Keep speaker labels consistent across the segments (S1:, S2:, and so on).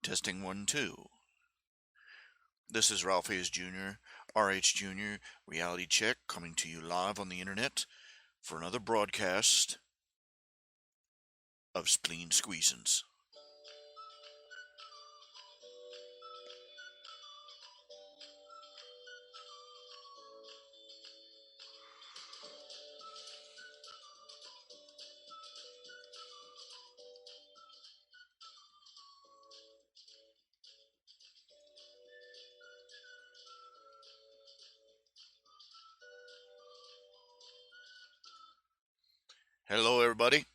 S1: Testing 1, 2. This is Ralph Hayes Jr., RHJunior, reality check, coming to you live on the internet for another broadcast of Spleen Squeezins. Hello, everybody.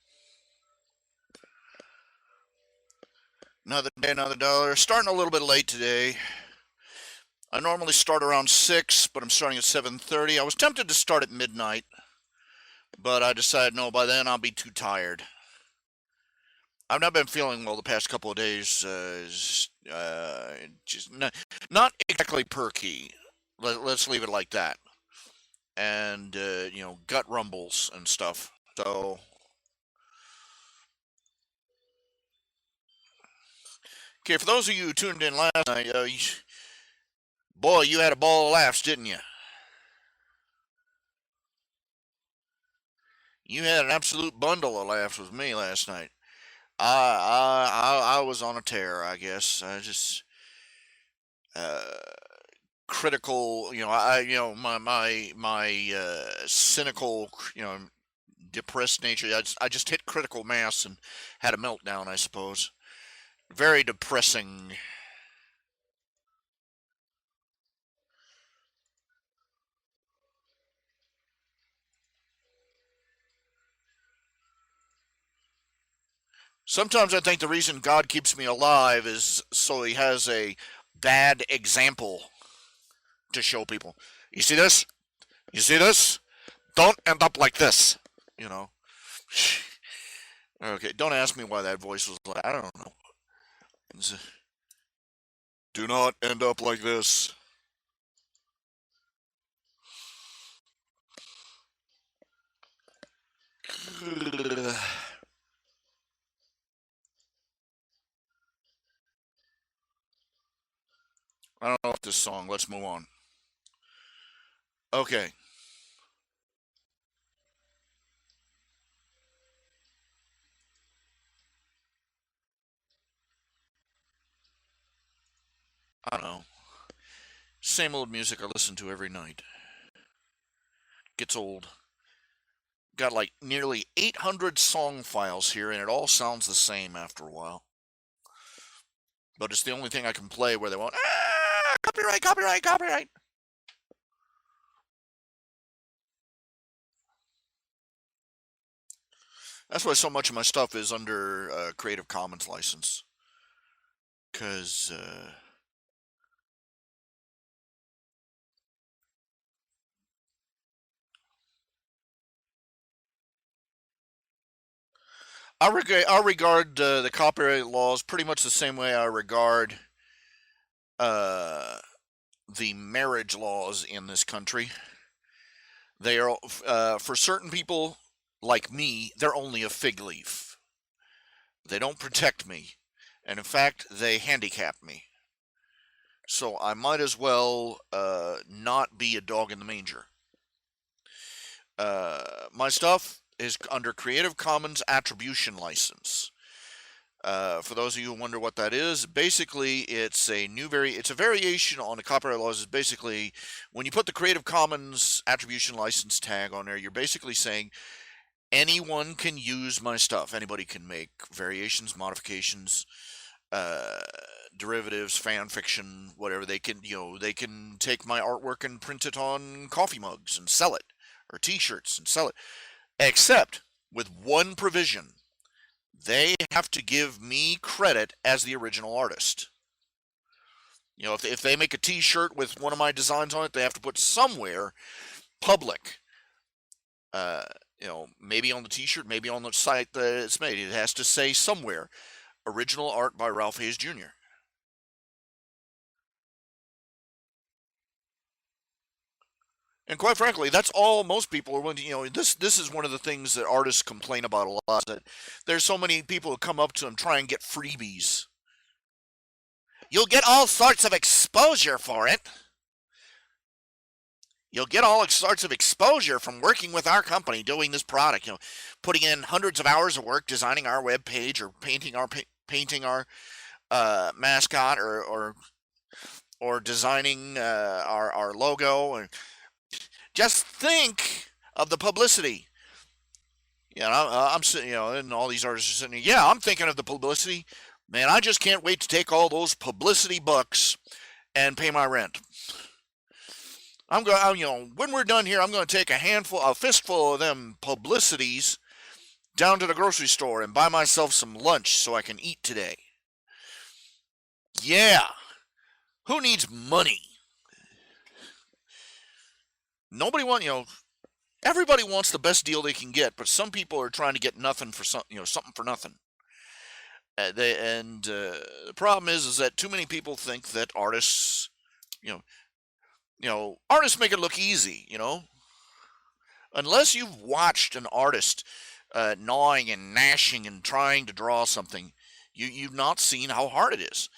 S1: Another day, another dollar. Starting a little bit late today. I normally start around 6, but I'm starting at 7:30. I was tempted to start at midnight, but I decided no, by then I'll be too tired. I've not been feeling well the past couple of days. Just not exactly perky. Let's leave it like that. And gut rumbles and stuff. So, okay, for those of you who tuned in last night, boy, you had a ball of laughs, didn't you? You had an absolute bundle of laughs with me last night. I was on a tear, I guess. I just uh, critical, my cynical, depressed nature. I just hit critical mass and had a meltdown, I suppose. Very depressing. Sometimes I think the reason God keeps me alive is so he has a bad example to show people. You see this? You see this? Don't end up like this. You know. Okay, don't ask me why that voice was like. I don't know. Do not end up like this. I don't know if this song. Let's move on. Okay. I don't know. Same old music I listen to every night. Gets old. Got like nearly 800 song files here, and it all sounds the same after a while. But it's the only thing I can play where they won't, copyright, copyright, copyright. That's why so much of my stuff is under Creative Commons license. Because I regard the copyright laws pretty much the same way I regard uh, the marriage laws in this country. They are, for certain people like me, they're only a fig leaf. They don't protect me. And in fact, they handicap me. So I might as well not be a dog in the manger. My stuff is under Creative Commons Attribution License. For those of you who wonder what that is, basically it's a variation on the copyright laws. Is basically when you put the Creative Commons Attribution License tag on there, you're basically saying anyone can use my stuff. Anybody can make variations, modifications, derivatives, fan fiction, whatever. They can take my artwork and print it on coffee mugs and sell it, or T-shirts and sell it. Except with one provision. They have to give me credit as the original artist. If they make a T-shirt with one of my designs on it, they have to put somewhere public. Maybe on the T-shirt, maybe on the site that it's made. It has to say somewhere, original art by Ralph Hayes Jr. And quite frankly, that's all most people are willing to. This is one of the things that artists complain about a lot. That there's so many people who come up to them try and get freebies. You'll get all sorts of exposure for it. You'll get all sorts of exposure from working with our company doing this product. Putting in hundreds of hours of work designing our web page or painting our mascot or designing our logo. And just think of the publicity. I'm sitting, and all these artists are sitting. Yeah, I'm thinking of the publicity. Man, I just can't wait to take all those publicity bucks and pay my rent. I'm going, when we're done here, I'm going to take a fistful of them publicities down to the grocery store and buy myself some lunch so I can eat today. Yeah. Who needs money? Nobody everybody wants the best deal they can get, but some people are trying to get nothing for something for nothing. The problem is that too many people think that artists, artists make it look easy, unless you've watched an artist gnawing and gnashing and trying to draw something, you've not seen how hard it is.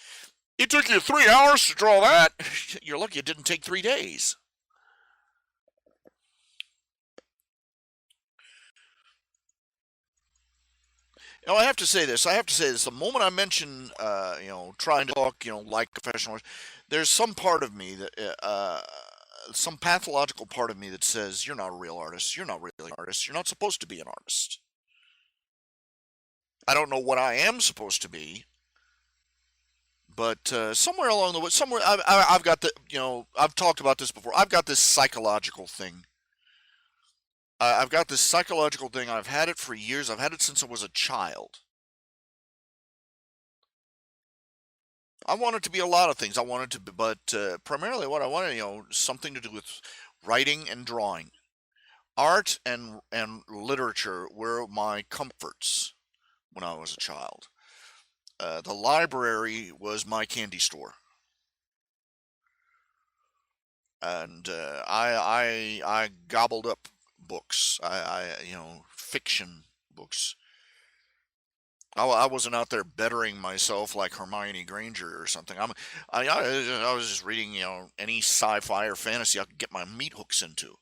S1: It took you 3 hours to draw that. You're lucky it didn't take 3 days. I have to say this. The moment I mention, trying to talk, like professional, there's some part of me that, some pathological part of me that says, you're not a real artist. You're not really an artist. You're not supposed to be an artist. I don't know what I am supposed to be, but somewhere along the way, I've got I've talked about this before. I've got this psychological thing. I've got this psychological thing. I've had it for years. I've had it since I was a child. I want it to be a lot of things. I want it to be, but primarily what I wanted, something to do with writing and drawing. Art and literature were my comforts when I was a child. The library was my candy store, and I gobbled up books. Fiction books. I wasn't out there bettering myself like Hermione Granger or something. I was just reading, any sci-fi or fantasy I could get my meat hooks into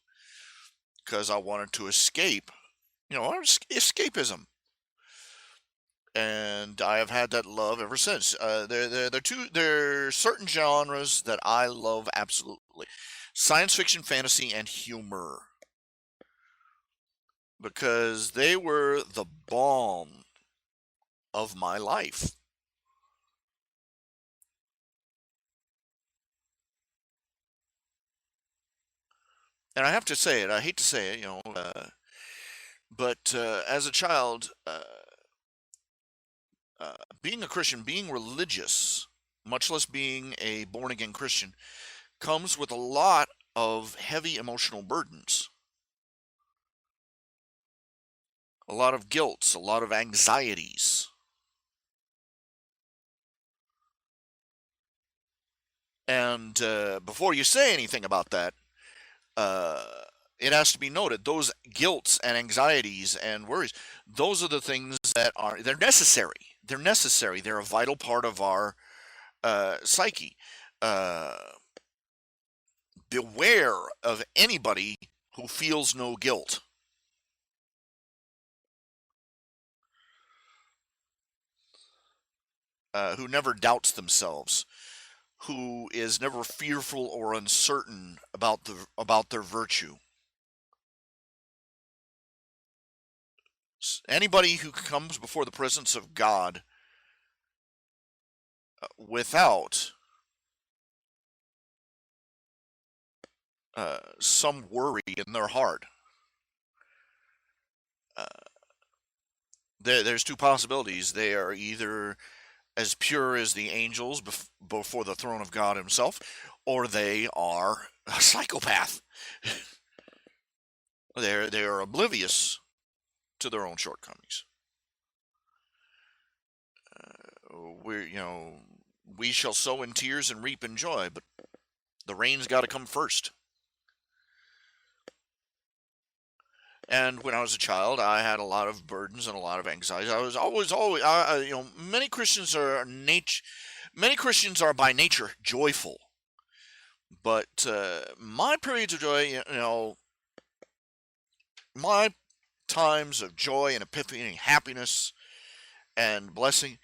S1: because I wanted to escape, escapism. And I have had that love ever since. There are certain genres that I love absolutely: science fiction, fantasy, and humor, because they were the balm of my life. And I have to say it. I hate to say it, but as a child, being a Christian, being religious, much less being a born again Christian, comes with a lot of heavy emotional burdens, a lot of guilt, a lot of anxieties. And before you say anything about that, it has to be noted those guilts and anxieties and worries, those are the things that they're necessary. They're necessary. They're a vital part of our psyche. Beware of anybody who feels no guilt. Who never doubts themselves, who is never fearful or uncertain about their virtue. Anybody who comes before the presence of God without some worry in their heart, there's two possibilities. They are either as pure as the angels before the throne of God himself, or they are a psychopath. They are oblivious to their own shortcomings. We shall sow in tears and reap in joy, but the rain's got to come first. And when I was a child, I had a lot of burdens and a lot of anxieties. I was always, many Christians are Many Christians are by nature joyful, but my periods of joy, my times of joy and epiphany and happiness and blessing,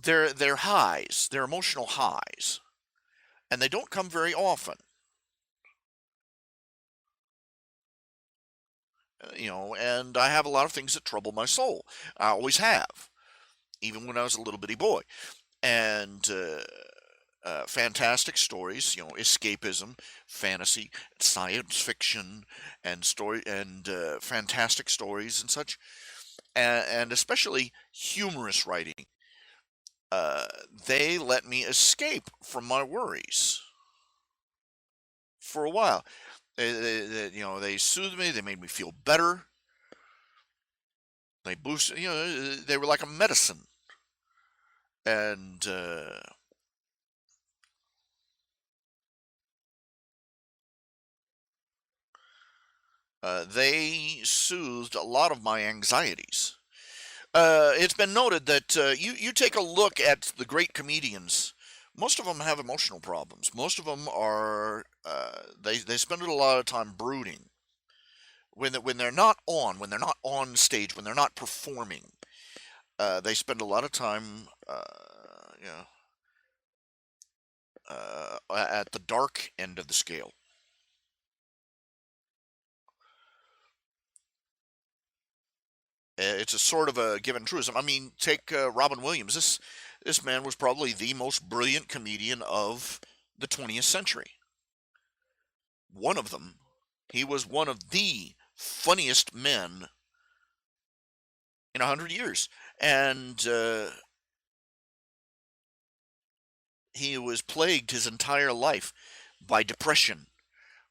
S1: they're highs, they're emotional highs, and they don't come very often. And I have a lot of things that trouble my soul. I always have, even when I was a little bitty boy. And fantastic stories, escapism, fantasy, science fiction, and fantastic stories and such, and especially humorous writing. They let me escape from my worries for a while. They soothed me. They made me feel better. They boosted. They were like a medicine, and they soothed a lot of my anxieties. It's been noted that you take a look at the great comedians. Most of them have emotional problems. Most of them are they spend a lot of time brooding when they're not on stage, when they're not performing. They spend a lot of time, you know, at the dark end of the scale. It's a sort of a given truism. I mean, take Robin Williams. This man was probably the most brilliant comedian of the 20th century. One of them. He was one of the funniest men in 100 years, and he was plagued his entire life by depression,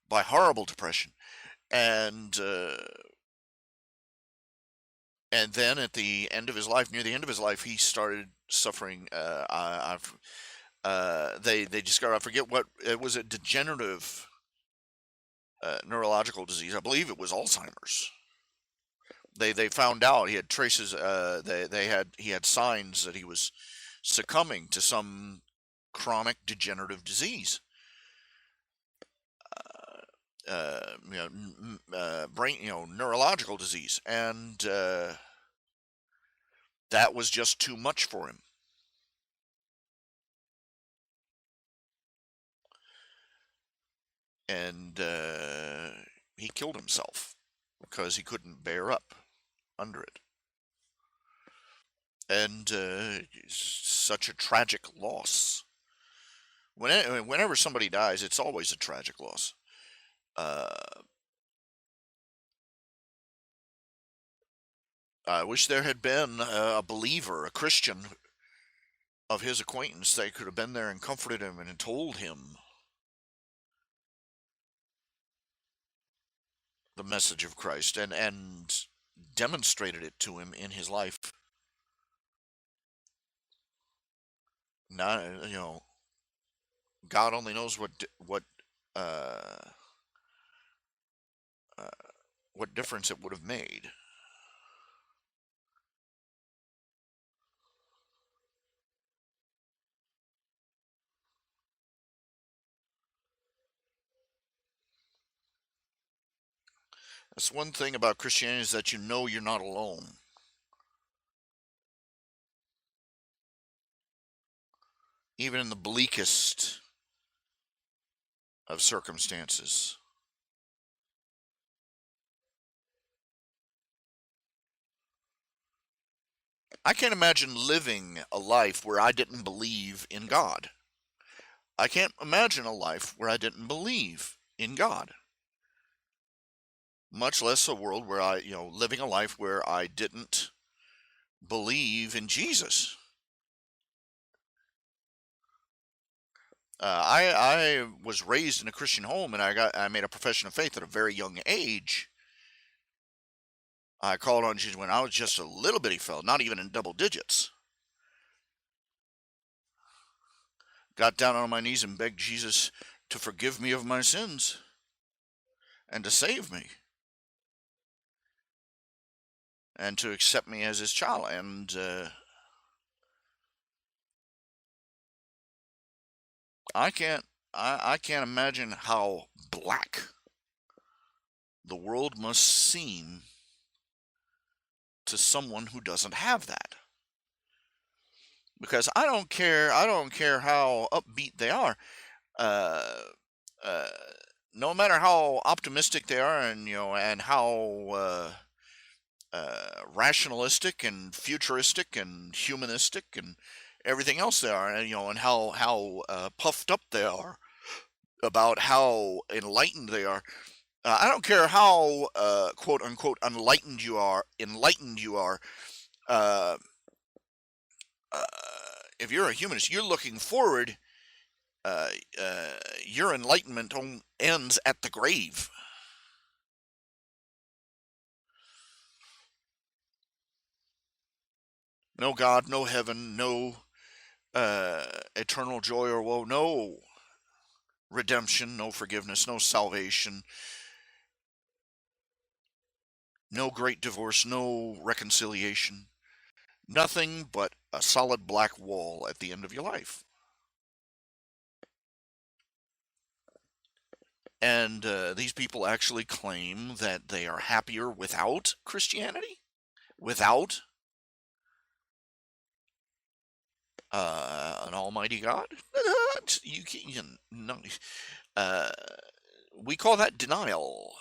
S1: by horrible depression, and then at the end of his life, near the end of his life, he started suffering. They discovered, I forget what it was, a degenerative neurological disease. I believe it was Alzheimer's. They found out he had traces. He had signs that he was succumbing to some chronic degenerative disease. Brain, neurological disease, and that was just too much for him. And he killed himself because he couldn't bear up under it. And such a tragic loss. Whenever somebody dies, it's always a tragic loss. I wish there had been a believer, a Christian of his acquaintance that could have been there and comforted him and told him the message of Christ and demonstrated it to him in his life. Not, God only knows uh, uh, what difference it would have made. That's one thing about Christianity, is that you're not alone. Even in the bleakest of circumstances. I can't imagine living a life where I didn't believe in God. I can't imagine a life where I didn't believe in God. Much less a world where living a life where I didn't believe in Jesus. I was raised in a Christian home, and I made a profession of faith at a very young age. I called on Jesus when I was just a little bitty fella, not even in double digits. Got down on my knees and begged Jesus to forgive me of my sins and to save me and to accept me as his child. And I can't I can't imagine how black the world must seem to someone who doesn't have that. Because I don't care how upbeat they are. Uh, uh, no matter how optimistic they are, and and how rationalistic and futuristic and humanistic and everything else they are, and and how puffed up they are about how enlightened they are. I don't care how quote unquote enlightened you are. Uh, uh, if you're a humanist, you're looking forward. Uh, uh, your enlightenment ends at the grave. No God, no heaven, no eternal joy or woe, no redemption, no forgiveness, no salvation, no great divorce, no reconciliation, nothing but a solid black wall at the end of your life. And these people actually claim that they are happier without Christianity, without an Almighty God. You can no, uh, we call that denial.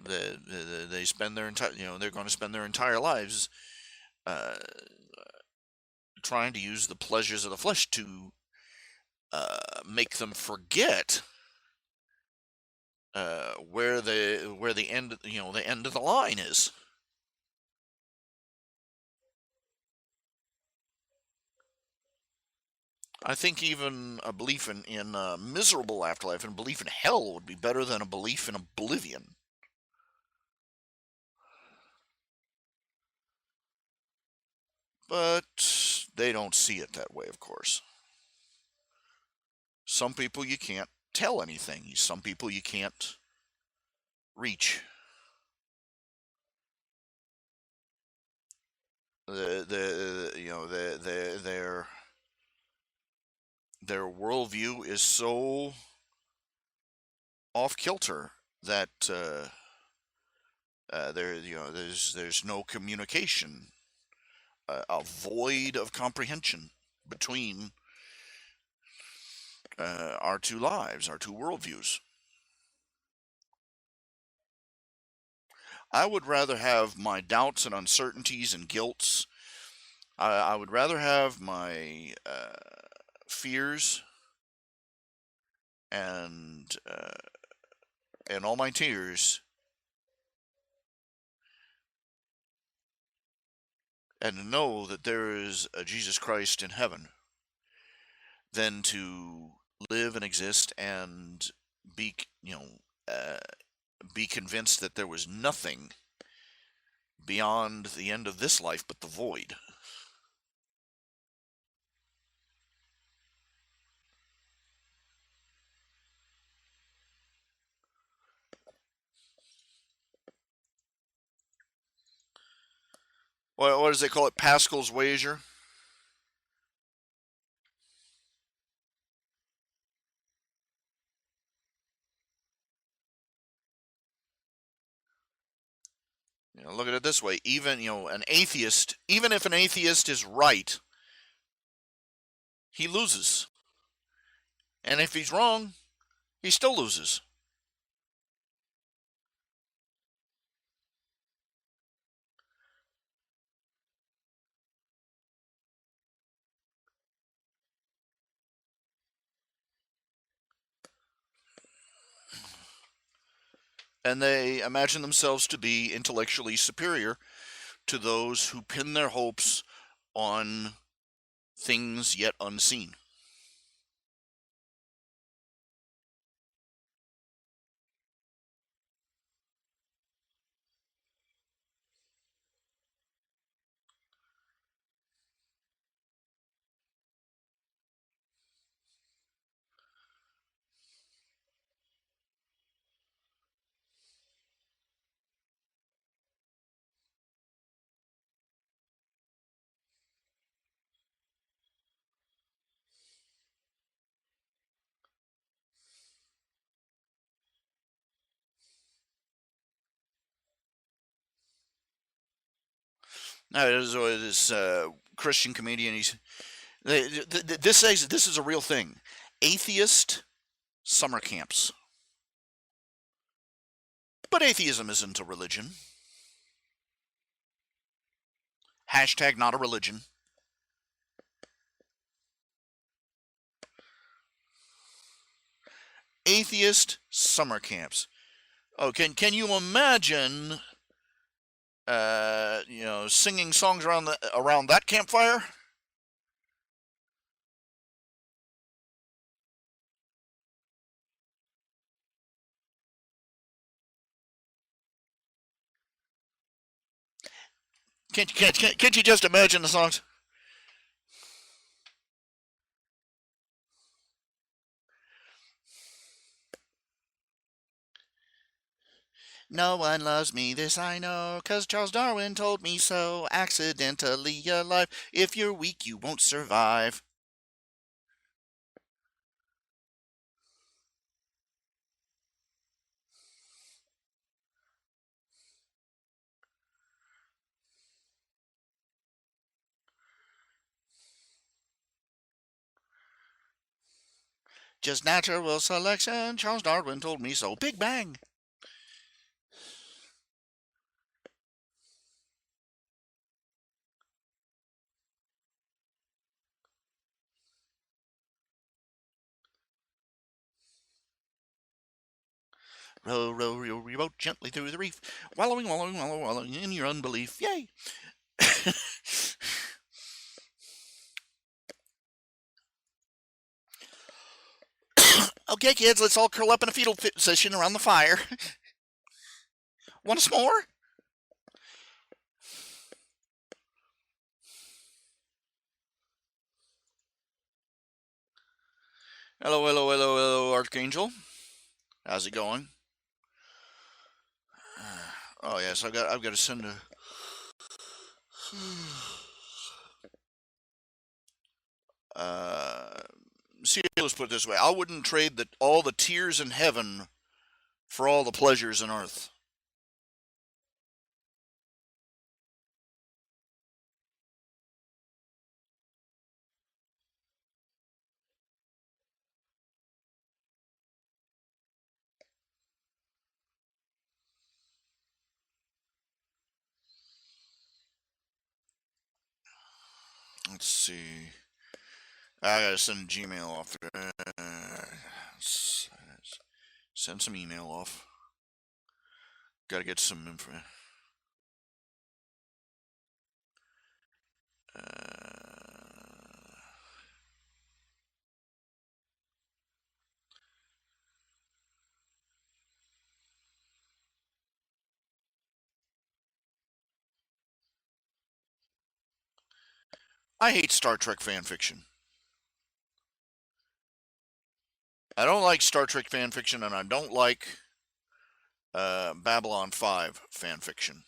S1: They spend their entire, they're going to spend their entire lives uh, trying to use the pleasures of the flesh to make them forget where the end, the end of the line is. I think even a belief in a miserable afterlife and belief in hell would be better than a belief in oblivion. But they don't see it that way, of course. Some people you can't tell anything. Some people you can't reach. The you know their worldview is so off kilter that there's no communication, a void of comprehension between our two lives, our two worldviews. I would rather have my doubts and uncertainties and guilts. I would rather have my fears and all my tears, and know that there is a Jesus Christ in heaven, than to live and exist and be uh, be convinced that there was nothing beyond the end of this life but the void. What does they call it? Pascal's wager. Look at it this way: even an atheist, even if an atheist is right, he loses, and if he's wrong, he still loses. And they imagine themselves to be intellectually superior to those who pin their hopes on things yet unseen. No, this Christian comedian. This is a real thing. Atheist summer camps, but atheism isn't a religion. Hashtag not a religion. Atheist summer camps. Oh, can you imagine? Singing songs around that campfire. Can't you just imagine the songs? No one loves me, this I know, 'cause Charles Darwin told me so. Accidentally alive. If you're weak, you won't survive. Just natural selection. Charles Darwin told me so. Big Bang. Row, row, row your boat gently through the reef, wallowing, wallowing, wallowing, wallowing in your unbelief. Yay! Okay, kids, let's all curl up in a fetal position around the fire. Want a s'more? Hello, hello, hello, hello, Archangel. How's it going? Oh yes, I've got to send a. Uh, See, let's put it this way: I wouldn't trade all the tears in heaven for all the pleasures in earth. Let's see. I gotta send Gmail off. Send some email off. Gotta get some info. I hate Star Trek fan fiction. I don't like Star Trek fan fiction, and I don't like Babylon 5 fan fiction.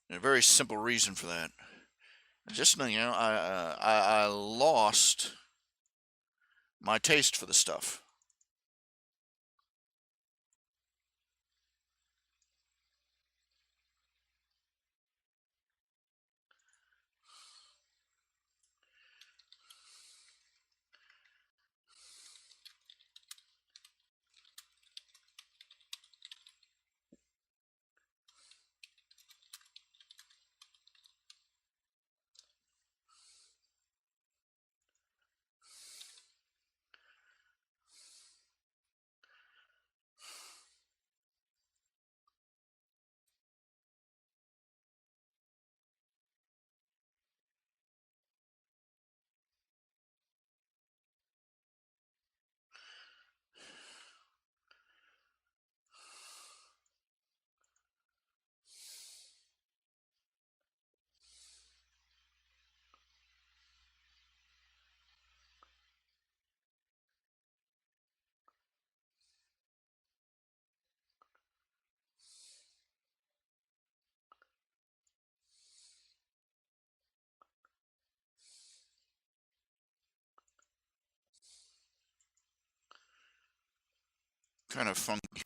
S1: And a very simple reason for that. Just I lost my taste for the stuff. kind of funky.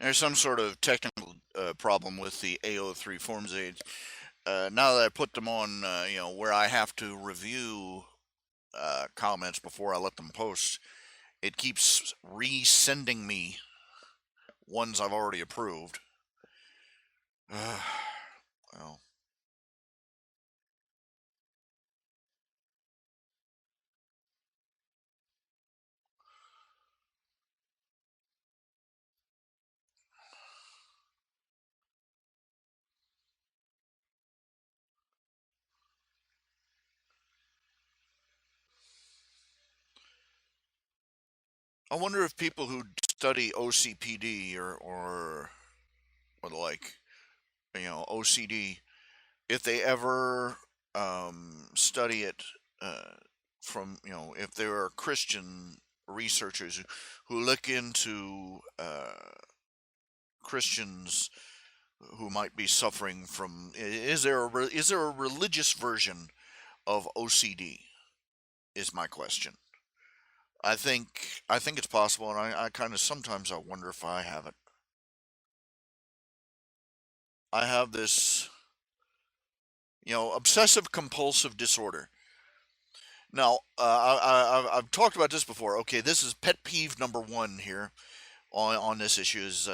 S1: There's some sort of technical problem with the AO3 forms aids. Now that I put them on, where I have to review comments before I let them post, it keeps resending me ones I've already approved. Well, I wonder if people who study OCPD or like, OCD, if they ever study it from, if there are Christian researchers who look into Christians who might be suffering from, is there a religious version of OCD? Is my question. I think it's possible, and I kind of sometimes I wonder if I have it. I have this, obsessive compulsive disorder. Now, I've talked about this before. Okay, this is pet peeve number one here on this issue is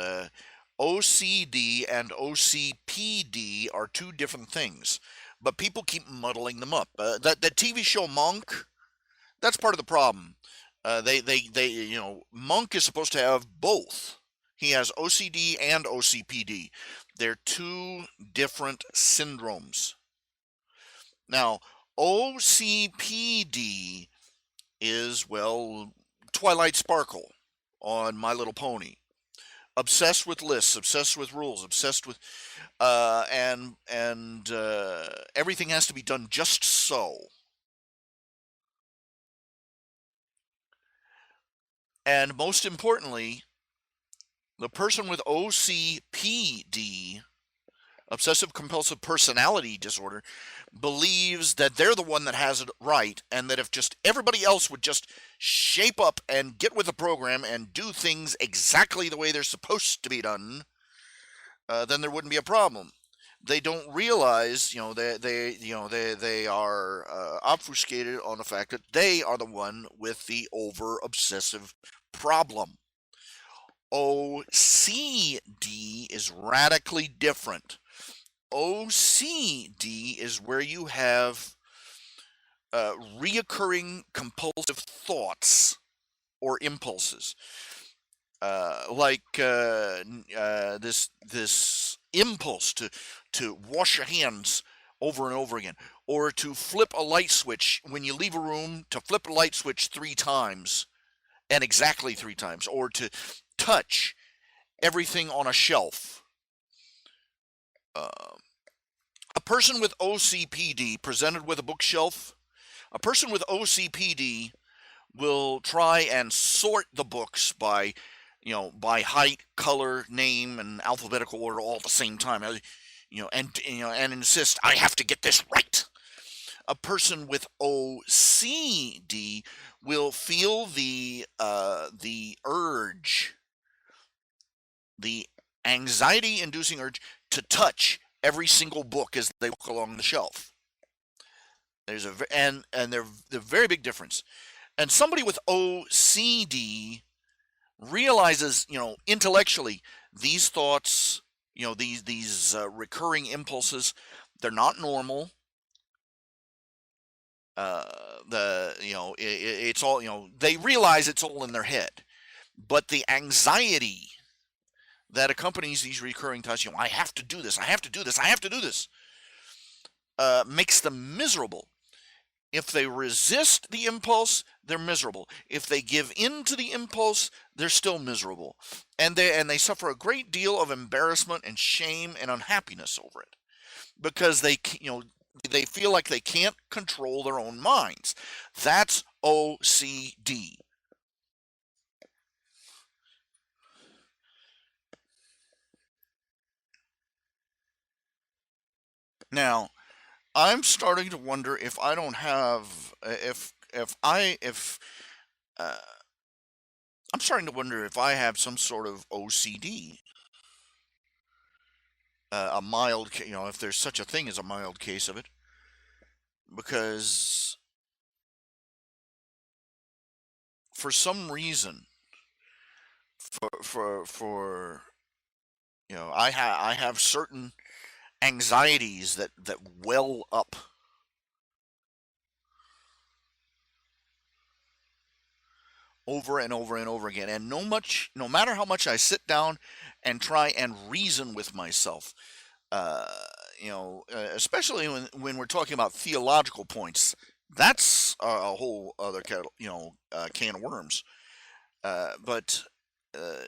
S1: OCD and OCPD are two different things, but people keep muddling them up. That TV show Monk, that's part of the problem. Monk is supposed to have both. He has OCD and OCPD. They're two different syndromes. Now, OCPD is, well, Twilight Sparkle on My Little Pony. Obsessed with lists, obsessed with rules, obsessed with, and everything has to be done just so. And most importantly, the person with OCPD, obsessive compulsive personality disorder, believes that they're the one that has it right, and that if just everybody else would just shape up and get with the program and do things exactly the way they're supposed to be done, then there wouldn't be a problem. They don't realize, they are obfuscated on the fact that they are the one with the over obsessive problem. OCD is radically different. OCD is where you have reoccurring compulsive thoughts or impulses, this impulse to wash your hands over and over again, or to flip a light switch when you leave a room, to flip a light switch 3 times, and exactly 3 times, or to touch everything on a shelf. A person with OCPD presented with a bookshelf, a person with OCPD will try and sort the books by, by height, color, name, and alphabetical order all at the same time. And insist I have to get this right. A person with OCD will feel the urge, the anxiety-inducing urge to touch every single book as they walk along the shelf. There's and they're very big difference. And somebody with OCD realizes, intellectually, these thoughts, these recurring impulses, they're not normal. It's all, they realize it's all in their head, but the anxiety that accompanies these recurring thoughts, I have to do this, I have to do this, I have to do this, makes them miserable. If they resist the impulse, they're miserable. If they give in to the impulse, they're still miserable. And they suffer a great deal of embarrassment and shame and unhappiness over it because they feel like they can't control their own minds. That's OCD. Now, I'm starting to wonder if I don't have if uh, I'm starting to wonder if I have some sort of OCD, a mild, if there's such a thing as a mild case of it, because for some reason, for I have certain anxieties that well up over and over and over again, and no matter how much I sit down and try and reason with myself, uh, especially when we're talking about theological points, that's a whole other can of worms. But uh,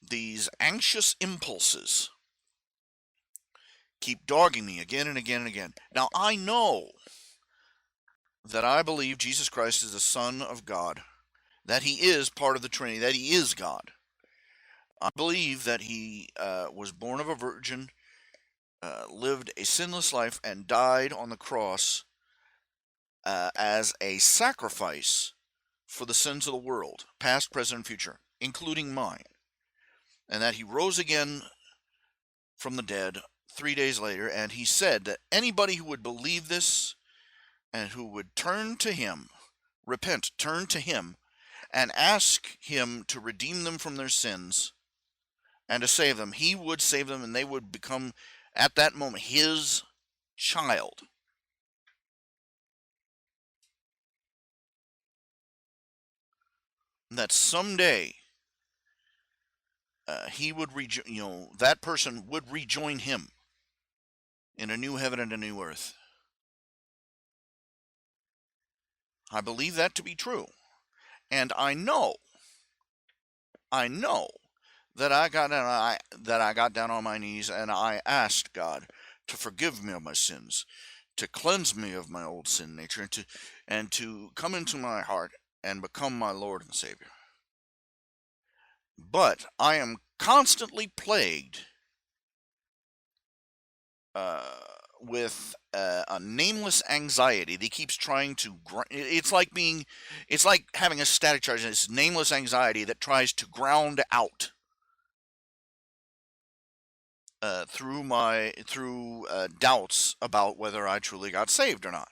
S1: these anxious impulses keep dogging me again and again and again. Now I know that I believe Jesus Christ is the Son of God, that He is part of the Trinity, that He is God. I believe that He was born of a virgin, lived a sinless life, and died on the cross as a sacrifice for the sins of the world, past, present, and future, including mine, and that He rose again from the dead 3 days later, and He said that anybody who would believe this and who would turn to Him, repent, turn to Him, and ask Him to redeem them from their sins and to save them, He would save them, and they would become, at that moment, His child. That someday He would that person would rejoin Him in a new heaven and a new earth. I believe that to be true, and I know that I got down on my knees and I asked God to forgive me of my sins, to cleanse me of my old sin nature, and to come into my heart and become my Lord and Savior. But I am constantly plagued uh, with a nameless anxiety that keeps trying to. It's like having a static charge. It's nameless anxiety that tries to ground out through doubts about whether I truly got saved or not.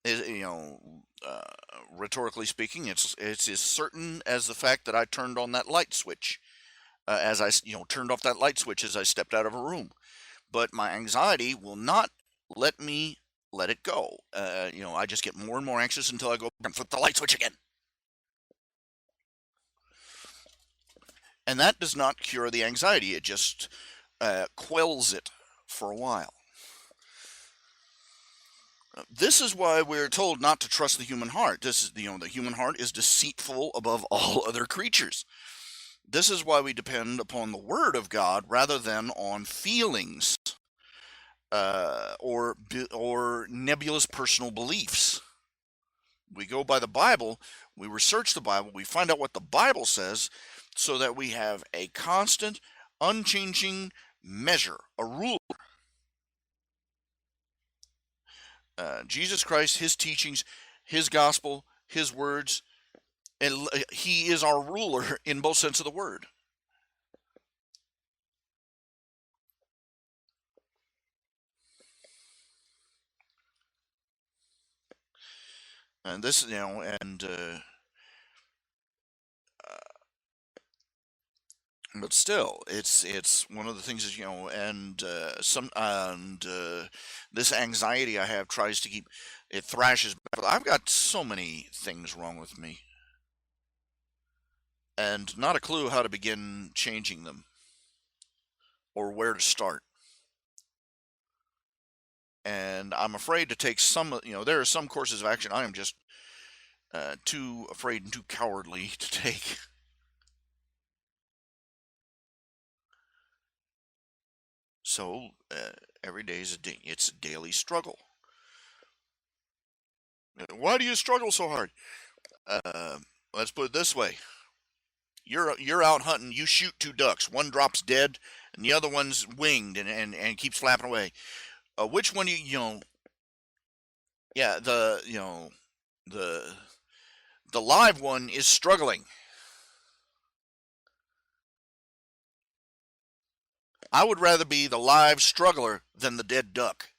S1: It, you know, uh, Rhetorically speaking, it's as certain as the fact that I turned on that light switch, as I turned off that light switch as I stepped out of a room. But my anxiety will not let me let it go. I just get more and more anxious until I go and flip the light switch again, and that does not cure the anxiety. It just quells it for a while. This is why we're told not to trust the human heart. This is, the human heart is deceitful above all other creatures. This is why we depend upon the Word of God rather than on feelings or nebulous personal beliefs. We go by the Bible. We research the Bible. We find out what the Bible says, so that we have a constant, unchanging measure, a rule. Jesus Christ, His teachings, His gospel, His words, and He is our ruler in both sense of the word. And this, but still, it's one of the things is, this anxiety I have tries to keep, it thrashes back. I've got so many things wrong with me, and not a clue how to begin changing them or where to start. and I'm afraid to take some. There are some courses of action I am just too afraid and too cowardly to take. So every day it's a daily struggle. Why do you struggle so hard? Let's put it this way: you're out hunting. You shoot two ducks. One drops dead, and the other one's winged and keeps flapping away. Which one Yeah, the the live one is struggling. I would rather be the live struggler than the dead duck.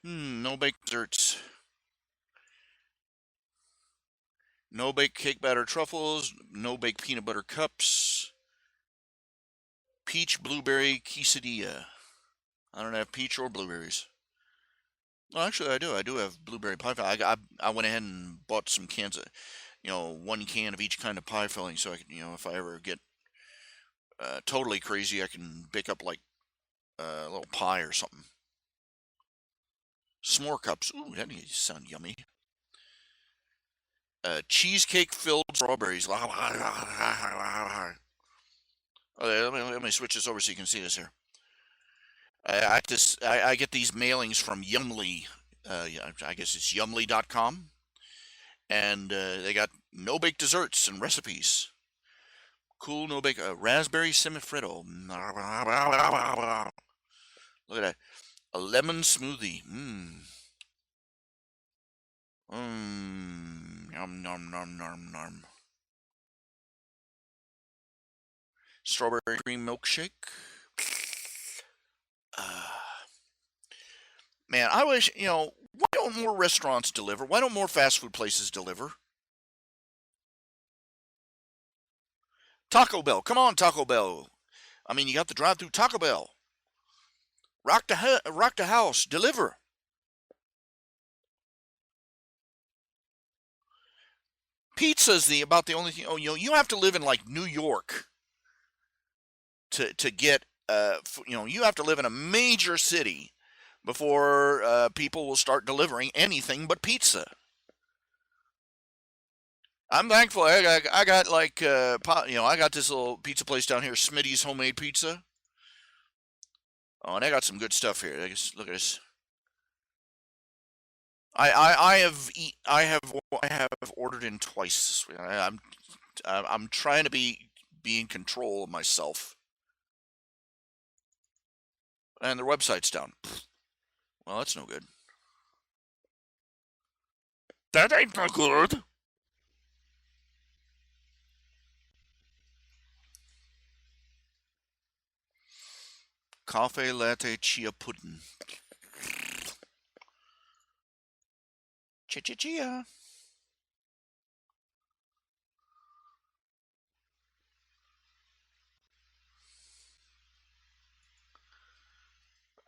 S1: No bake desserts. No bake cake batter truffles. No bake peanut butter cups. Peach blueberry quesadilla. I don't have peach or blueberries. Well, actually, I do. I do have blueberry pie. I went ahead and bought some cans of, 1 can of each kind of pie filling, so I can, if I ever get totally crazy, I can bake up like a little pie or something. S'more cups. Ooh, that sound yummy. Cheesecake filled strawberries. Okay, let me switch this over so you can see this here. I get these mailings from Yumly. I guess it's yumly.com. And they got no bake desserts and recipes. Cool no bake raspberry semifreddo. Look at that. A lemon smoothie. Yum nom nom nom nom. Strawberry cream milkshake. Man, I wish, why don't more restaurants deliver? Why don't more fast food places deliver? Taco Bell. Come on, Taco Bell. I mean, you got the drive-through Taco Bell. Rock the house. Deliver. Pizza's about the only thing. Oh, you have to live in like New York to get. You have to live in a major city before people will start delivering anything but pizza. I'm thankful. I got like I got this little pizza place down here, Smitty's Homemade Pizza. Oh, and I got some good stuff here. Look at this. I have ordered in twice. I'm trying to be in control of myself. And their website's down. Well, that's no good. That ain't no good. Coffee latte chia pudding. Chia.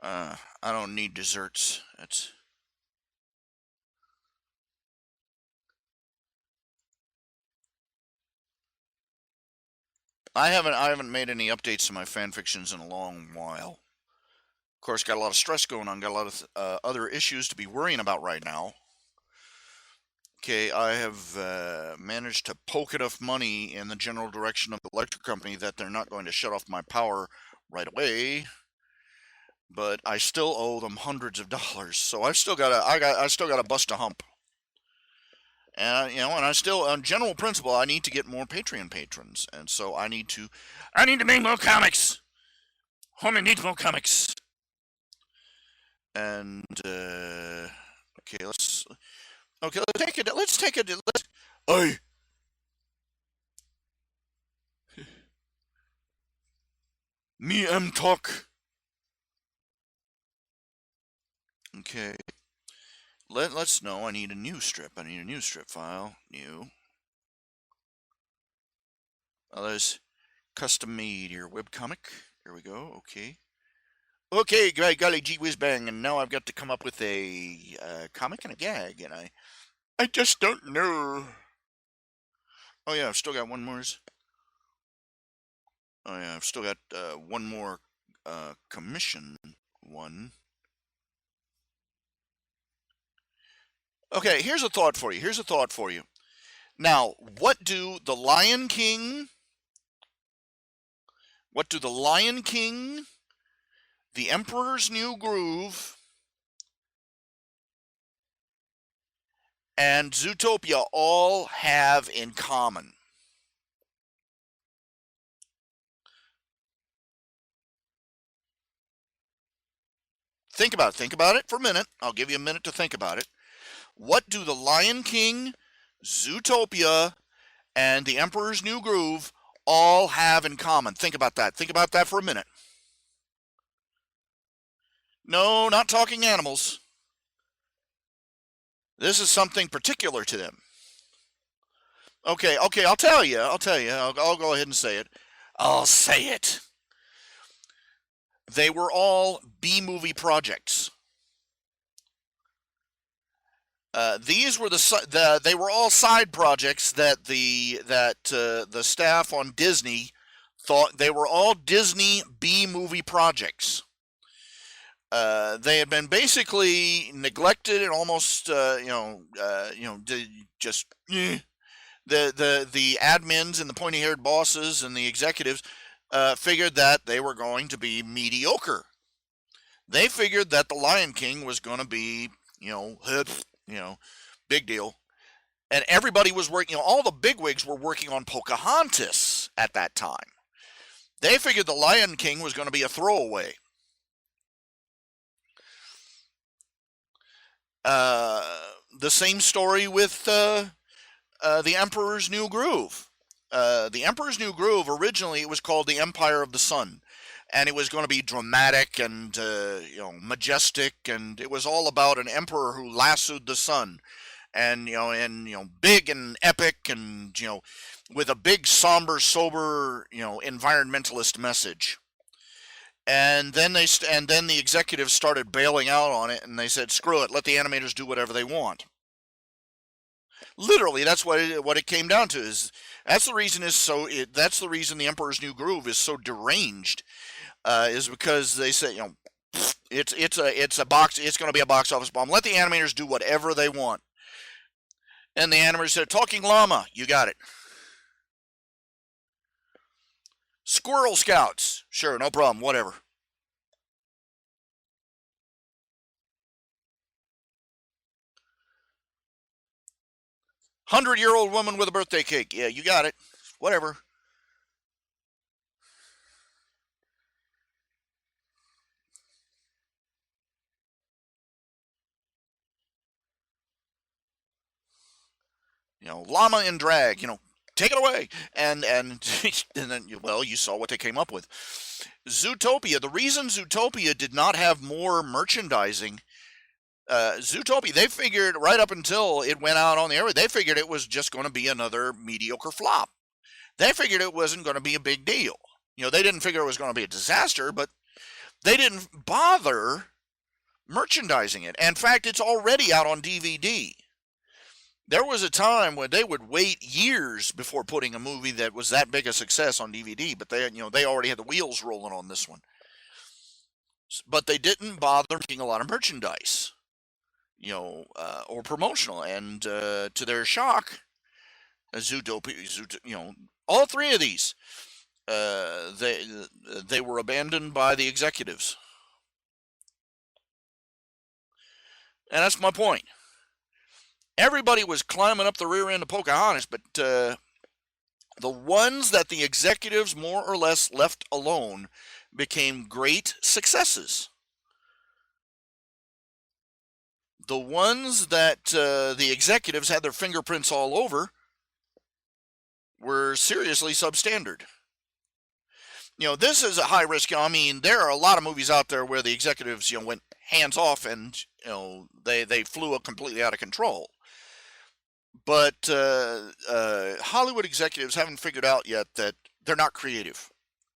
S1: I don't need desserts. I haven't made any updates to my fan fictions in a long while. Of course, got a lot of stress going on. Got a lot of other issues to be worrying about right now. Okay, I have managed to poke enough money in the general direction of the electric company that they're not going to shut off my power right away. But I still owe them hundreds of dollars, so I still gotta bust a hump. And and I still, on general principle, I need to get more Patreon patrons, and so I need to make more comics. Homie needs more comics. And okay, let's take it. Let's take it. I. Me am talk. Okay. Let's know. I need a new strip. I need a new strip file. New. There's custom made here. Webcomic. Here we go. Okay. Okay, golly gee whiz bang, and now I've got to come up with a comic and a gag, and I just don't know. Oh yeah, I've still got one more. Oh yeah, I've still got one more commission one. Okay, here's a thought for you. Here's a thought for you. Now, what do the Lion King, the Emperor's New Groove, and Zootopia all have in common? Think about it. Think about it for a minute. I'll give you a minute to think about it. What do the Lion King, Zootopia, and the Emperor's New Groove all have in common? Think about that. Think about that for a minute. No, not talking animals. This is something particular to them. Okay, I'll tell you. I'll go ahead and say it. I'll say it. They were all B-movie projects. These were they were all side projects that the staff on Disney thought they were all Disney B-movie projects. They had been basically neglected and almost just the admins and the pointy-haired bosses and the executives figured that they were going to be mediocre. They figured that the Lion King was going to be big deal. And everybody was working, all the bigwigs were working on Pocahontas at that time. They figured the Lion King was going to be a throwaway. The same story with the Emperor's New Groove. The Emperor's New Groove, originally it was called The Empire of the Sun. And it was going to be dramatic and majestic, and it was all about an emperor who lassoed the sun, and big and epic, and with a big somber, sober environmentalist message. And then the executives started bailing out on it, and they said, "Screw it, let the animators do whatever they want." Literally, that's what it came down to. That's the reason the Emperor's New Groove is so deranged. Is because they say it's going to be a box office bomb. Let the animators do whatever they want. And the animators said, "Talking llama, you got it. Squirrel Scouts, sure, no problem, whatever. 100-year-old woman with a birthday cake, yeah, you got it, whatever." Llama in drag, take it away. And and then, well, you saw what they came up with. Zootopia. The reason Zootopia did not have more merchandising, Zootopia, they figured right up until it went out on the air, they figured it was just going to be another mediocre flop. They figured it wasn't going to be a big deal. They didn't figure it was going to be a disaster, but they didn't bother merchandising it. In fact, it's already out on DVD. There was a time when they would wait years before putting a movie that was that big a success on DVD, but they already had the wheels rolling on this one. But they didn't bother making a lot of merchandise, or promotional. And to their shock, Zootopia, all three of these, they were abandoned by the executives. And that's my point. Everybody was climbing up the rear end of Pocahontas, but the ones that the executives more or less left alone became great successes. The ones that the executives had their fingerprints all over were seriously substandard. This is a high risk. I mean, there are a lot of movies out there where the executives, went hands off, and they flew completely out of control. But Hollywood executives haven't figured out yet that they're not creative.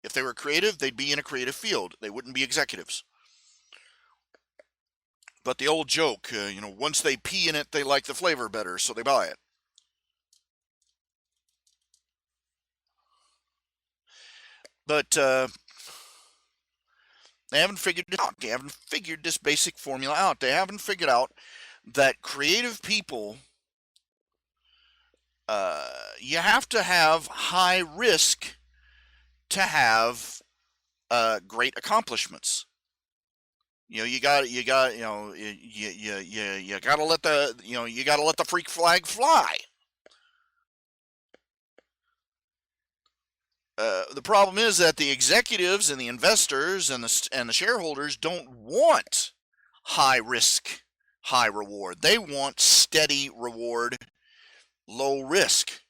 S1: If they were creative, they'd be in a creative field. They wouldn't be executives. But the old joke, once they pee in it, they like the flavor better, so they buy it. But they haven't figured it out. They haven't figured this basic formula out. They haven't figured out that creative people, you have to have high risk to have great accomplishments. You got to let the freak flag fly. The problem is that the executives and the investors and the shareholders don't want high risk, high reward. They want steady reward, low risk.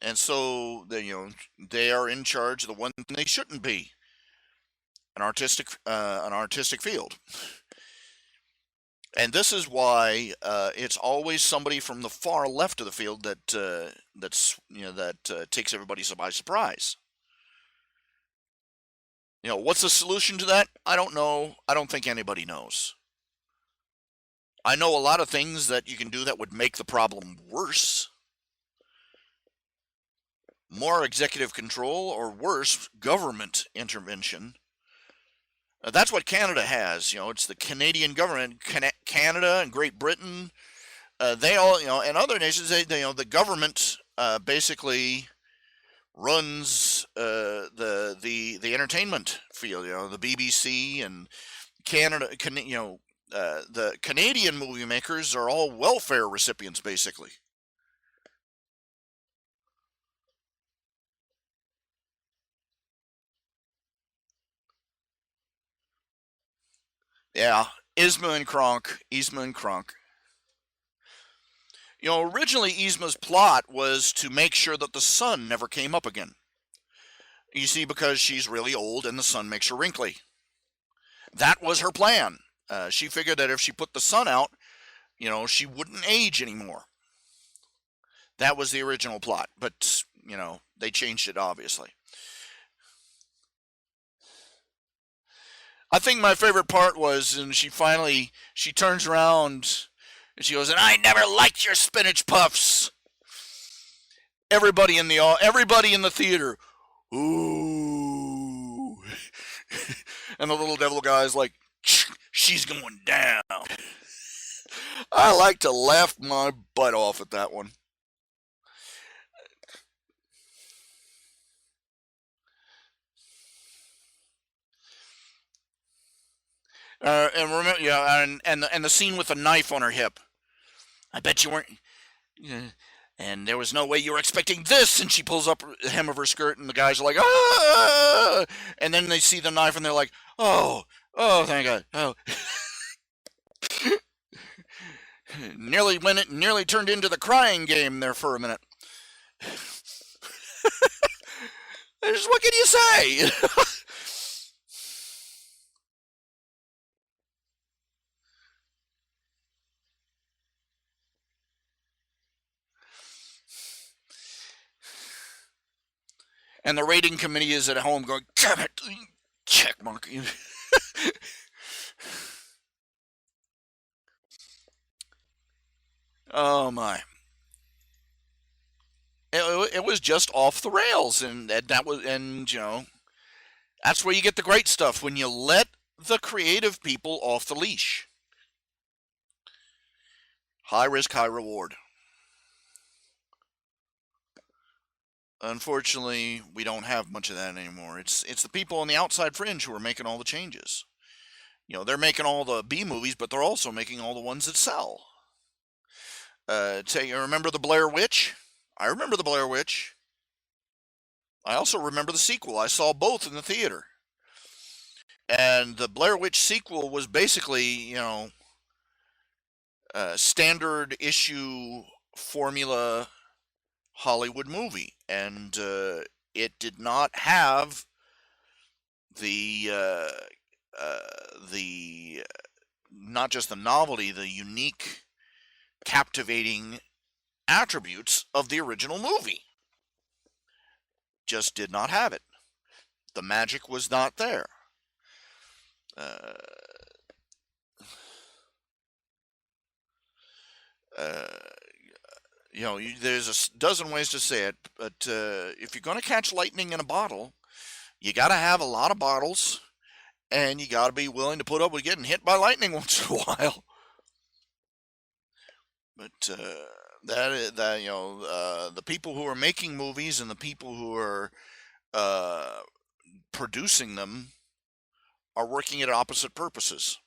S1: And so they are in charge of the one thing they shouldn't be, an artistic field. And this is why it's always somebody from the far left of the field that takes everybody by surprise. What's the solution to that? I don't know. I don't think anybody knows. I know a lot of things that you can do that would make the problem worse. More executive control, or worse, government intervention. That's what Canada has. It's the Canadian government. Canada and Great Britain, they all, and other nations, the government basically runs the entertainment field. The BBC and Canada. The Canadian movie makers are all welfare recipients, basically. Yeah, Yzma and Kronk. Originally Yzma's plot was to make sure that the sun never came up again. You see, because she's really old and the sun makes her wrinkly. That was her plan. She figured that if she put the sun out, she wouldn't age anymore. That was the original plot, but, they changed it, obviously. I think my favorite part was, and she turns around and she goes, "And I never liked your spinach puffs." Everybody in the theater, ooh. And the little devil guy's like, "She's going down." I like to laugh my butt off at that one. And remember, and the scene with the knife on her hip. I bet you weren't. And there was no way you were expecting this. And she pulls up the hem of her skirt, and the guys are like, "Ah!" And then they see the knife, and they're like, "Oh, thank God, oh." Nearly turned into the crying game there for a minute. What can you say? And the rating committee is at home going, "Damn it, check mark." Oh my. It was just off the rails, and that's where you get the great stuff, when you let the creative people off the leash. High risk, high reward. Unfortunately, we don't have much of that anymore. It's the people on the outside fringe who are making all the changes. They're making all the B movies, but they're also making all the ones that sell. Remember the Blair Witch? I remember the Blair Witch. I also remember the sequel. I saw both in the theater. And the Blair Witch sequel was basically, standard issue formula Hollywood movie, and it did not have the not just the novelty, the unique, captivating attributes of the original movie. Just did not have it. The magic was not there. Uh, there's a dozen ways to say it, but if you're going to catch lightning in a bottle, you got to have a lot of bottles, and you got to be willing to put up with getting hit by lightning once in a while. But the people who are making movies and the people who are uh, producing them are working at opposite purposes.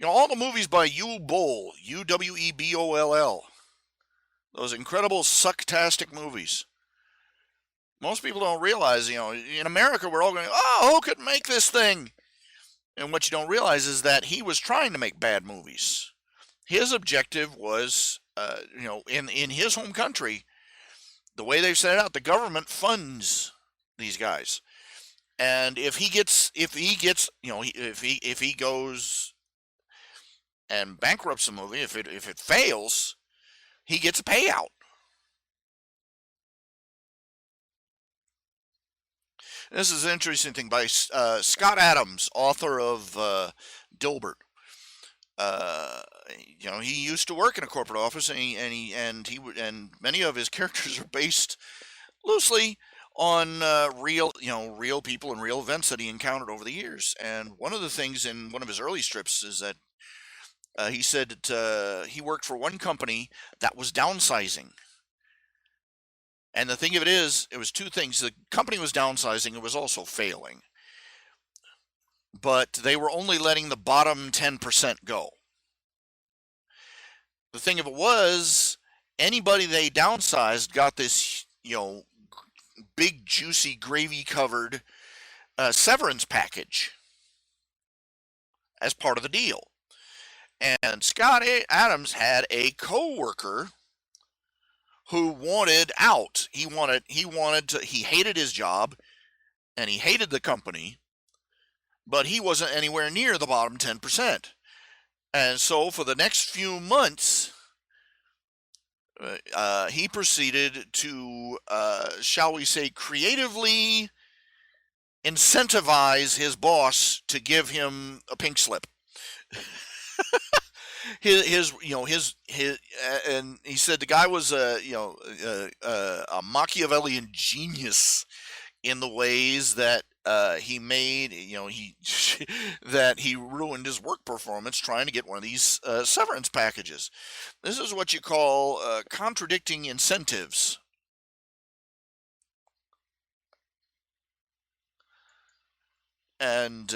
S1: All the movies by Yul Boll, Uweboll, those incredible sucktastic movies. Most people don't realize, in America we're all going, oh, who could make this thing? And what you don't realize is that he was trying to make bad movies. His objective was, in his home country, the way they've set it out, the government funds these guys, and if he goes and bankrupts a movie, if it fails, he gets a payout. This is an interesting thing by Scott Adams, author of Dilbert. He used to work in a corporate office, and many of his characters are based loosely on real people and real events that he encountered over the years. And one of the things in one of his early strips is that he said that he worked for one company that was downsizing. And the thing of it is, it was two things. The company was downsizing, it was also failing. But they were only letting the bottom 10% go. The thing of it was, anybody they downsized got this, big, juicy, gravy-covered severance package as part of the deal. And Scott Adams had a co-worker who wanted out. He hated his job, and he hated the company, but he wasn't anywhere near the bottom 10%. And so for the next few months, he proceeded to, shall we say, creatively incentivize his boss to give him a pink slip. And he said the guy was a Machiavellian genius in the ways that he made, that he ruined his work performance trying to get one of these severance packages. This is what you call contradicting incentives. And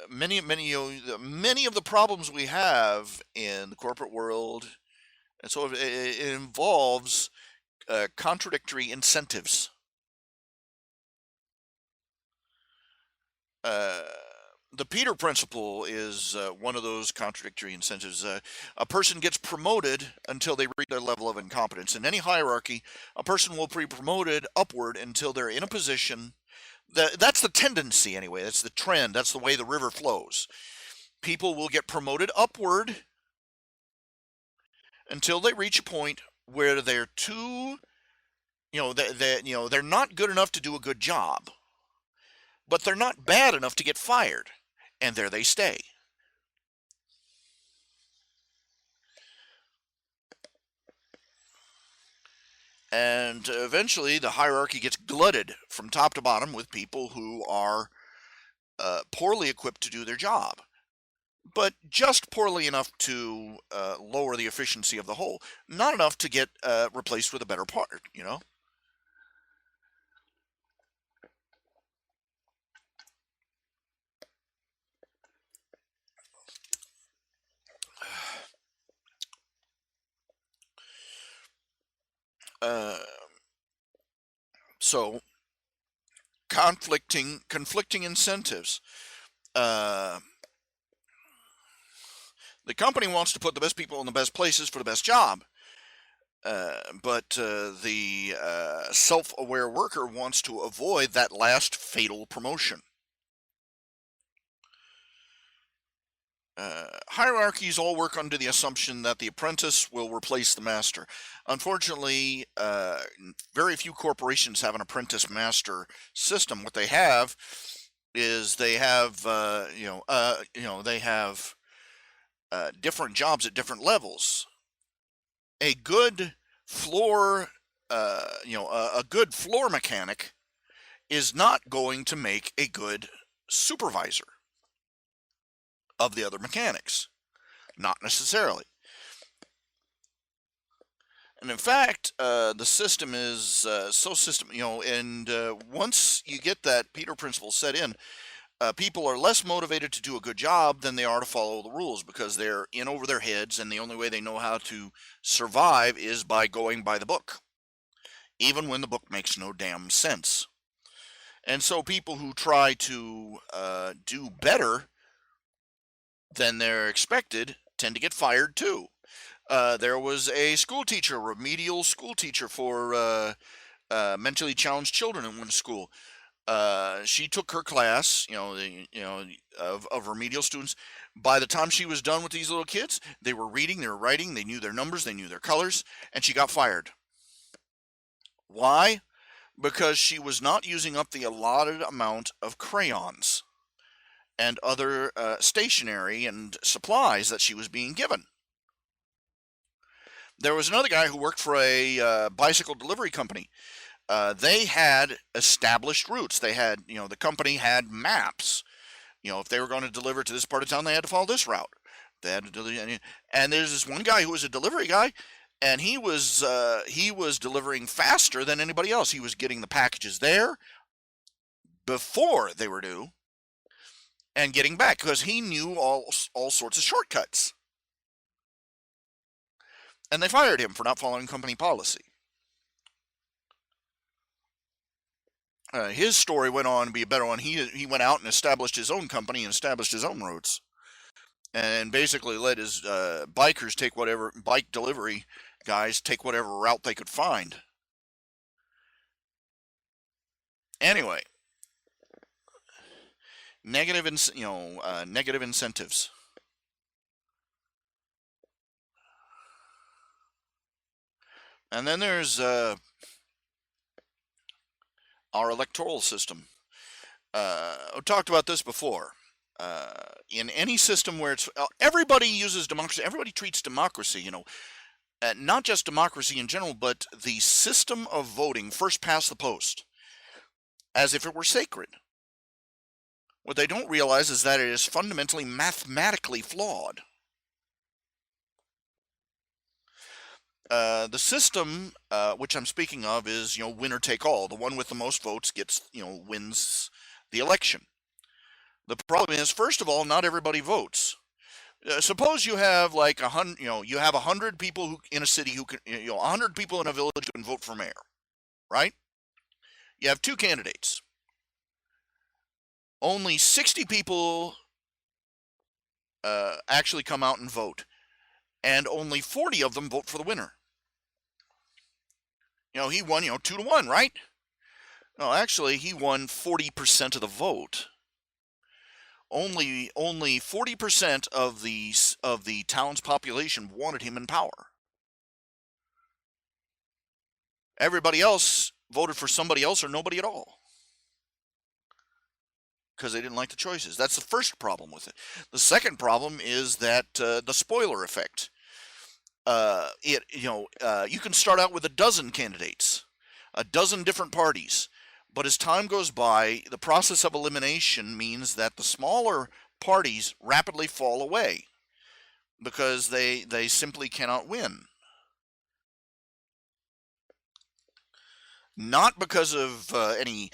S1: many of the problems we have in the corporate world, and so it involves contradictory incentives. The Peter Principle is one of those contradictory incentives. A person gets promoted until they reach their level of incompetence. In any hierarchy, a person will be promoted upward until they're in a position. That's the tendency anyway. That's the trend. That's the way the river flows. People will get promoted upward until they reach a point where they're too, they're not good enough to do a good job, but they're not bad enough to get fired, and there they stay. And eventually the hierarchy gets glutted from top to bottom with people who are poorly equipped to do their job, but just poorly enough to lower the efficiency of the whole, not enough to get replaced with a better part, So conflicting incentives. The company wants to put the best people in the best places for the best job, but the self-aware worker wants to avoid that last fatal promotion. Hierarchies all work under the assumption that the apprentice will replace the master. Unfortunately, very few corporations have an apprentice-master system. What they have is they have, they have different jobs at different levels. A good floor, a good floor mechanic is not going to make a good supervisor of the other mechanics. Not necessarily. And in fact, the system is so system, and once you get that Peter principle set in, people are less motivated to do a good job than they are to follow the rules because they're in over their heads, and the only way they know how to survive is by going by the book, even when the book makes no damn sense. And so people who try to do better than they're expected tend to get fired too. There was a school teacher, remedial school teacher for mentally challenged children in one school. She took her class, of remedial students. By the time she was done with these little kids, they were reading, they were writing, they knew their numbers, they knew their colors, and she got fired. Why? Because she was not using up the allotted amount of crayons and other stationery and supplies that she was being given. There was another guy who worked for a bicycle delivery company. They had established routes. They had, the company had maps. If they were going to deliver to this part of town, they had to follow this route. They had to deliver, and there's this one guy who was a delivery guy, and he was delivering faster than anybody else. He was getting the packages there before they were due, and getting back because he knew all sorts of shortcuts. And they fired him for not following company policy. His story went on to be a better one. He went out and established his own company and established his own routes, and basically let his bikers take whatever bike delivery guys take whatever route they could find. Anyway, negative incentives. And then there's our electoral system. I've talked about this before. In any system where it's everybody uses democracy, everybody treats democracy, not just democracy in general, but the system of voting, first past the post, as if it were sacred. What they don't realize is that it is fundamentally mathematically flawed. The system, which I'm speaking of, is winner take all. The one with the most votes gets wins the election. The problem is, first of all, not everybody votes. Suppose you have like 100, you have 100 people who in a city who can, 100 people in a village who can vote for mayor, right? You have two candidates. Only 60 people actually come out and vote, and only 40 of them vote for the winner. He won, 2-1, right? No, actually, he won 40% of the vote. Only 40% of the town's population wanted him in power. Everybody else voted for somebody else or nobody at all, because they didn't like the choices. That's the first problem with it. The second problem is that the spoiler effect. You can start out with a dozen candidates, a dozen different parties, but as time goes by, the process of elimination means that the smaller parties rapidly fall away because they simply cannot win. Not because of any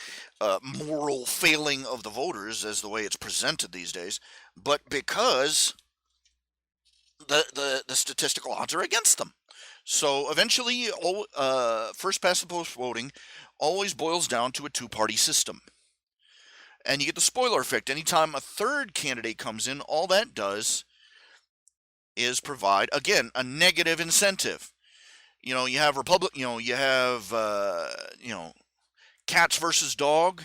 S1: moral failing of the voters, as the way it's presented these days, but because the statistical odds are against them. So eventually, first past the post voting always boils down to a two-party system. And you get the spoiler effect. Anytime a third candidate comes in, all that does is provide, again, a negative incentive. You have cats versus dog,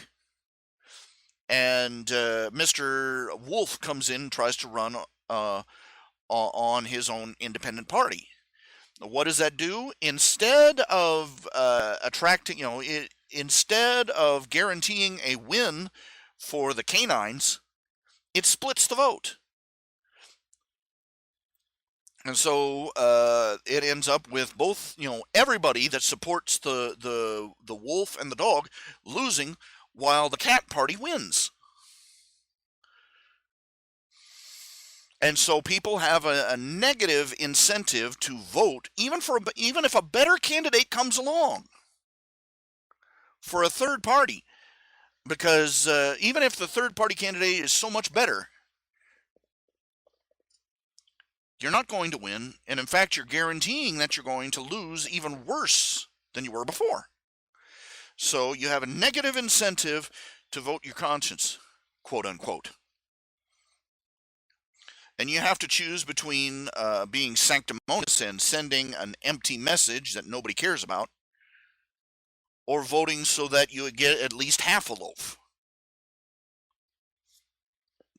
S1: and Mr. Wolf comes in and tries to run on his own independent party. What does that do? Instead of instead of guaranteeing a win for the canines, it splits the vote. And so it ends up with both, everybody that supports the wolf and the dog losing, while the cat party wins. And so people have a negative incentive to vote, even if a better candidate comes along, for a third party, because even if the third party candidate is so much better, you're not going to win, and in fact, you're guaranteeing that you're going to lose even worse than you were before. So you have a negative incentive to vote your conscience, quote unquote. And you have to choose between being sanctimonious and sending an empty message that nobody cares about, or voting so that you get at least half a loaf.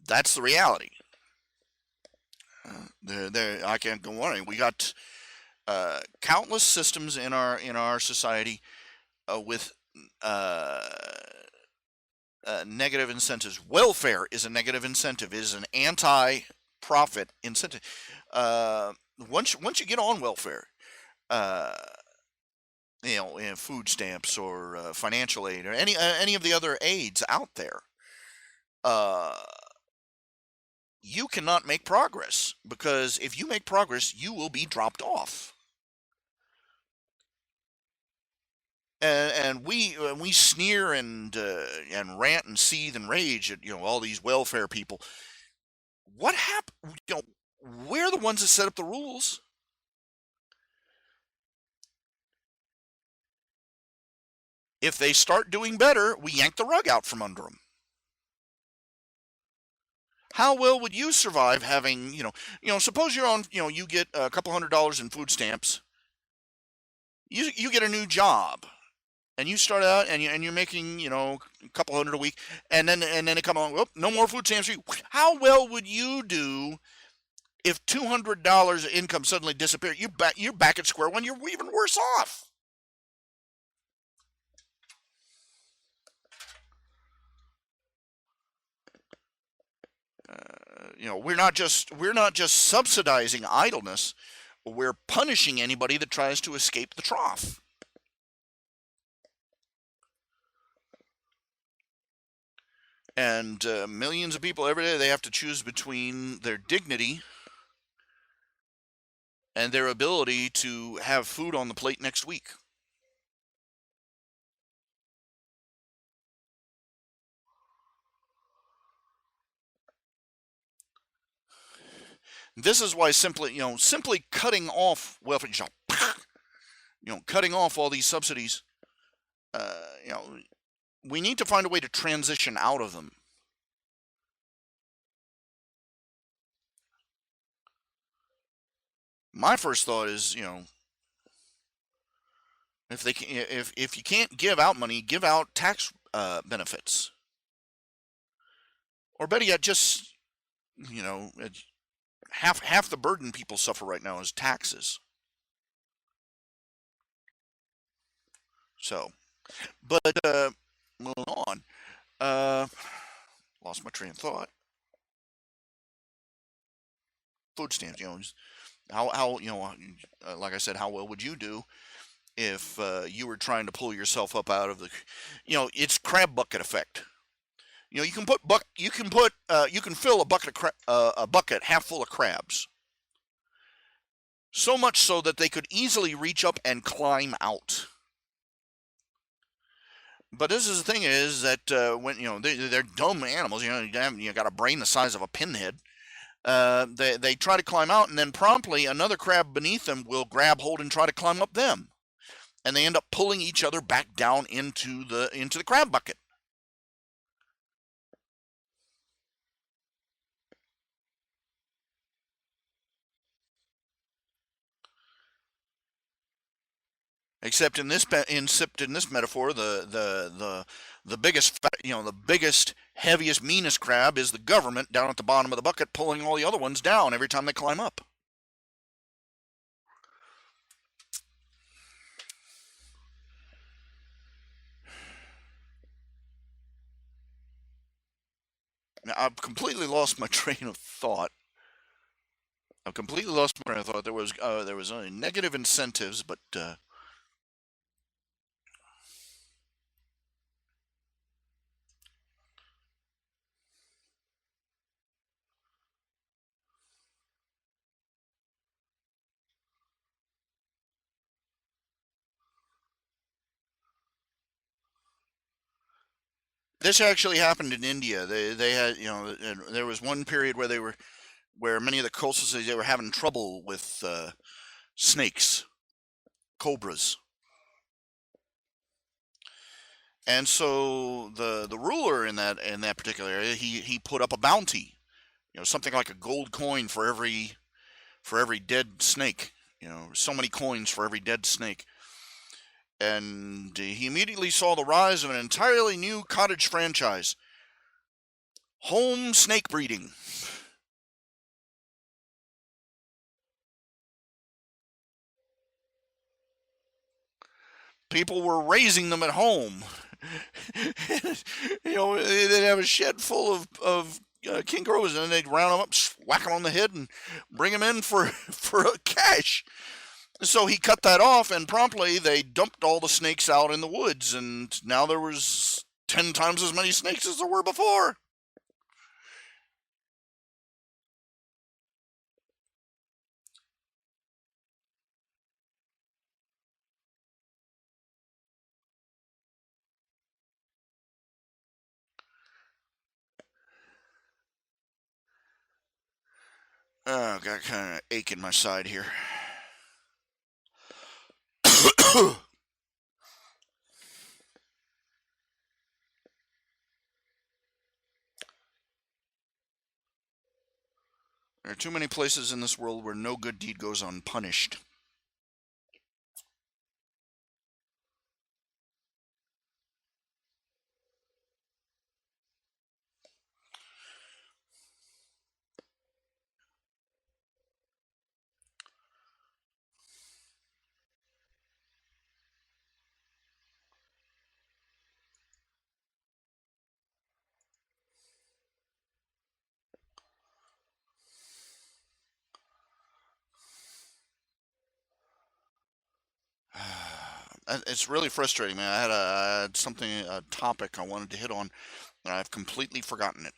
S1: That's the reality. I can't go on. We got countless systems in our society with uh, negative incentives. Welfare is a negative incentive. It is an anti-profit incentive. Once you get on welfare, uh, food stamps or financial aid or any of the other aids out there, uh, you cannot make progress, because if you make progress, you will be dropped off. And we sneer and rant and seethe and rage at all these welfare people. What happened? We're the ones that set up the rules. If they start doing better, we yank the rug out from under them. How well would you survive having, suppose you're on, you get a couple $100s in food stamps. You get a new job, and you start out and you're making, a couple hundred a week, and then it come on, no more food stamps for you. How well would you do if $200 of income suddenly disappeared? You're back at square one. You're even worse off. We're not just subsidizing idleness. We're punishing anybody that tries to escape the trough. And millions of people every day, they have to choose between their dignity and their ability to have food on the plate next week. This is why simply cutting off welfare, cutting off all these subsidies, uh, you know, we need to find a way to transition out of them. My first thought is, if you can't give out money, give out tax benefits, or better yet, just half the burden people suffer right now is taxes. So, but moving on, uh, lost my train of thought. Food stamps, how like I said, how well would you do if you were trying to pull yourself up out of the, it's crab bucket effect. You can fill a bucket half full of crabs, so much so that they could easily reach up and climb out. But this is the thing, is that when they're dumb animals, you got a brain the size of a pinhead. They try to climb out, and then promptly another crab beneath them will grab hold and try to climb up them, and they end up pulling each other back down into the crab bucket. Except in this metaphor, the biggest the biggest, heaviest, meanest crab is the government down at the bottom of the bucket, pulling all the other ones down every time they climb up. Now, I've completely lost my train of thought I've completely lost my train of thought. There was negative incentives, but this actually happened in India. They had, there was one period where many of the coastal cities, they were having trouble with snakes, cobras. And so the ruler in that particular area, he put up a bounty, something like a gold coin for every dead snake, so many coins for every dead snake. And he immediately saw the rise of an entirely new cottage franchise, home snake breeding. People were raising them at home. They'd have a shed full of king crows, and they'd round them up, whack them on the head, and bring them in for for a cash. So he cut that off, and promptly they dumped all the snakes out in the woods, and now there was 10 times as many snakes as there were before. Oh, got kind of ache in my side here. There are too many places in this world where no good deed goes unpunished. It's really frustrating, man. I had a topic I wanted to hit on, and I've completely forgotten it.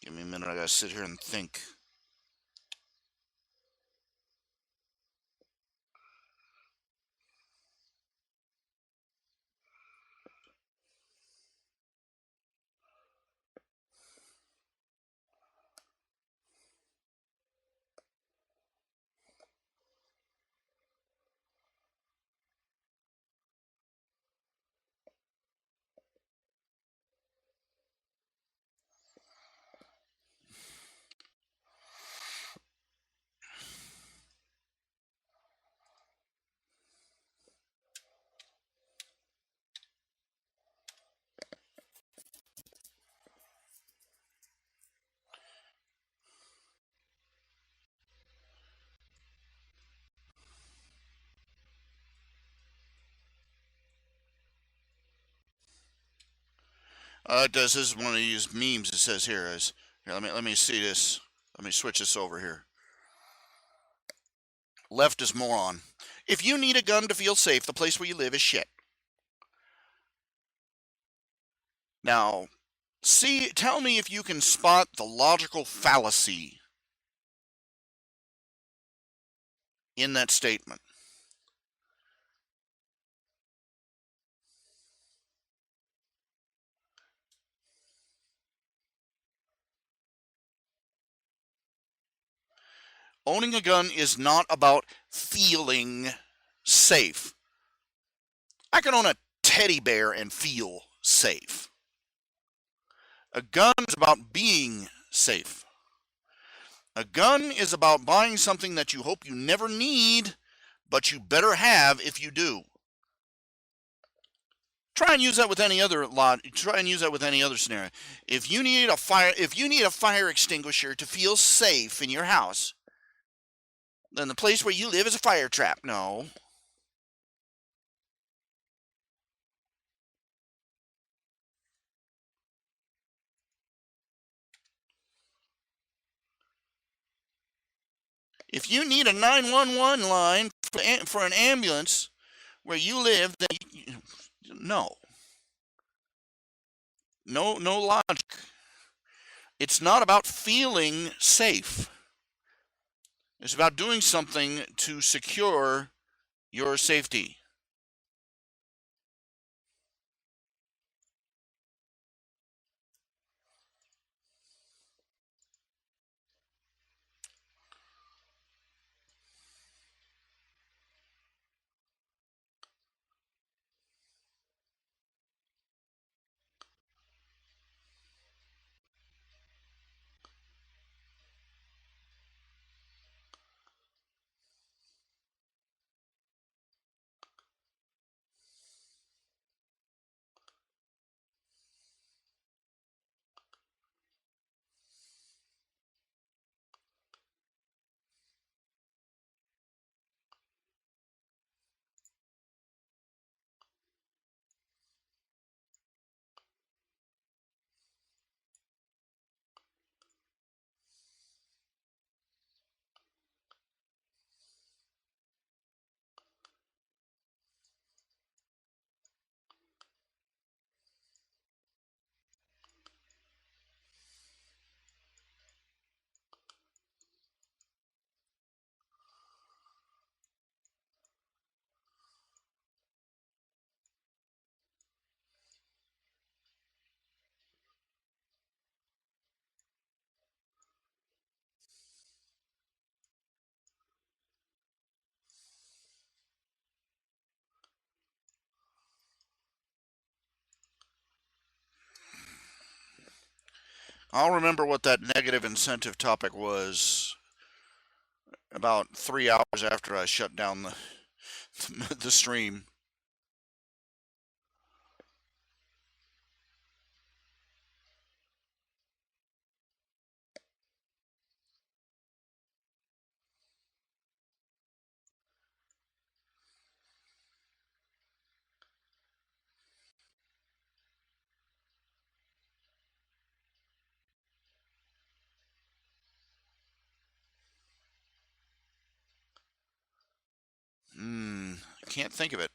S1: Give me a minute. I gotta sit here and think. This is one of these memes. It says here. Let me see this. Let me switch this over here. Leftist moron. If you need a gun to feel safe, the place where you live is shit. Now, tell me if you can spot the logical fallacy in that statement. Owning a gun is not about feeling safe. I can own a teddy bear and feel safe. A gun is about being safe. A gun is about buying something that you hope you never need but you better have if you do. Try and use that with any other lot. Try and use that with any other scenario. If you need a fire extinguisher to feel safe in your house, then the place where you live is a fire trap. No. If you need a 911 line for an ambulance where you live, then no. No logic. It's not about feeling safe. It's about doing something to secure your safety. I'll remember what that negative incentive topic was about 3 hours after I shut down the stream. I can't think of it.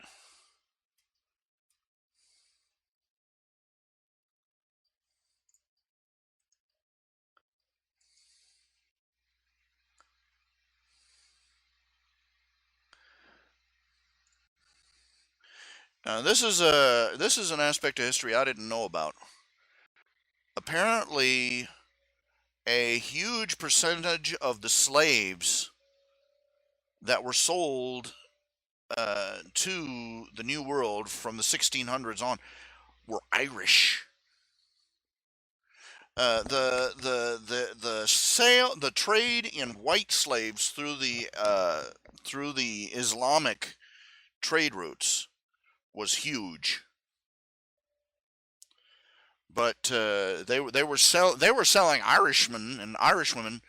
S1: This is an aspect of history I didn't know about. Apparently, a huge percentage of the slaves that were sold to the New World from the 1600s on were Irish. The trade in white slaves through the Islamic trade routes was huge. But they were selling Irishmen and Irishwomen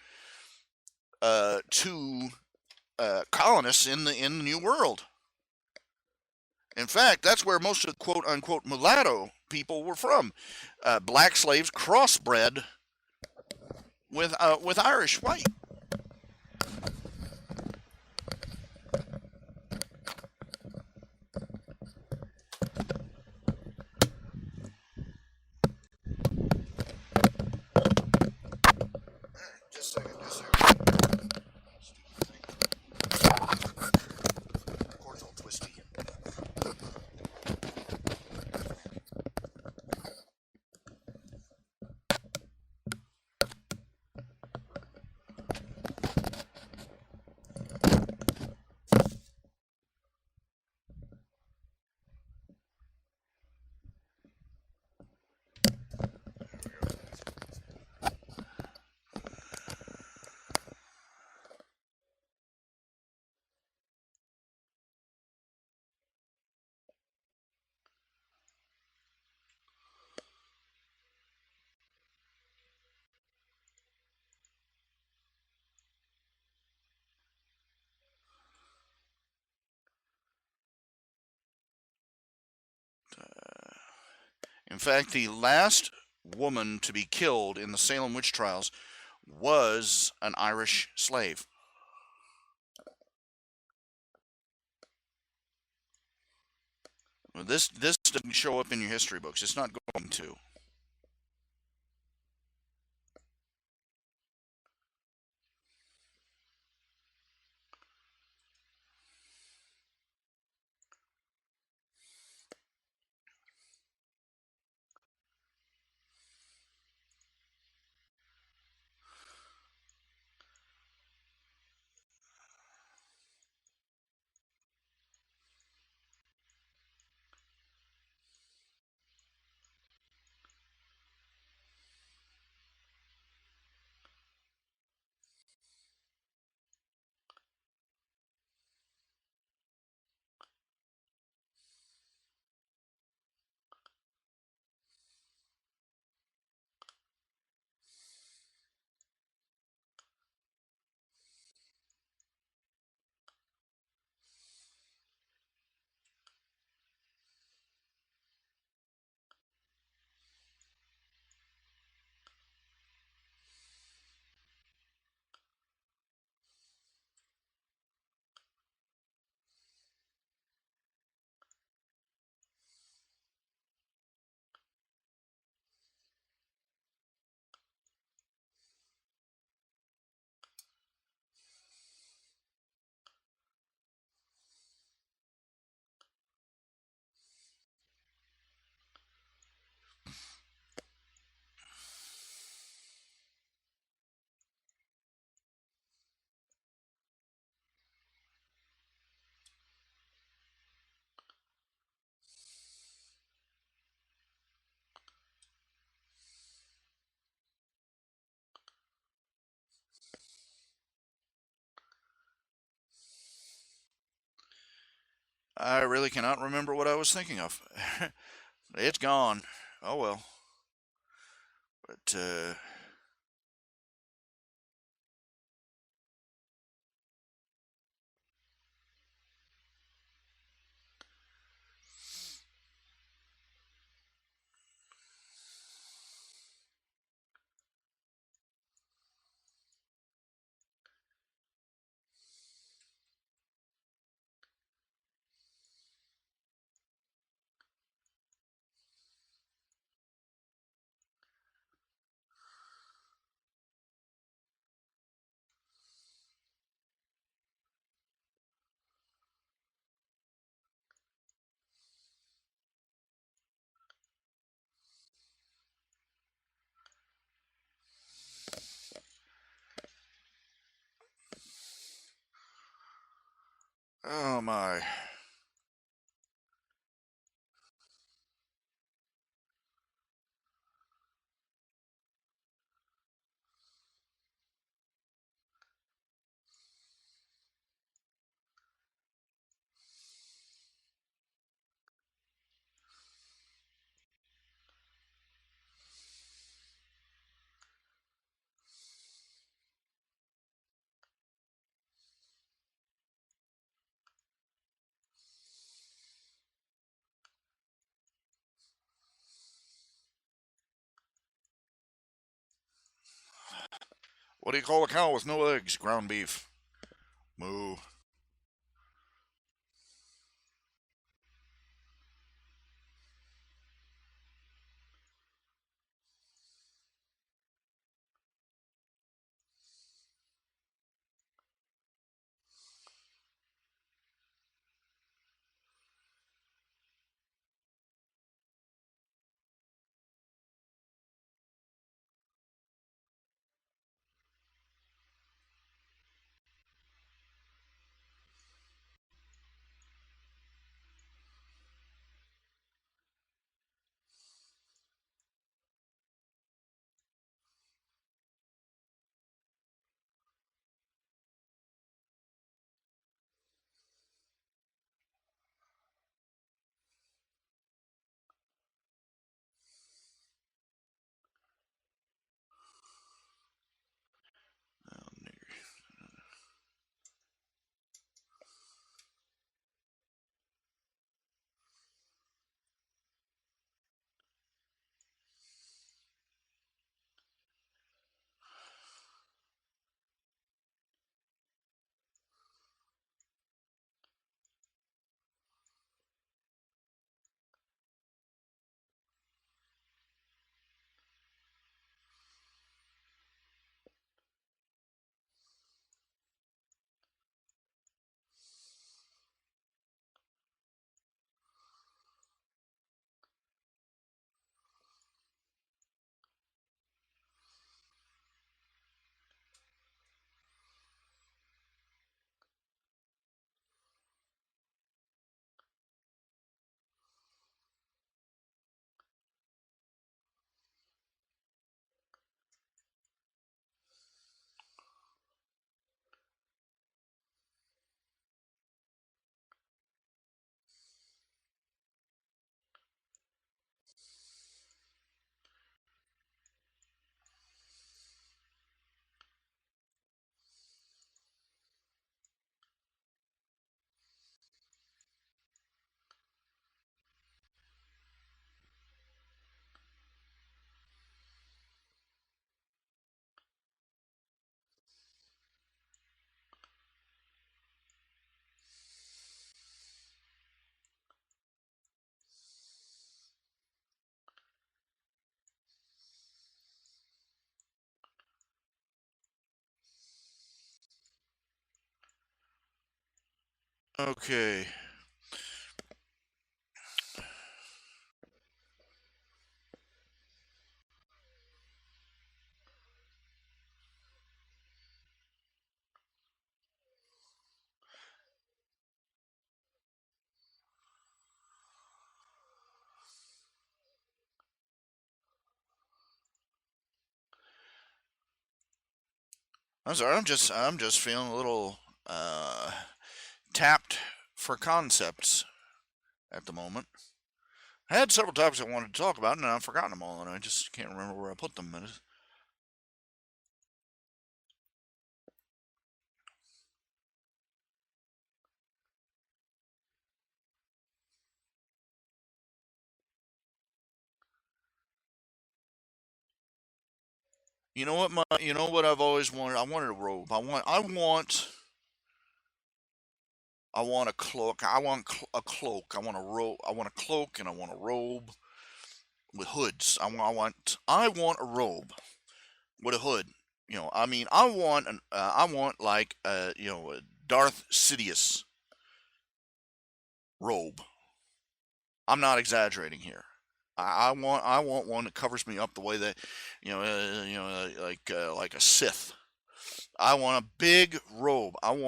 S1: to colonists in the New World. In fact, that's where most of the quote unquote mulatto people were from. Black slaves crossbred with Irish white. Just a second. Stupid thing. Cord's all twisty. In fact, the last woman to be killed in the Salem witch trials was an Irish slave. Well, this doesn't show up in your history books. It's not going to. I really cannot remember what I was thinking of. It's gone. Oh well. But oh my. What do you call a cow with no legs? Ground beef. Moo. Okay. I'm sorry. I'm just feeling a little uh, tapped for concepts at the moment. I had several topics I wanted to talk about, and I've forgotten them all, and I just can't remember where I put them. You know what? You know what I've always wanted. I wanted a robe. I want a cloak. A cloak. I want a robe. I want a cloak, and I want a robe with hoods. I want a robe with a hood. I mean, I want like a Darth Sidious robe. I'm not exaggerating here. I want one that covers me up the way that, like a Sith. I want a big robe. I'm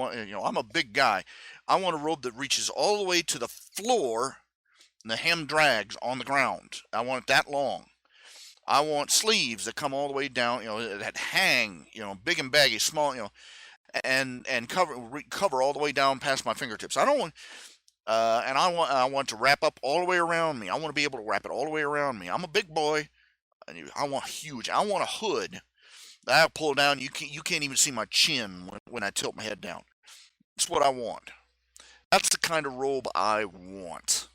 S1: a big guy. I want a robe that reaches all the way to the floor and the hem drags on the ground. I want it that long. I want sleeves that come all the way down, that hang, big and baggy, small, and cover all the way down past my fingertips. I don't want, and I want to wrap up all the way around me. I want to be able to wrap it all the way around me. I'm a big boy. And I want huge. I want a hood that I pull down. You can't even see my chin when I tilt my head down. That's what I want. That's the kind of robe I want.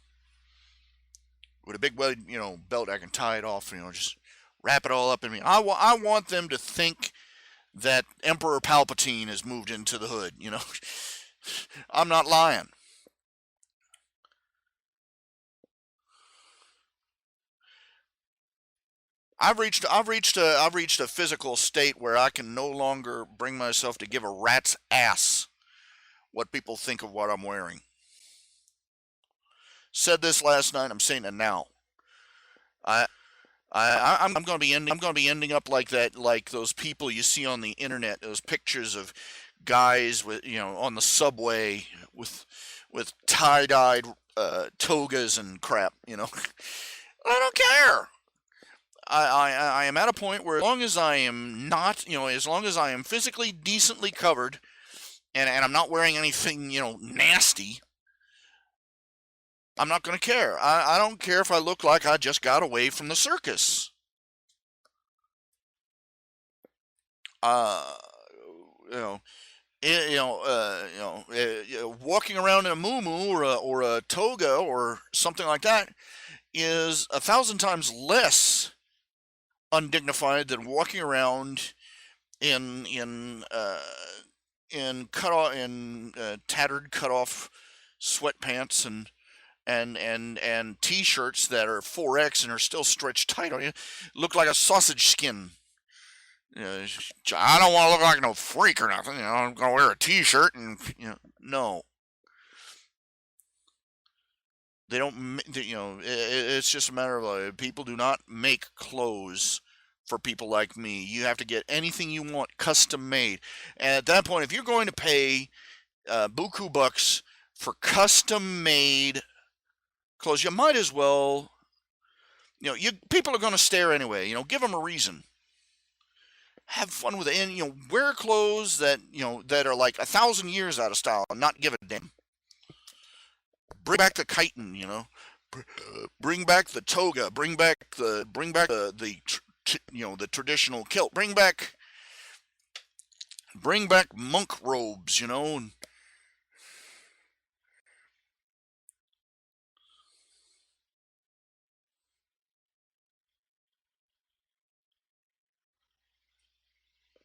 S1: With a big belt, I can tie it off. Just wrap it all up in me. I want them to think that Emperor Palpatine has moved into the hood. I'm not lying. I've reached a physical state where I can no longer bring myself to give a rat's ass what people think of what I'm wearing. Said this last night. I'm saying it now. I I'm going to be ending up like that, like those people you see on the internet, those pictures of guys with on the subway with tie-dyed togas and crap. I don't care. I am at a point where, as long as I am not, as long as I am physically decently covered, and I'm not wearing anything, nasty, I'm not going to care. I don't care if I look like I just got away from the circus. Uh, you know, walking around in a muumuu or a toga or something like that is 1,000 times less undignified than walking around in in uh, tattered cut off sweatpants and t-shirts that are 4X and are still stretched tight on you, look like a sausage skin. I don't want to look like no freak or nothing. I'm gonna wear a t-shirt and no, they don't. It's just a matter of people do not make clothes for people like me. You have to get anything you want custom made, and at that point, if you're going to pay buku bucks for custom made clothes, you might as well. You people are going to stare anyway. Give them a reason. Have fun with it, and wear clothes that are like 1,000 years out of style, and not give a damn. Bring back the chitin, bring back the toga, bring back the traditional kilt, bring back monk robes,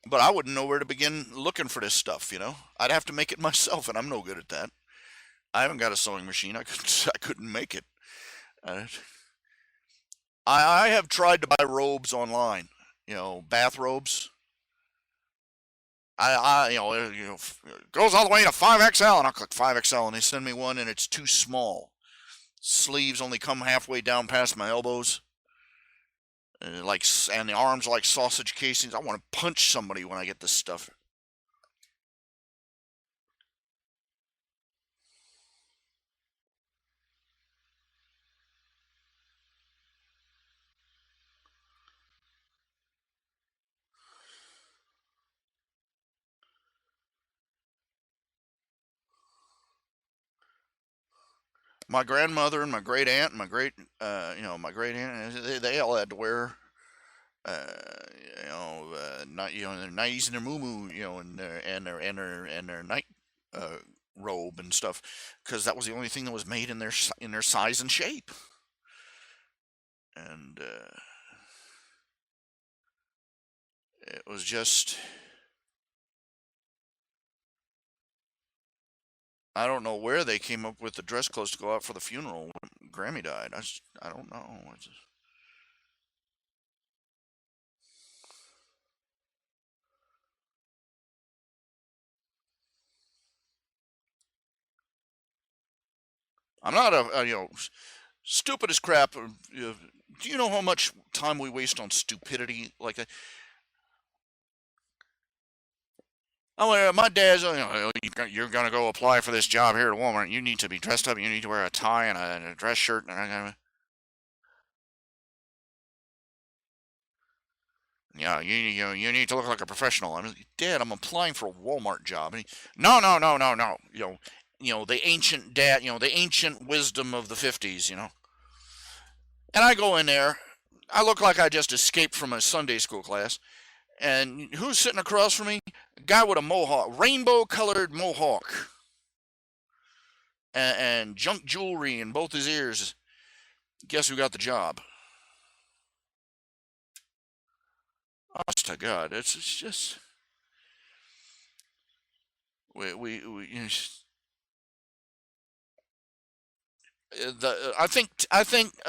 S1: but I wouldn't know where to begin looking for this stuff. I'd have to make it myself, and I'm no good at that. I haven't got a sewing machine. I couldn't make it. Uh, I have tried to buy robes online, bathrobes. It goes all the way to 5XL, and I'll click 5XL, and they send me one, and it's too small. Sleeves only come halfway down past my elbows, and the arms are like sausage casings. I want to punch somebody when I get this stuff. My grandmother and my great aunt and my great aunt, they all had to wear, not their nighties and their moo and their night uh, robe and stuff, because that was the only thing that was made in their size and shape. And it was just, I don't know where they came up with the dress clothes to go out for the funeral when Grammy died. I don't know. I'm not stupid as crap. Do you know how much time we waste on stupidity like that? Oh, my dad's, you're going to go apply for this job here at Walmart. You need to be dressed up. You need to wear a tie and a dress shirt. Yeah, you need to look like a professional. I'm like, Dad, I'm applying for a Walmart job. And no, no, no, no, no. The ancient dad, the ancient wisdom of the 50s, And I go in there. I look like I just escaped from a Sunday school class. And who's sitting across from me? A guy with a mohawk, rainbow colored mohawk, and junk jewelry in both his ears. Guess who got the job? Honest to God, it's just we I think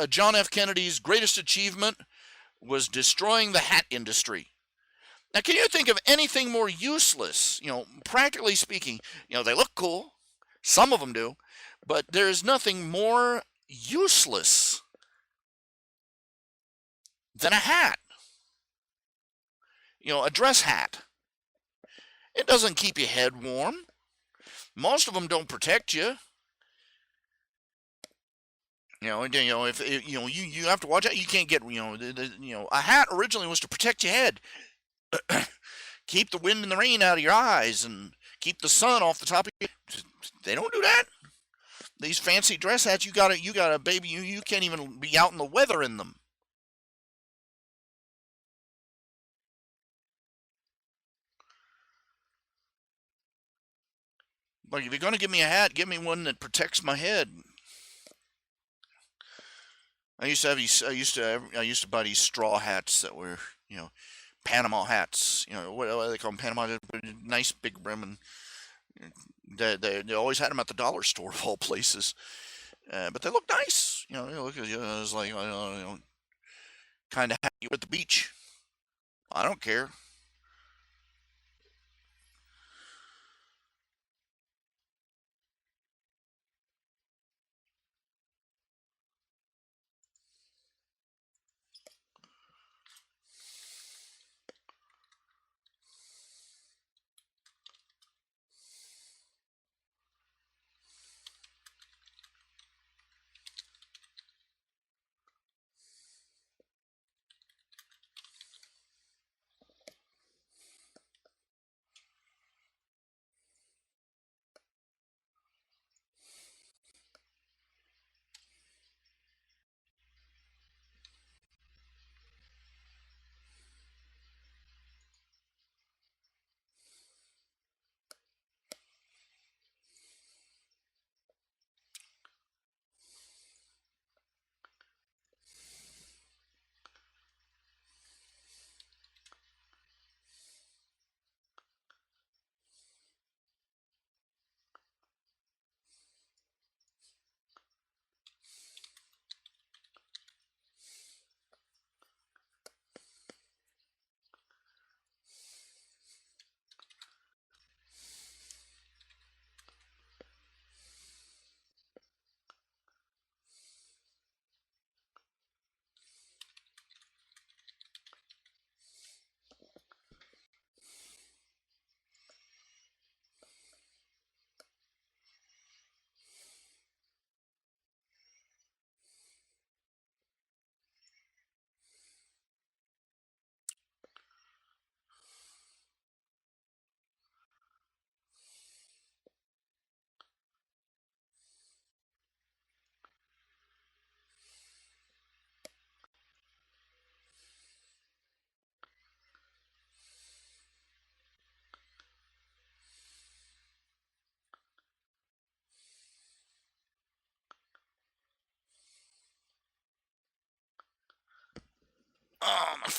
S1: John F. Kennedy's greatest achievement was destroying the hat industry. Now, can you think of anything more useless? Practically speaking, they look cool. Some of them do, but there is nothing more useless than a hat. A dress hat. It doesn't keep your head warm. Most of them don't protect you. If you have to watch out. You can't get a hat originally was to protect your head, keep the wind and the rain out of your eyes, and keep the sun off the top of you. They don't do that. These fancy dress hats, you gotta, baby, you can't even be out in the weather in them. Like, if you're gonna give me a hat, give me one that protects my head. I used to buy these straw hats that were, Panama hats. What do they call them? Panama, nice big brim, and they always had them at the dollar store of all places. But they look nice. It's like, kind of hat you at the beach. I don't care.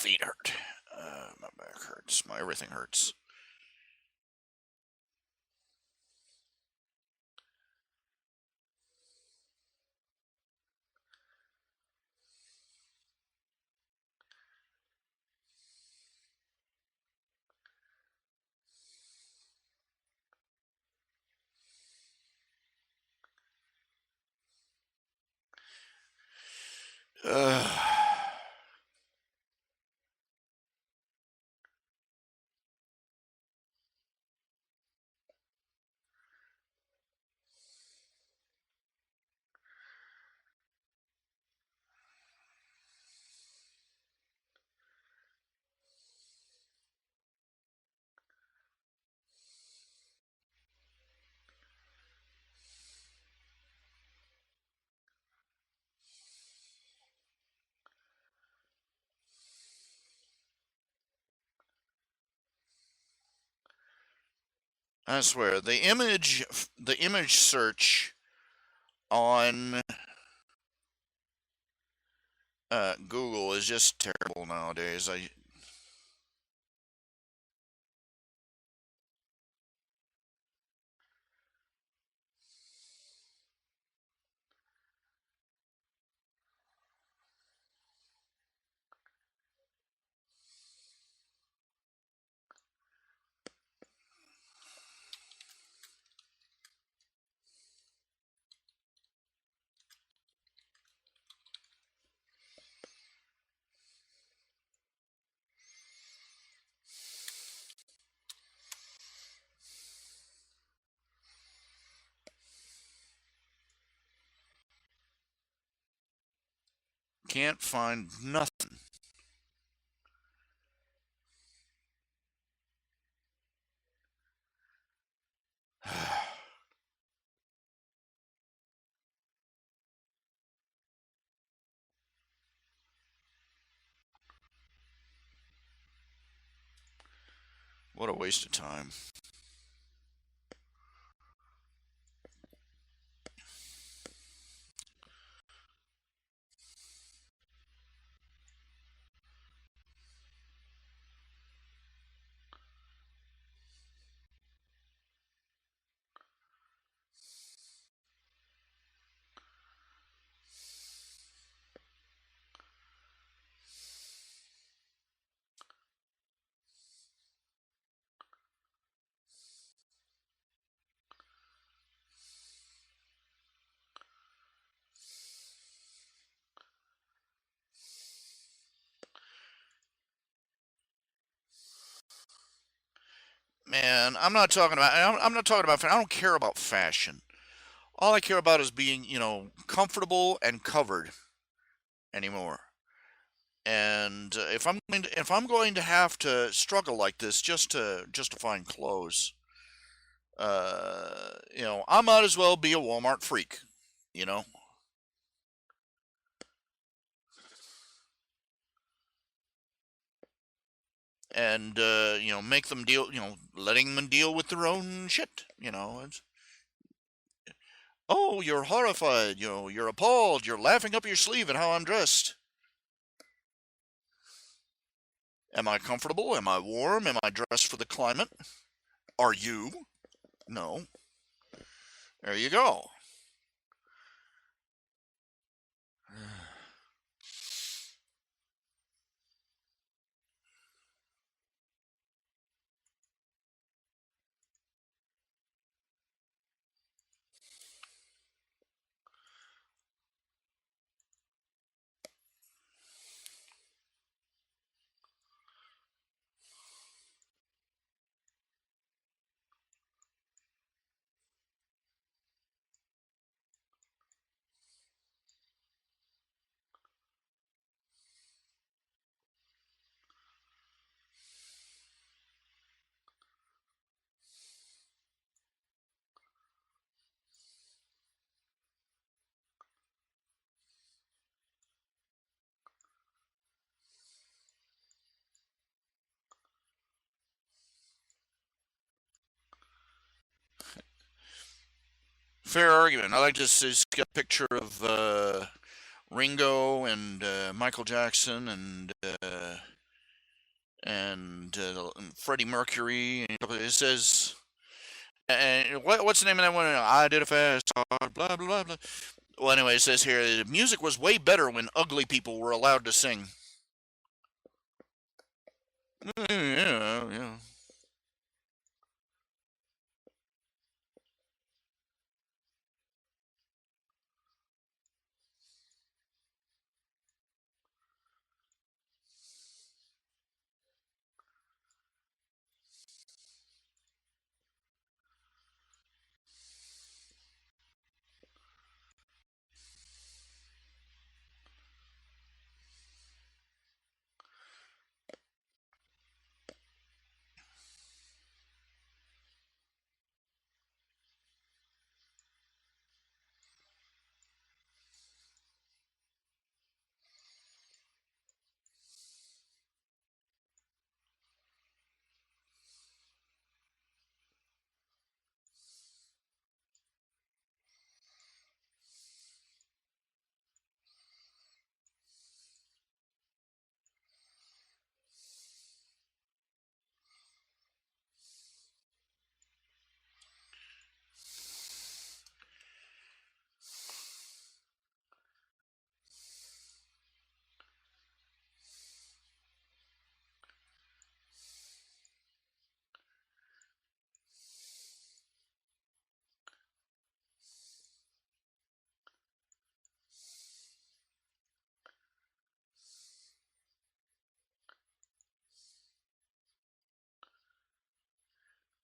S1: feet hurt. My back hurts. My everything hurts. Uh, I swear, the image search on Google is just terrible nowadays. I can't find nothing. What a waste of time. Man, I'm not talking about. I don't care about fashion. All I care about is being, comfortable and covered anymore. And if I'm going to have to struggle like this just to find clothes, I might as well be a Walmart freak, you know, and make them deal, letting them deal with their own shit. Oh, you're horrified, you're appalled, you're laughing up your sleeve at how I'm dressed. Am I comfortable? Am I warm? Am I dressed for the climate? Are you? No. There you go. Fair argument. I like to just get a picture of Ringo and Michael Jackson and and Freddie Mercury. And it says, and what's the name of that one? I did a fast car, blah blah blah blah. Well, anyway, it says here the music was way better when ugly people were allowed to sing. Yeah, yeah.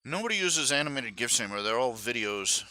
S1: Nobody uses animated GIFs anymore. They're all videos.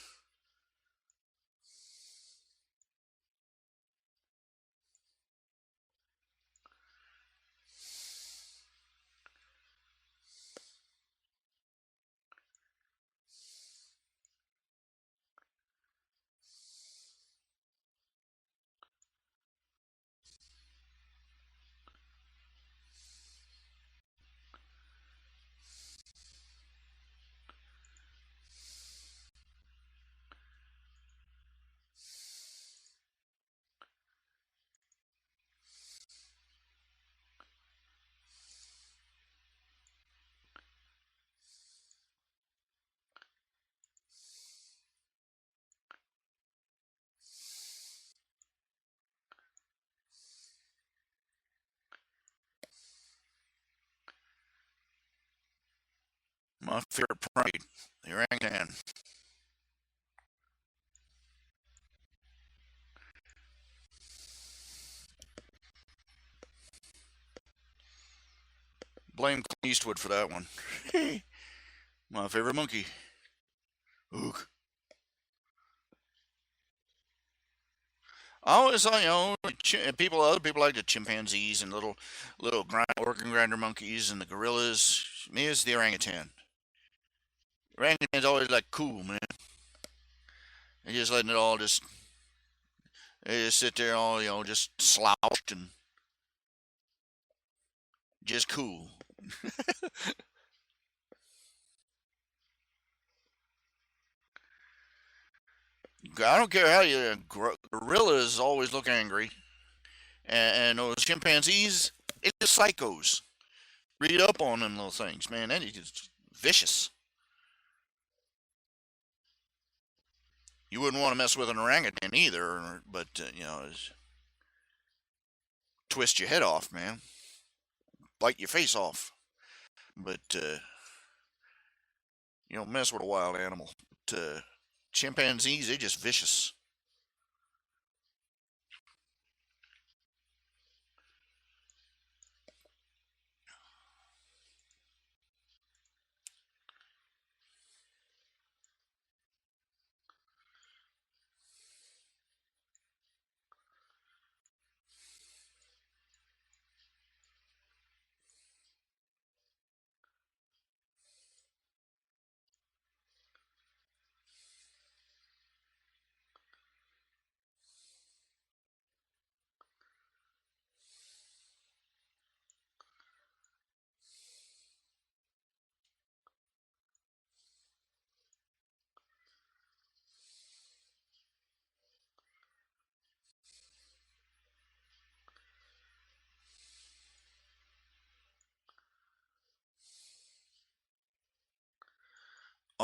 S1: My favorite primate, the orangutan. Blame Clint Eastwood for that one. My favorite monkey. Ook. I always thought, other people like the chimpanzees and little organ grinder monkeys and the gorillas. Me, it's the orangutan. Orangutan's always like cool, man. They just letting it all they just sit there all, just slouched and just cool. I don't care how gorillas always look angry, and those chimpanzees, it's just psychos. Read up on them little things, man. That is just vicious. You wouldn't want to mess with an orangutan either, but twist your head off, man. Bite your face off. But you don't mess with a wild animal. But, chimpanzees, they're just vicious.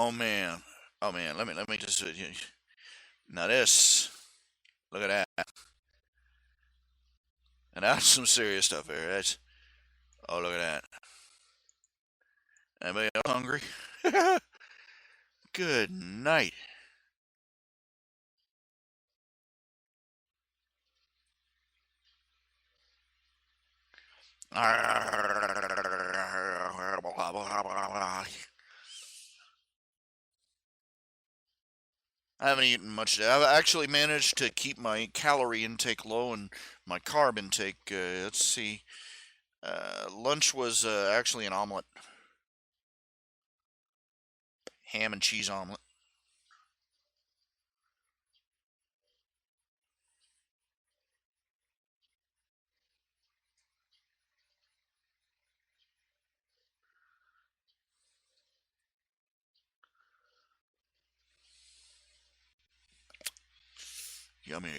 S1: Oh man. Oh man. Let me just now this. Look at that. And that's some serious stuff here. That's oh look at that. Anybody else hungry? Good night. I haven't eaten much today. I've actually managed to keep my calorie intake low and my carb intake. Let's see. Lunch was actually an omelet, ham and cheese omelet. Yummy.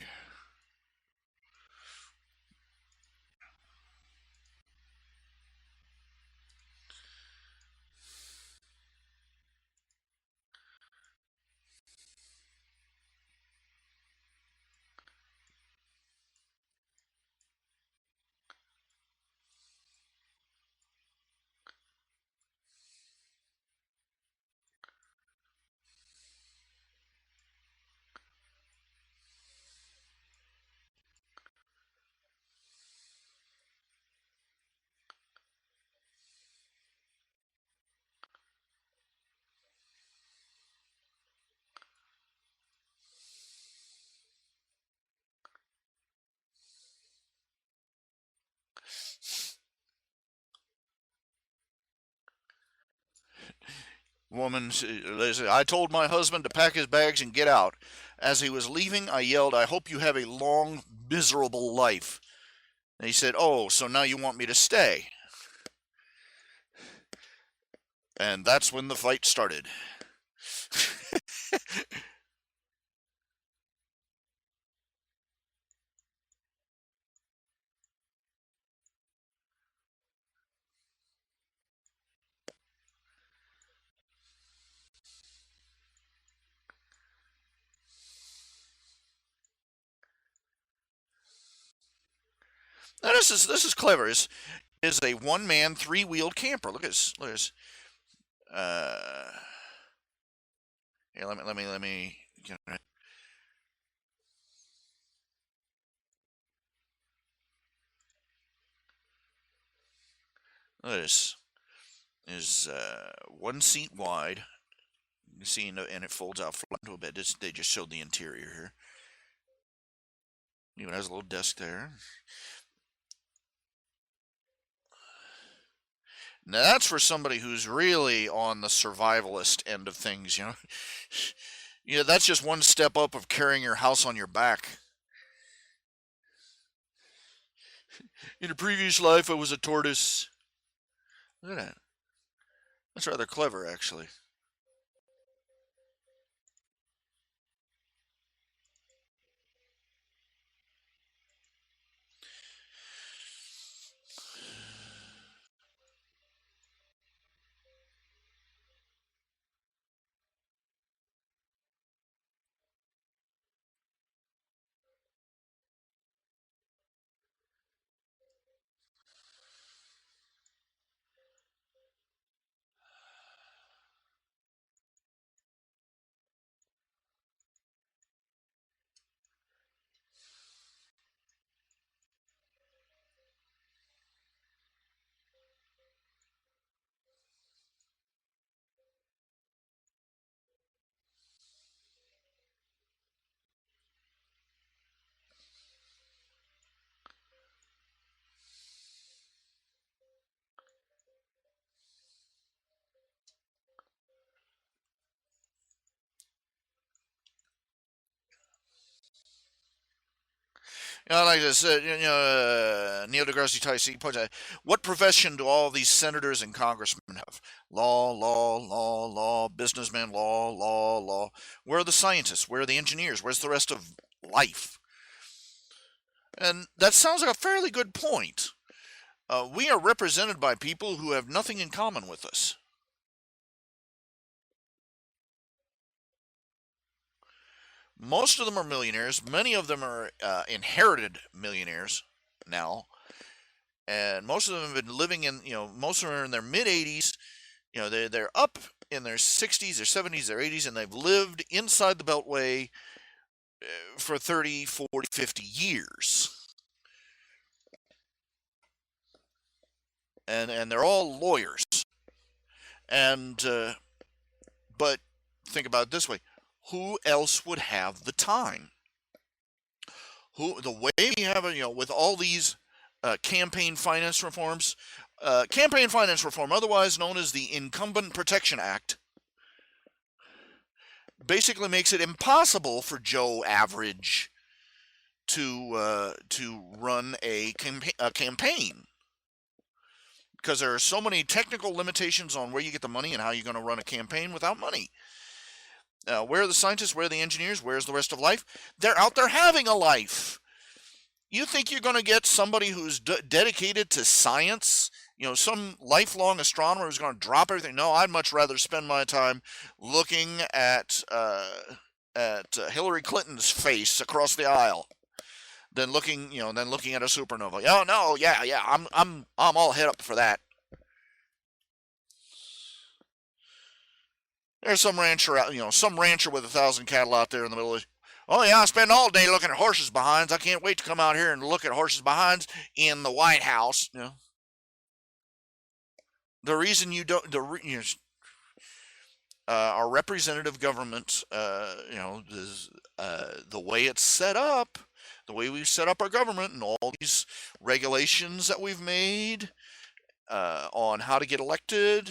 S1: Woman, I told my husband to pack his bags and get out. As he was leaving, I yelled, I hope you have a long, miserable life. And he said, oh, so now you want me to stay? And that's when the fight started. Now this is clever. Is a one man three wheeled camper. Look at this. Look at this. Uh, Here, let me. Look at this. Is 1 seat wide. You can see, and it folds out flat into a bed. They just showed the interior here. Even has a little desk there. Now that's for somebody who's really on the survivalist end of things, you know. That's just one step up of carrying your house on your back. In a previous life, I was a tortoise. Look at that. That's rather clever, actually. Like I said, Neil deGrasse Tyson points out, what profession do all these senators and congressmen have? Law, law, law, law, businessmen, law, law, law. Where are the scientists? Where are the engineers? Where's the rest of life? And that sounds like a fairly good point. We are represented by people who have nothing in common with us. Most of them are millionaires. Many of them are inherited millionaires now, and most of them have been living in, most of them are in their mid 80s. They're up in their 60s, their 70s, their 80s, and they've lived inside the Beltway for 30, 40, 50 years. And they're all lawyers. And but think about it this way: who else would have the time? Who the way we have it, with all these campaign finance reforms, campaign finance reform, otherwise known as the Incumbent Protection Act, basically makes it impossible for Joe Average to run a campaign, because there are so many technical limitations on where you get the money and how you're going to run a campaign without money. Where are the scientists? Where are the engineers? Where's the rest of life? They're out there having a life. You think you're going to get somebody who's dedicated to science? Some lifelong astronomer who's going to drop everything? No, I'd much rather spend my time looking at Hillary Clinton's face across the aisle than looking at a supernova. Oh no, yeah, I'm all head up for that. There's some rancher out, some rancher with 1,000 cattle out there in the middle of. Oh yeah, I spend all day looking at horses' behinds. I can't wait to come out here and look at horses' behinds in the White House. The reason you don't, our representative government, the way it's set up, the way we've set up our government, and all these regulations that we've made on how to get elected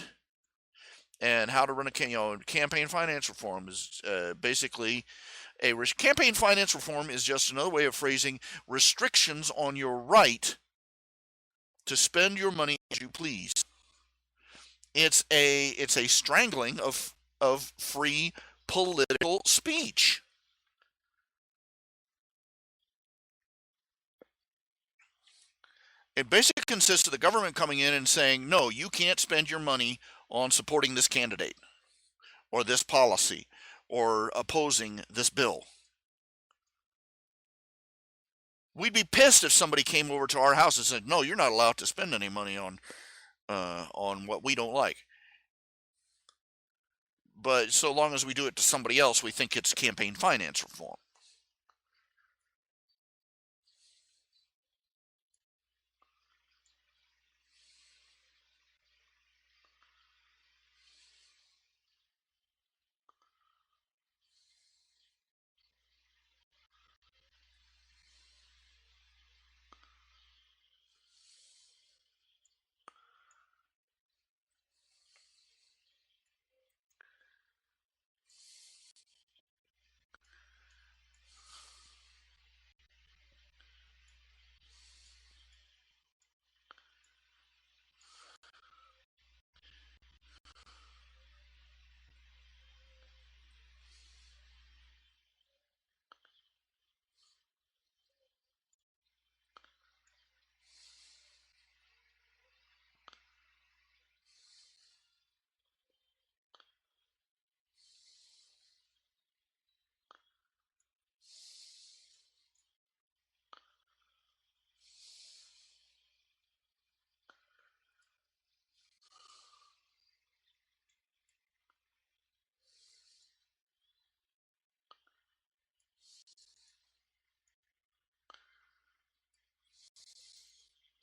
S1: and how to run a campaign finance reform is basically campaign finance reform is just another way of phrasing restrictions on your right to spend your money as you please. It's a strangling of free political speech. It basically consists of the government coming in and saying, no, you can't spend your money on supporting this candidate or this policy or opposing this bill. We'd be pissed if somebody came over to our house and said, no, you're not allowed to spend any money on what we don't like. But so long as we do it to somebody else, we think it's campaign finance reform.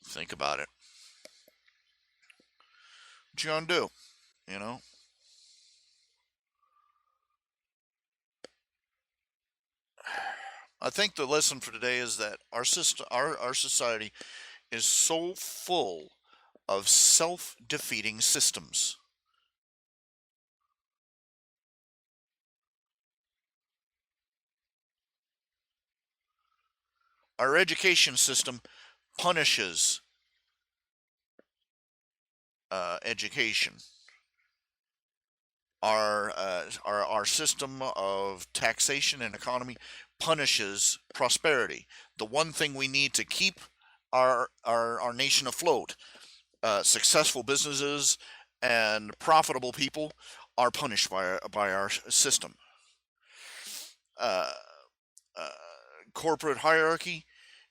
S1: Think about it. What you gonna do? You know, I think the lesson for today is that our system, our society, is so full of self-defeating systems. Our education system punishes education. Our system of taxation and economy punishes prosperity. The one thing we need to keep our nation afloat, successful businesses and profitable people, are punished by our system. uh, corporate hierarchy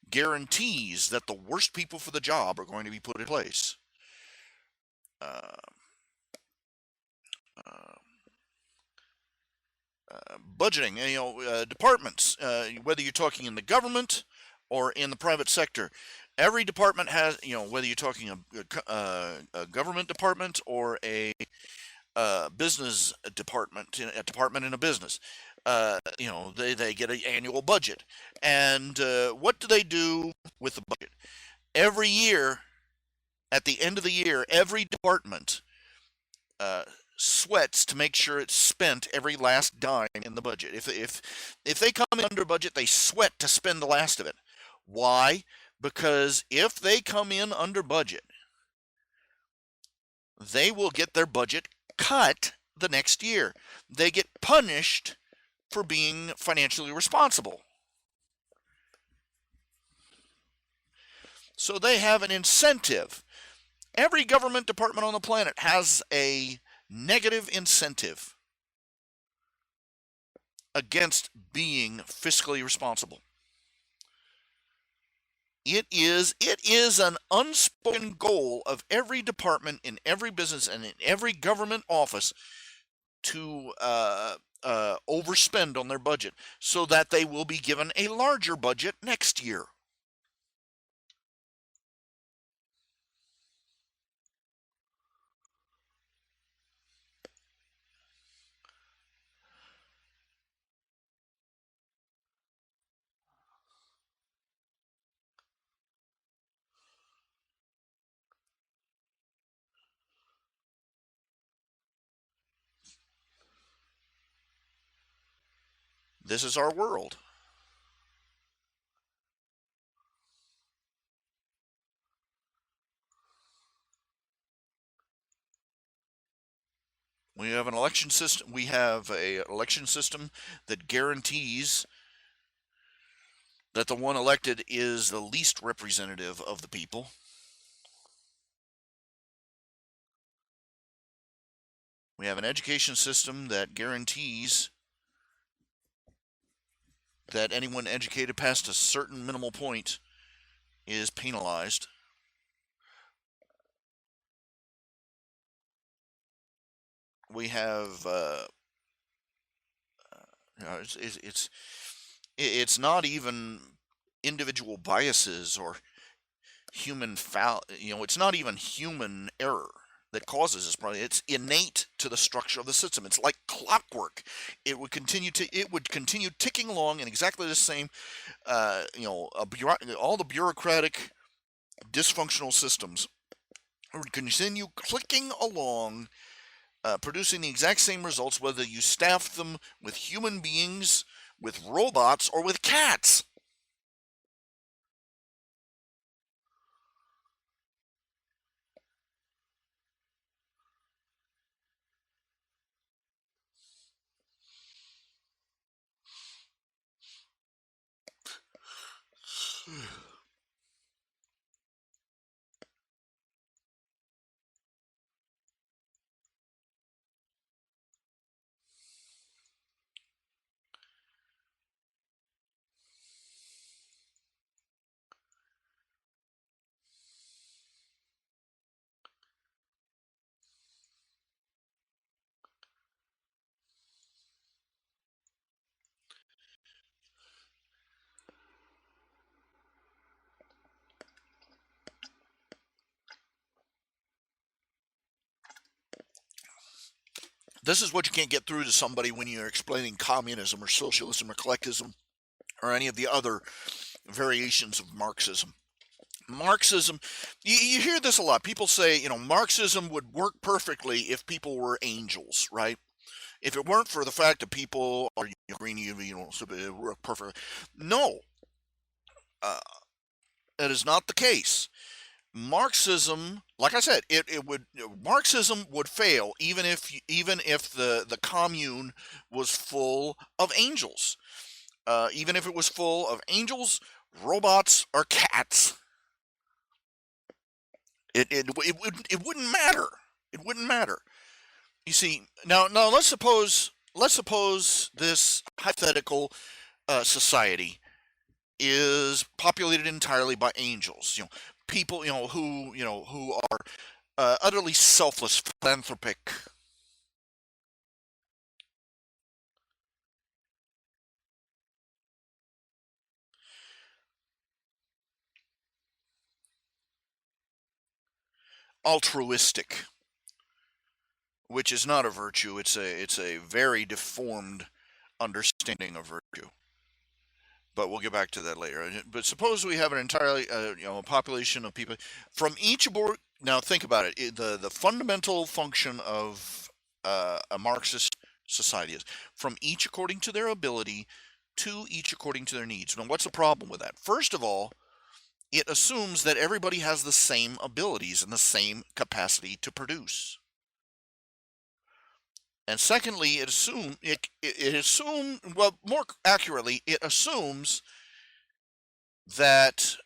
S1: guarantees that the worst people for the job are going to be put in place. Uh, uh, Budgeting, departments, whether you're talking in the government or in the private sector, every department has, whether you're talking a government department or a business department, a department in a business, they get an annual budget. And what do they do with the budget? Every year, at the end of the year, every department uh, sweats to make sure it's spent every last dime in the budget. If they come in under budget, they sweat to spend the last of it. Why? Because if they come in under budget, they will get their budget cut the next year. They get punished for being financially responsible. So they have an incentive. Every government department on the planet has a negative incentive against being fiscally responsible. It is an unspoken goal of every department in every business and in every government office to overspend on their budget so that they will be given a larger budget next year. This is our world. We have an election system. We have a election system that guarantees that the one elected is the least representative of the people. We have an education system that guarantees that anyone educated past a certain minimal point is penalized. We have it's not even individual biases or human foul. It's not even human error that causes this problem. It's innate to the structure of the system. It's like clockwork. It would continue ticking along in exactly the same. All the bureaucratic dysfunctional systems would continue clicking along, producing the exact same results, whether you staff them with human beings, with robots, or with cats. This is what you can't get through to somebody when you're explaining communism or socialism or collectivism or any of the other variations of Marxism. Marxism, you hear this a lot. People say, Marxism would work perfectly if people were angels, right? If it weren't for the fact that people are green, so it would work perfectly. No, uh, that is not the case. Marxism, like I said, Marxism would fail even if the commune was full of angels. Even if it was full of angels, robots, or cats, it wouldn't matter. It wouldn't matter. You see, now let's suppose this hypothetical society is populated entirely by angels. People, who are utterly selfless, philanthropic. Altruistic, which is not a virtue. It's a very deformed understanding of virtue. But we'll get back to that later. But suppose we have an entirely, a population of people from each board. Now think about it. The fundamental function of a Marxist society is from each according to their ability, to each according to their needs. Now, what's the problem with that? First of all, it assumes that everybody has the same abilities and the same capacity to produce. And secondly, it assume well, more accurately, it assumes that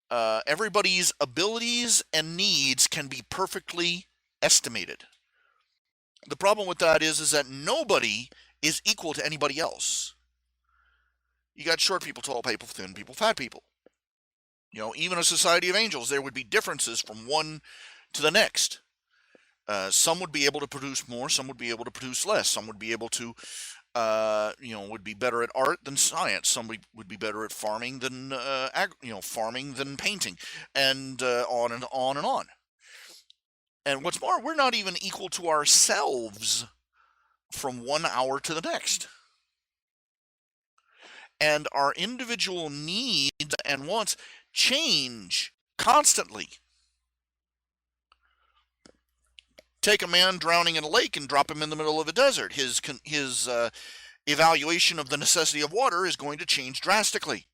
S1: everybody's abilities and needs can be perfectly estimated. The problem with that is that nobody is equal to anybody else. You got short people, tall people, thin people, fat people. Even a society of angels, there would be differences from one to the next. Some would be able to produce more, some would be able to produce less, some would be able to, would be better at art than science. Some would be better at farming than, farming than painting, and on and on and on. And what's more, we're not even equal to ourselves from 1 hour to the next. And our individual needs and wants change constantly. Take a man drowning in a lake and drop him in the middle of a desert. His evaluation of the necessity of water is going to change drastically.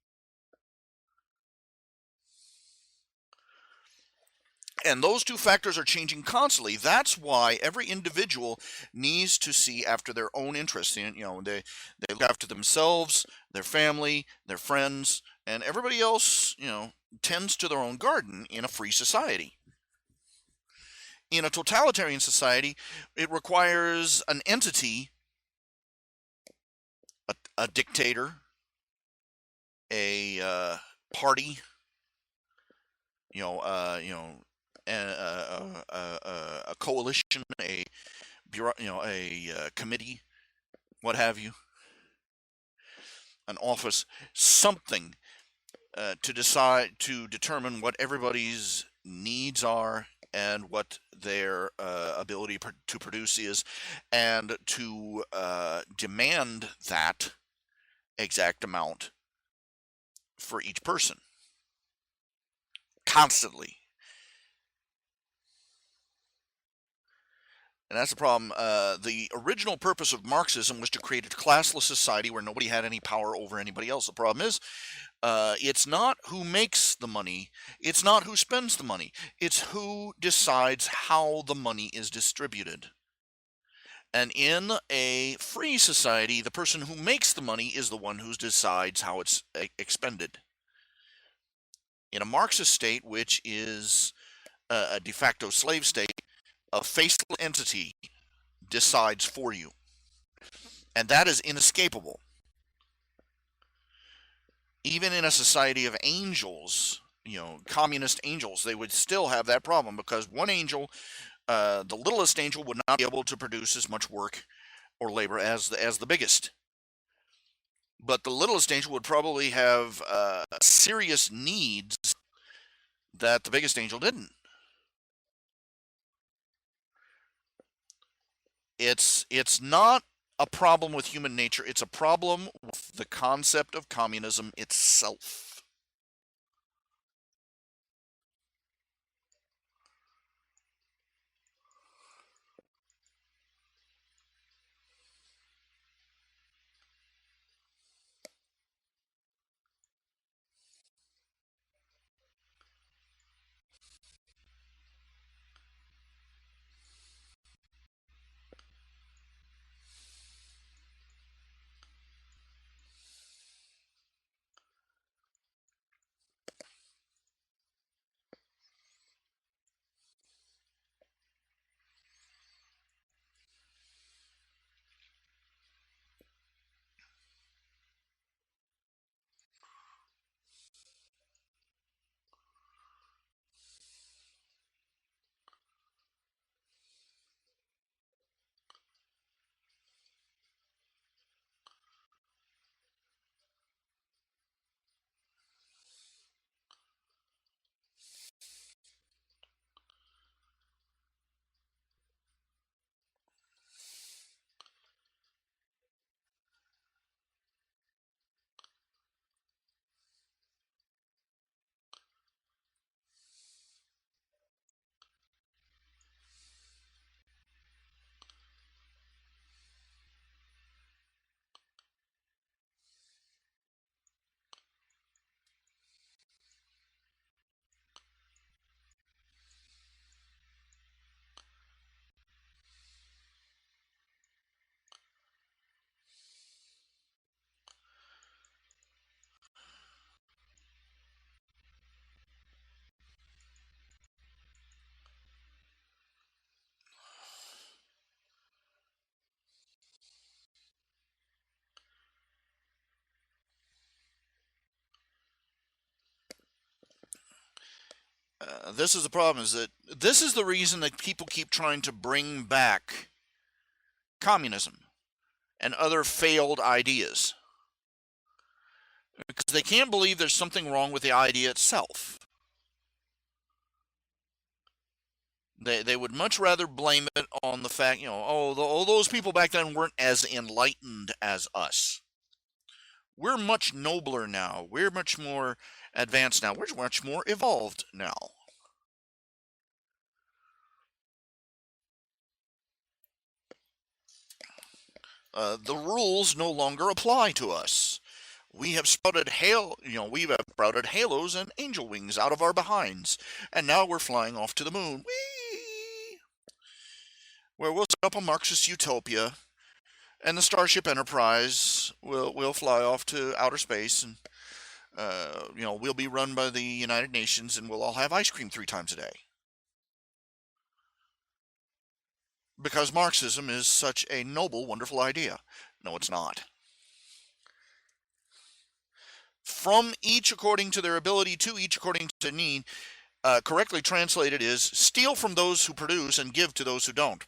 S1: And those two factors are changing constantly. That's why every individual needs to see after their own interests. They look after themselves, their family, their friends, and everybody else, tends to their own garden in a free society. In a totalitarian society, it requires an entity, a dictator, a party, a coalition, a bureau, a committee, what have you, an office, something to determine what everybody's needs are and what their ability to produce is, and to demand that exact amount for each person constantly. And that's the problem. The original purpose of Marxism was to create a classless society where nobody had any power over anybody else. The problem is, it's not who makes the money, it's not who spends the money, it's who decides how the money is distributed. And in a free society, the person who makes the money is the one who decides how it's expended. In a Marxist state, which is a de facto slave state, a faceless entity decides for you. And that is inescapable. Even in a society of angels, communist angels, they would still have that problem, because one angel, the littlest angel, would not be able to produce as much work or labor as the biggest. But the littlest angel would probably have serious needs that the biggest angel didn't. It's not a problem with human nature. It's a problem with the concept of communism itself. This is the problem, is that this is the reason that people keep trying to bring back communism and other failed ideas, because they can't believe there's something wrong with the idea itself. They would much rather blame it on the fact, oh, those people back then weren't as enlightened as us. We're much nobler now. We're much more advanced now. We're much more evolved now. The rules no longer apply to us. We have sprouted halos and angel wings out of our behinds, and now we're flying off to the moon. Whee! Where we'll set up a Marxist utopia, and the Starship Enterprise will fly off to outer space, and we'll be run by the United Nations, and we'll all have ice cream 3 times a day. Because Marxism is such a noble, wonderful idea. No, it's not. From each according to their ability, to each according to their need, correctly translated is steal from those who produce and give to those who don't.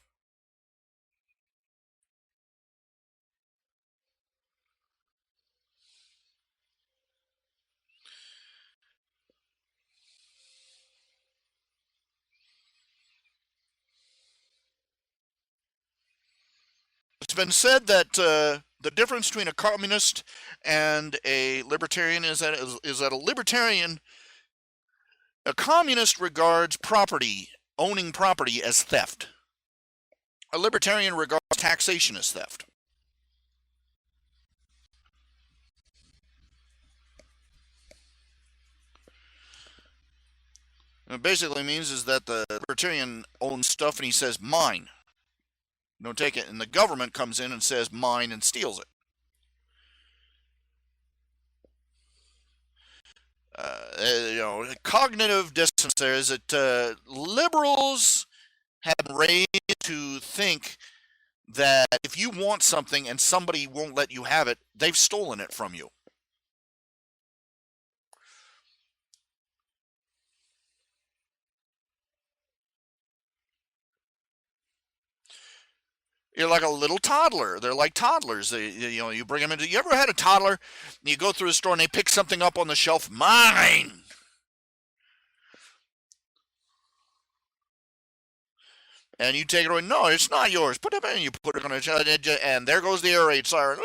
S1: It's been said that the difference between a communist and a libertarian is that a communist regards owning property as theft. A libertarian regards taxation as theft. It basically means is that the libertarian owns stuff and he says, mine. Don't take it. And the government comes in and says, mine, and steals it. Cognitive dissonance there is that liberals have been raised to think that if you want something and somebody won't let you have it, they've stolen it from you. You're like a little toddler. They're like toddlers. You bring them into. You ever had a toddler? And you go through the store and they pick something up on the shelf. Mine. And you take it away. No, it's not yours. Put it in. You put it on a. And there goes the air raid siren. Woo!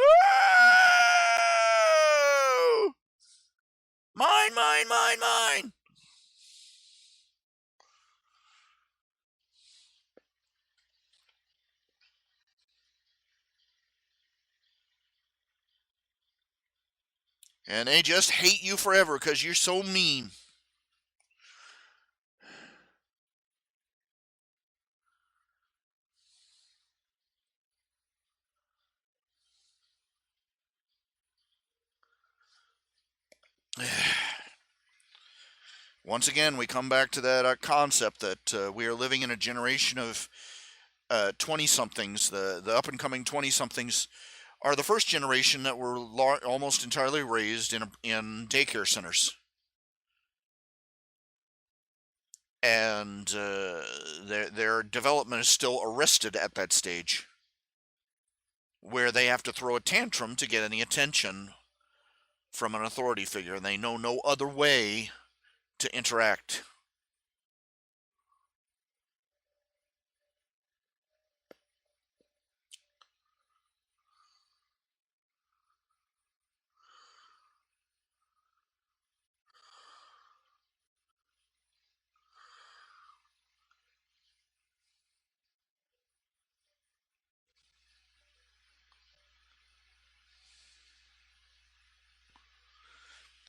S1: Mine, mine, mine, mine. And they just hate you forever because you're so mean. Once again, we come back to that concept that we are living in a generation of 20-somethings. The up-and-coming 20-somethings are the first generation that were almost entirely raised in daycare centers. And their development is still arrested at that stage, where they have to throw a tantrum to get any attention from an authority figure, and they know no other way to interact.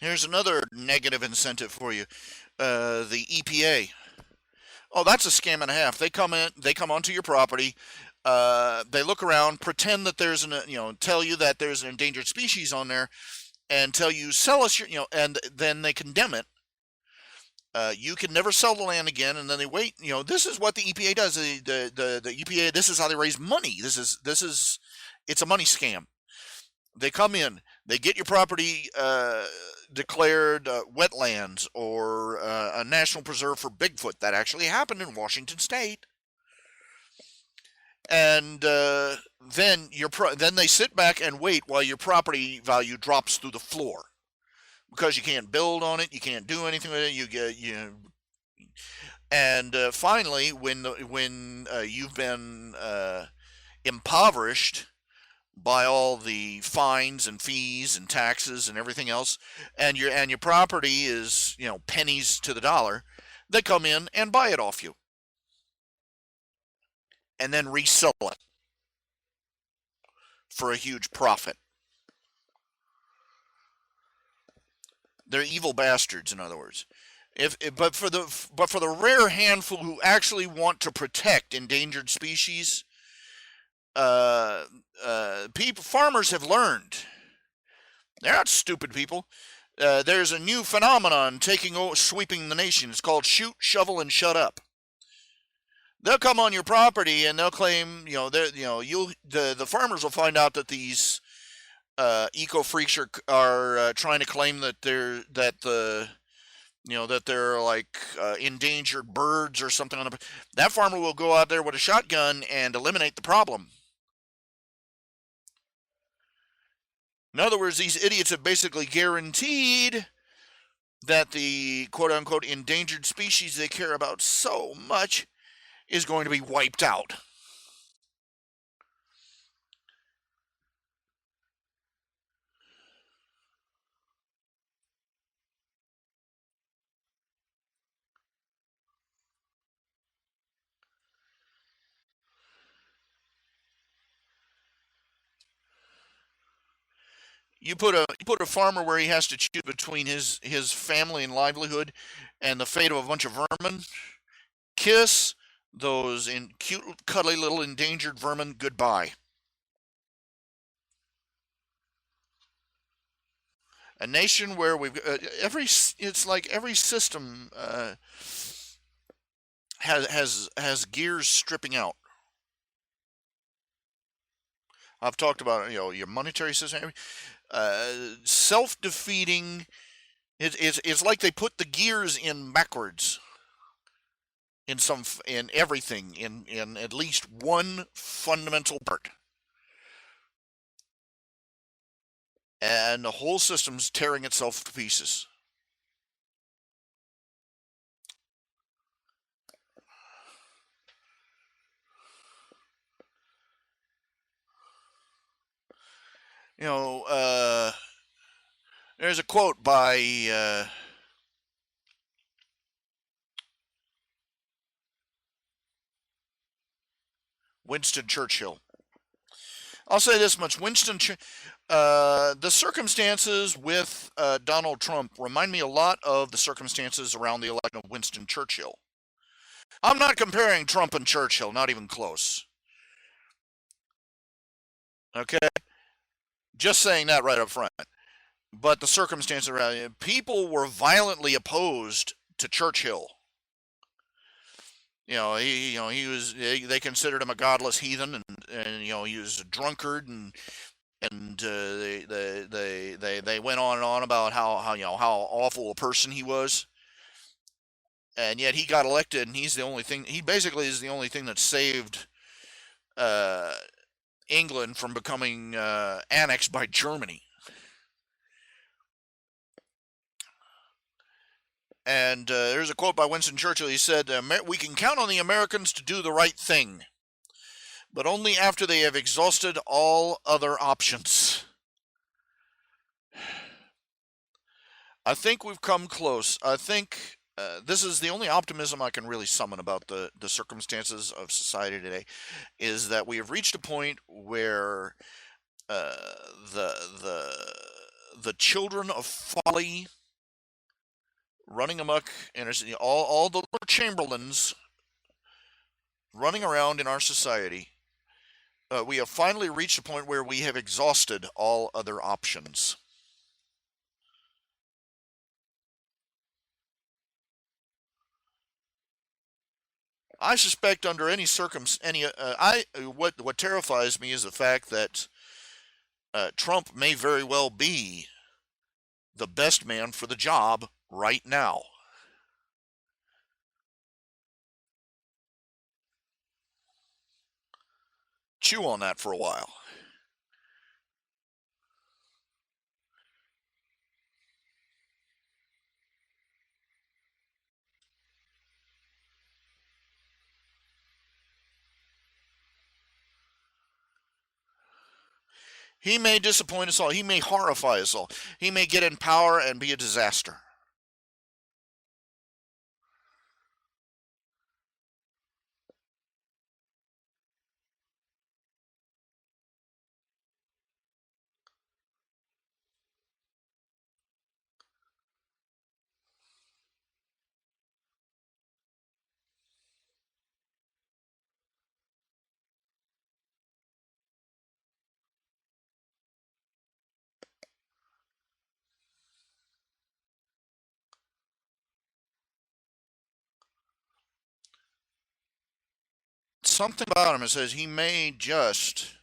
S1: Here's another negative incentive for you. The EPA. Oh, that's a scam and a half. They come onto your property. They look around, pretend that there's tell you that there's an endangered species on there, and tell you sell us your, and then they condemn it. You can never sell the land again, and then they wait. This is what the EPA does. The EPA. This is how they raise money. It's a money scam. They come in, They get your property declared wetlands or a national preserve for Bigfoot. That actually happened in Washington State. And then they sit back and wait while your property value drops through the floor because you can't build on it, you can't do anything with it. And finally, when you've been impoverished by all the fines and fees and taxes and everything else, and your property is pennies to the dollar, they come in and buy it off you and then resell it for a huge profit. They're evil bastards, in other words. But for the rare handful who actually want to protect endangered species, farmers have learned. They're not stupid people. There's a new phenomenon sweeping the nation. It's called shoot, shovel, and shut up. They'll come on your property and they'll claim, the farmers will find out that these eco freaks are trying to claim that they're like endangered birds or something. That farmer will go out there with a shotgun and eliminate the problem. In other words, these idiots have basically guaranteed that the quote-unquote endangered species they care about so much is going to be wiped out. You put a farmer where he has to choose between his family and livelihood and the fate of a bunch of vermin. Kiss those cute, cuddly little endangered vermin goodbye. A nation where we've it's like every system has gears stripping out. I've talked about your monetary system, self-defeating. It's like they put the gears in backwards in everything in at least one fundamental part, and the whole system's tearing itself to pieces. There's a quote by Winston Churchill. I'll say this much: the circumstances with Donald Trump remind me a lot of the circumstances around the election of Winston Churchill. I'm not comparing Trump and Churchill, not even close. Okay? Just saying that right up front. But the circumstances around it, people were violently opposed to Churchill. He was. They considered him a godless heathen, and he was a drunkard, and they went on and on about how awful a person he was, and yet he got elected, and he's the only thing. He basically is the only thing that saved England from becoming annexed by Germany. And there's a quote by Winston Churchill. He said, "We can count on the Americans to do the right thing, but only after they have exhausted all other options." I think we've come close. I think this is the only optimism I can really summon about the circumstances of society today, is that we have reached a point where the children of folly running amok, and all the Lord Chamberlains running around in our society. We have finally reached a point where we have exhausted all other options. I suspect under any what terrifies me is the fact that Trump may very well be the best man for the job right now. Chew on that for a while. He may disappoint us all. He may horrify us all. He may get in power and be a disaster. Something about him that says he may just,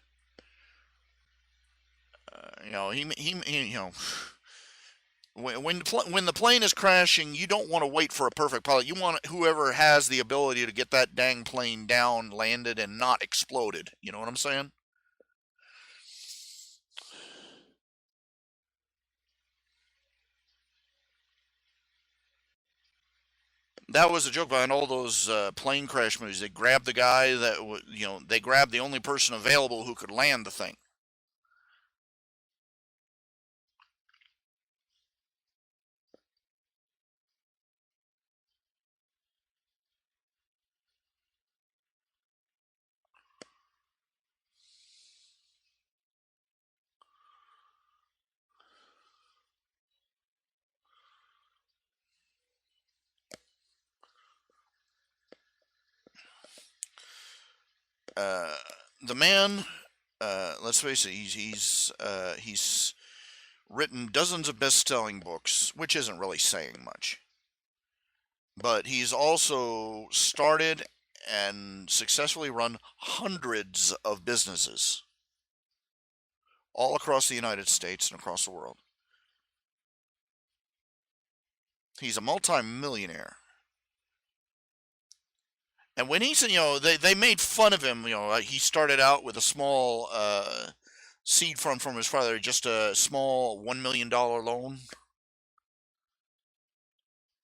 S1: when the plane is crashing, you don't want to wait for a perfect pilot. You want whoever has the ability to get that dang plane down, landed, and not exploded. You know what I'm saying? That was a joke behind all those plane crash movies. They grabbed the guy that they grabbed the only person available who could land the thing. Uh, the man, let's face it, he's written dozens of best-selling books, which isn't really saying much. But he's also started and successfully run hundreds of businesses all across the United States and across the world. He's a multi-millionaire. And when he said, they made fun of him. He started out with a small seed fund from his father, just a small $1 million loan.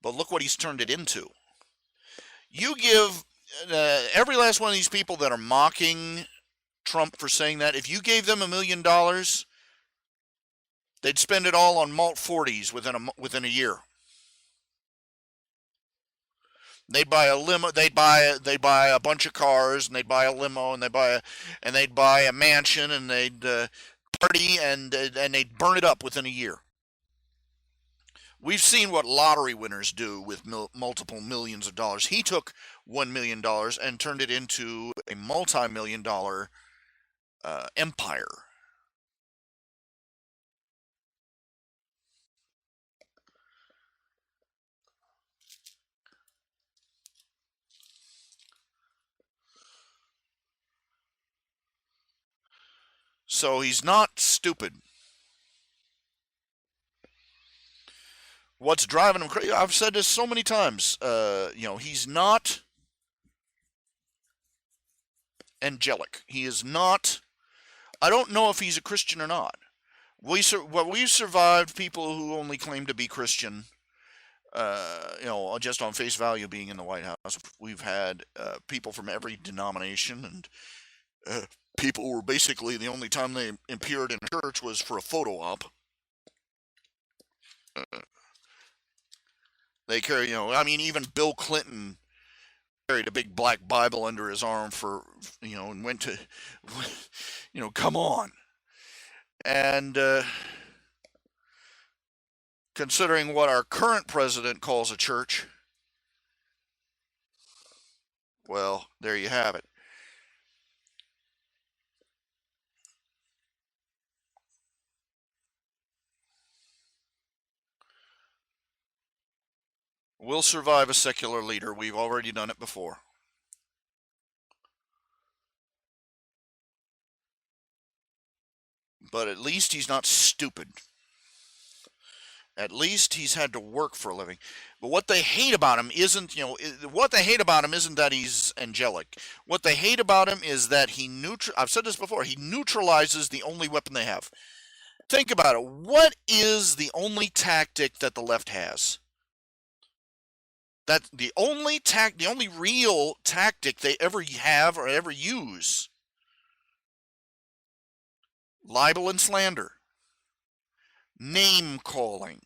S1: But look what he's turned it into. You give every last one of these people that are mocking Trump for saying that, if you gave them $1 million, they'd spend it all on malt 40s within a year. They'd buy a limo. They'd buy a bunch of cars, and they'd buy a limo, and they'd buy a mansion, and they'd party, and they'd burn it up within a year. We've seen what lottery winners do with multiple millions of dollars. He took $1 million and turned it into a multi-million-dollar empire. So he's not stupid. What's driving him crazy? I've said this so many times. He's not angelic. He is not. I don't know if he's a Christian or not. We've survived people who only claim to be Christian. Just on face value, being in the White House, we've had people from every denomination, and people were basically the only time they appeared in a church was for a photo op. They carry, even Bill Clinton carried a big black Bible under his arm and went to, come on. And considering what our current president calls a church, well, there you have it. We'll survive a secular leader. We've already done it before. but at least he's not stupid. At least he's had to work for a living. But what they hate about him isn't, what they hate about him isn't that he's angelic. What they hate about him is that I've said this before, he neutralizes the only weapon they have. Think about it. What is the only tactic that the left has? That the only real tactic they ever have or ever use. Libel and slander. Name calling.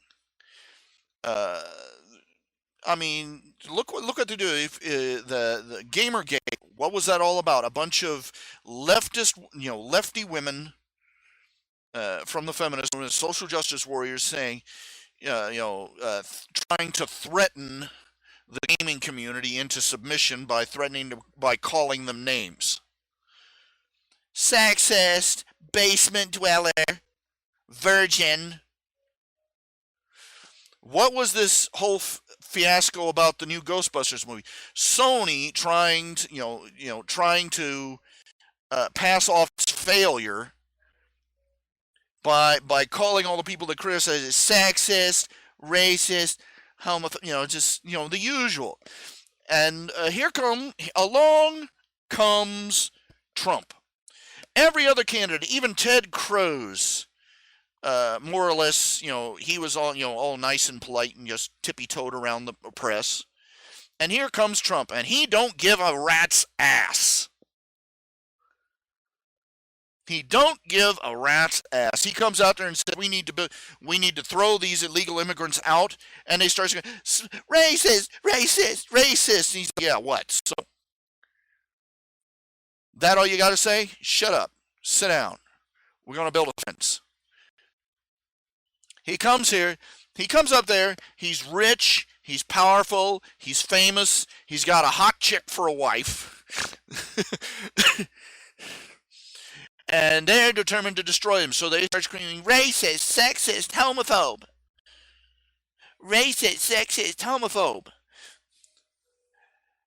S1: I mean, look what they do. If the Gamergate, what was that all about? A bunch of lefty women from the feminist movement, social justice warriors, saying, trying to threaten the gaming community into submission by calling them names. Sexist, basement dweller, virgin. What was this whole fiasco about the new Ghostbusters movie? Sony trying to pass off its failure by calling all the people that criticize it sexist, racist, homophobic, the usual. And along comes Trump. Every other candidate, even Ted Cruz, more or less, he was all nice and polite and just tippy-toed around the press. And here comes Trump, and he don't give a rat's ass. He don't give a rat's ass. He comes out there and says, we need to throw these illegal immigrants out, and they start saying, racist, racist, racist. And he's like, yeah, what? So that all you got to say? Shut up. Sit down. We're going to build a fence. He comes up there, he's rich, he's powerful, he's famous, he's got a hot chick for a wife. And they're determined to destroy him, so they start screaming, racist, sexist, homophobe. Racist, sexist, homophobe.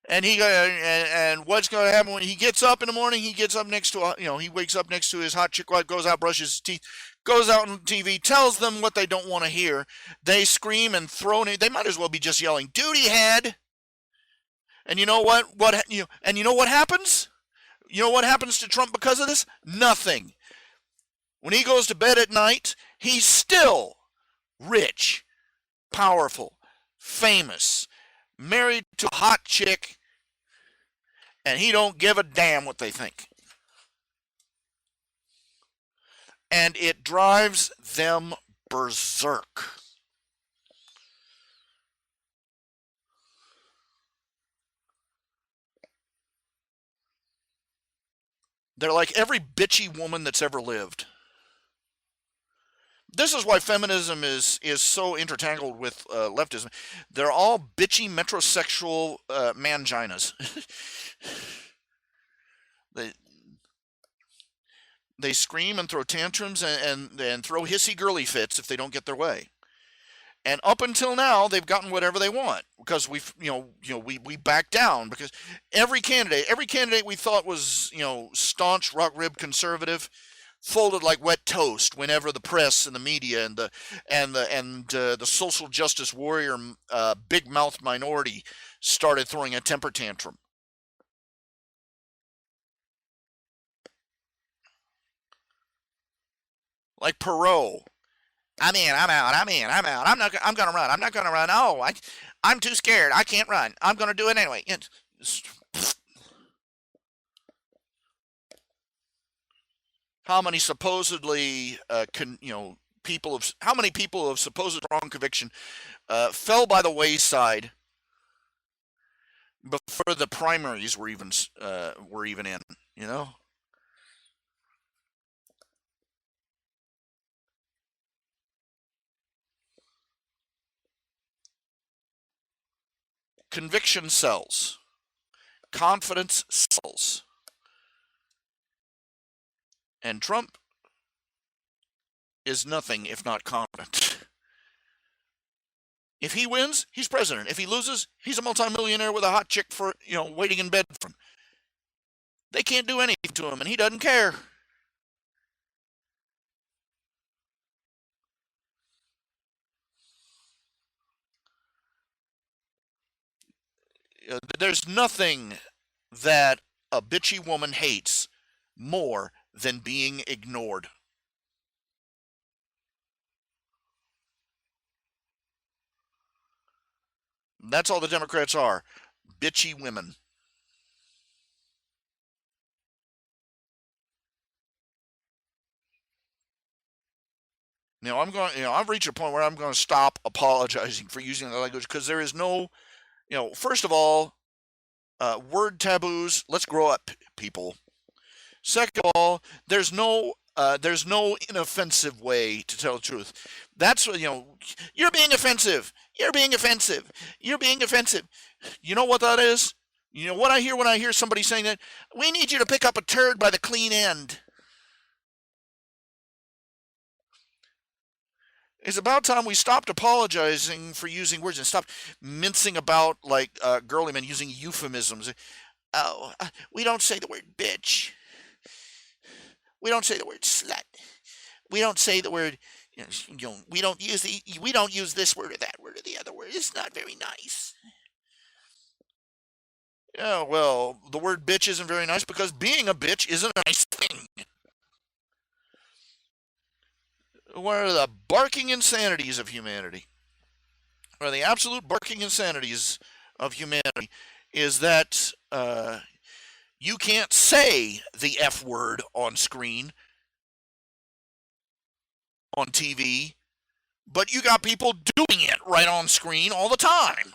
S1: And what's going to happen when he gets up in the morning? He gets up next to he wakes up next to his hot chick wife, goes out, brushes his teeth, goes out on TV, tells them what they don't want to hear. They scream and throw it. They might as well be just yelling, "Duty head!" And you know what? And you know what happens? You know what happens to Trump because of this? Nothing. When he goes to bed at night, he's still rich, powerful, famous, married to a hot chick, and he don't give a damn what they think. And it drives them berserk. They're like every bitchy woman that's ever lived. This is why feminism is so intertangled with leftism. They're all bitchy metrosexual manginas. They scream and throw tantrums and throw hissy girly fits if they don't get their way. And up until now, they've gotten whatever they want because we back down because every candidate we thought was staunch rock rib conservative folded like wet toast whenever the press and the media and the social justice warrior big mouth minority started throwing a temper tantrum. Like Perot. I'm in, I'm out, I'm in, I'm out. I'm gonna run. I'm not gonna run. Oh, I'm too scared. I can't run. I'm gonna do it anyway. How many supposedly how many people of supposed wrong conviction fell by the wayside before the primaries were even in, Conviction sells. Confidence sells. And Trump is nothing if not confident. If he wins, he's president. If he loses, he's a multimillionaire with a hot chick for waiting in bed for him. They can't do anything to him, and he doesn't care. There's nothing that a bitchy woman hates more than being ignored. That's all the Democrats are, bitchy women. I've reached a point where I'm going to stop apologizing for using the language because there is no, first of all, word taboos. Let's grow up, people. Second of all, there's no inoffensive way to tell the truth. That's what you're being offensive. You're being offensive. You're being offensive. You know what that is? You know what I hear when I hear somebody saying that? We need you to pick up a turd by the clean end. It's about time we stopped apologizing for using words and stopped mincing about like girly men using euphemisms. Oh, we don't say the word bitch. We don't say the word slut. We don't say the word. We don't use this word or that word or the other word. It's not very nice. Yeah, well, the word bitch isn't very nice because being a bitch isn't a nice thing. One of the barking insanities of humanity, one of the absolute barking insanities of humanity, is that you can't say the F word on screen, on TV, but you got people doing it right on screen all the time.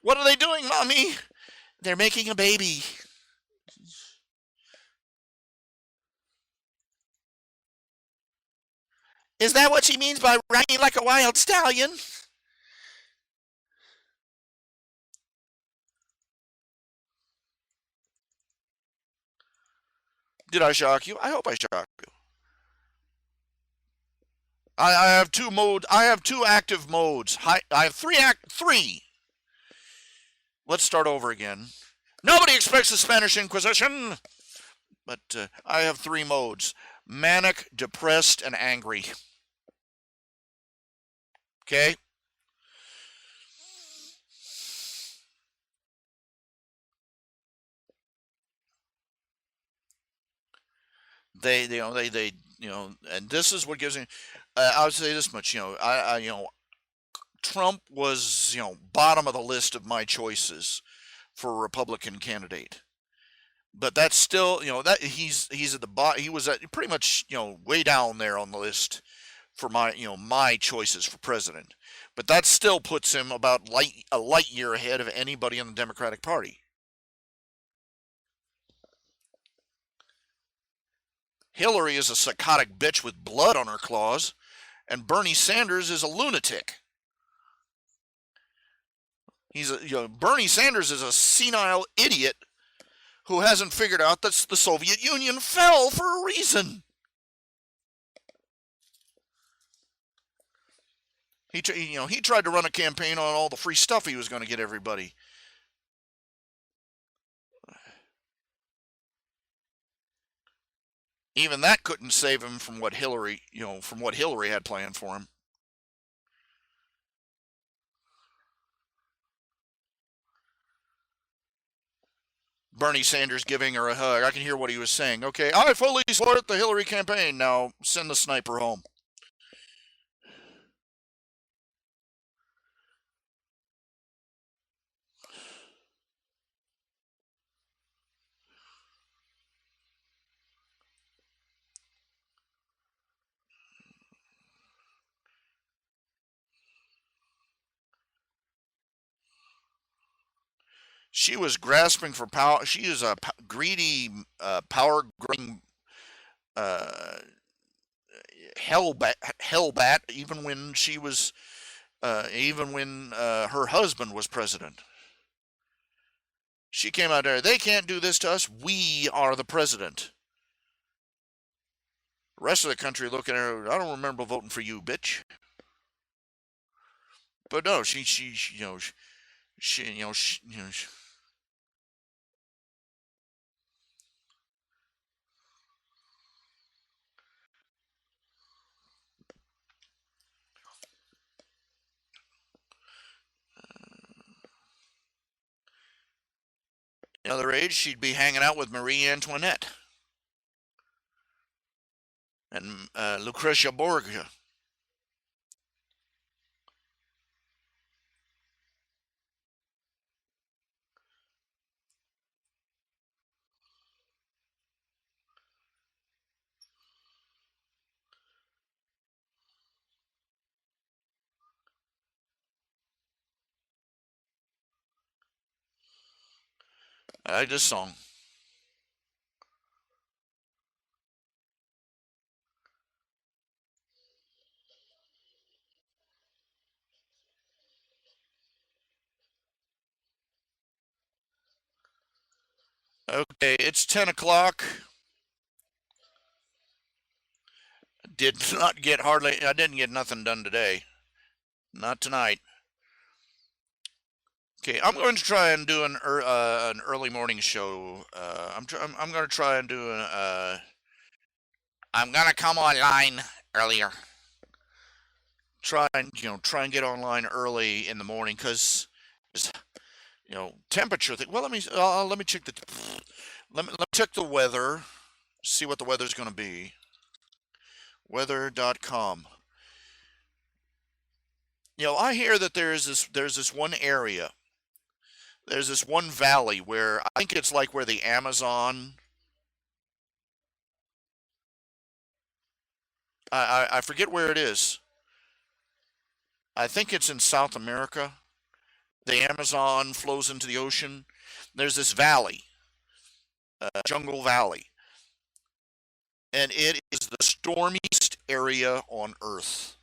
S1: What are they doing, Mommy? They're making a baby. Is that what she means by riding like a wild stallion? Did I shock you? I hope I shocked you. I have two modes. I have two active modes. I have three. Let's start over again. Nobody expects the Spanish Inquisition, but I have three modes: manic, depressed, and angry. Okay. And this is what gives me. I would say this much. Trump was bottom of the list of my choices for a Republican candidate. But that's still that he's at the bottom. He was at pretty much way down there on the list for my choices for president. But that still puts him about a light year ahead of anybody in the Democratic Party. Hillary is a psychotic bitch with blood on her claws, and Bernie Sanders is a lunatic. Bernie Sanders is a senile idiot who hasn't figured out that the Soviet Union fell for a reason. He tried to run a campaign on all the free stuff he was going to get everybody. Even that couldn't save him from what Hillary had planned for him. Bernie Sanders giving her a hug. I can hear what he was saying. Okay, I fully support the Hillary campaign. Now send the sniper home. She was grasping for power. She is a greedy, power-grabbing uh, hellbat. Even when her husband was president. She came out there. They can't do this to us. We are the president. The rest of the country looking at her. I don't remember voting for you, bitch. But no, she other age, she'd be hanging out with Marie Antoinette and Lucretia Borgia. I like this song. Okay, it's 10 o'clock. Did not get hardly, I didn't get nothing done today. Not tonight. Okay, I'm going to try and do an early morning show. I'm going to try and do an I'm going to come online earlier. Try and get online early in the morning because temperature thing. Well, let me check the let me check the weather. See what the weather's going to be. Weather.com. I hear that there's this one area. There's this one valley where I think it's like where the Amazon. I forget where it is. I think it's in South America. The Amazon flows into the ocean. There's this valley, Jungle Valley, and it is the stormiest area on Earth.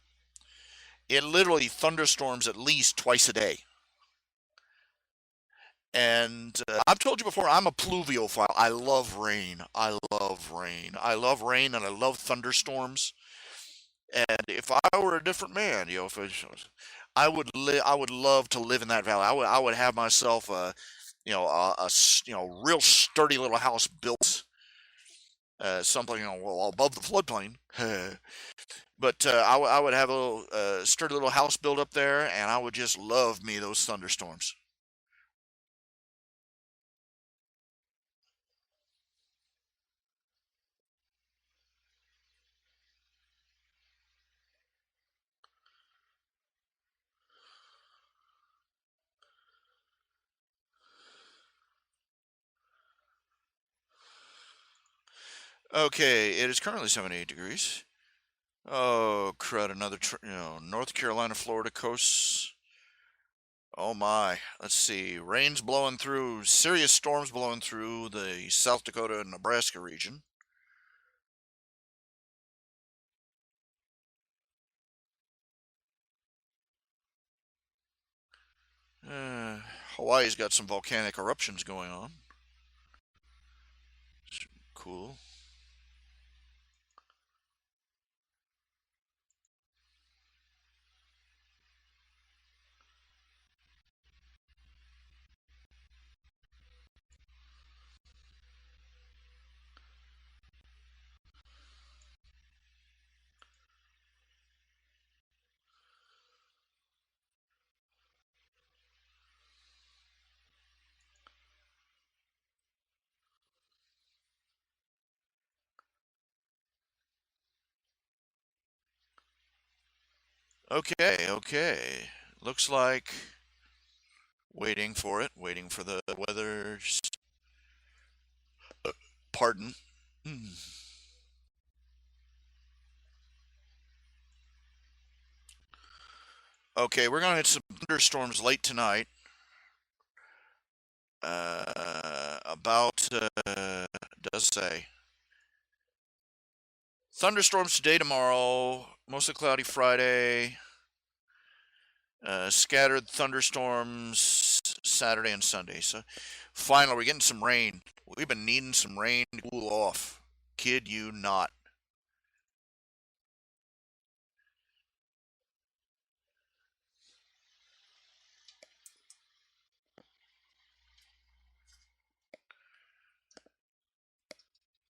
S1: It literally thunderstorms at least twice a day. And I've told you before, I'm a pluviophile. I love rain. I love rain. I love rain, and I love thunderstorms. And if I were a different man, I would love to live in that valley. I would have myself a real sturdy little house built, something well above the floodplain. But I would have a little sturdy little house built up there, and I would just love me those thunderstorms. Okay, it is currently 78 degrees. Oh crud! Another North Carolina, Florida coast. Oh my. Let's see. Rain's blowing through. Serious storms blowing through the South Dakota and Nebraska region. Uh, Hawaii's got some volcanic eruptions going on. Cool. Okay, okay. Looks like waiting for it, waiting for the weather. Pardon. Hmm. Okay, we're gonna hit some thunderstorms late tonight. About does say thunderstorms today, tomorrow, mostly cloudy Friday. Scattered thunderstorms Saturday and Sunday. So finally, we're getting some rain. We've been needing some rain to cool off. Kid you not.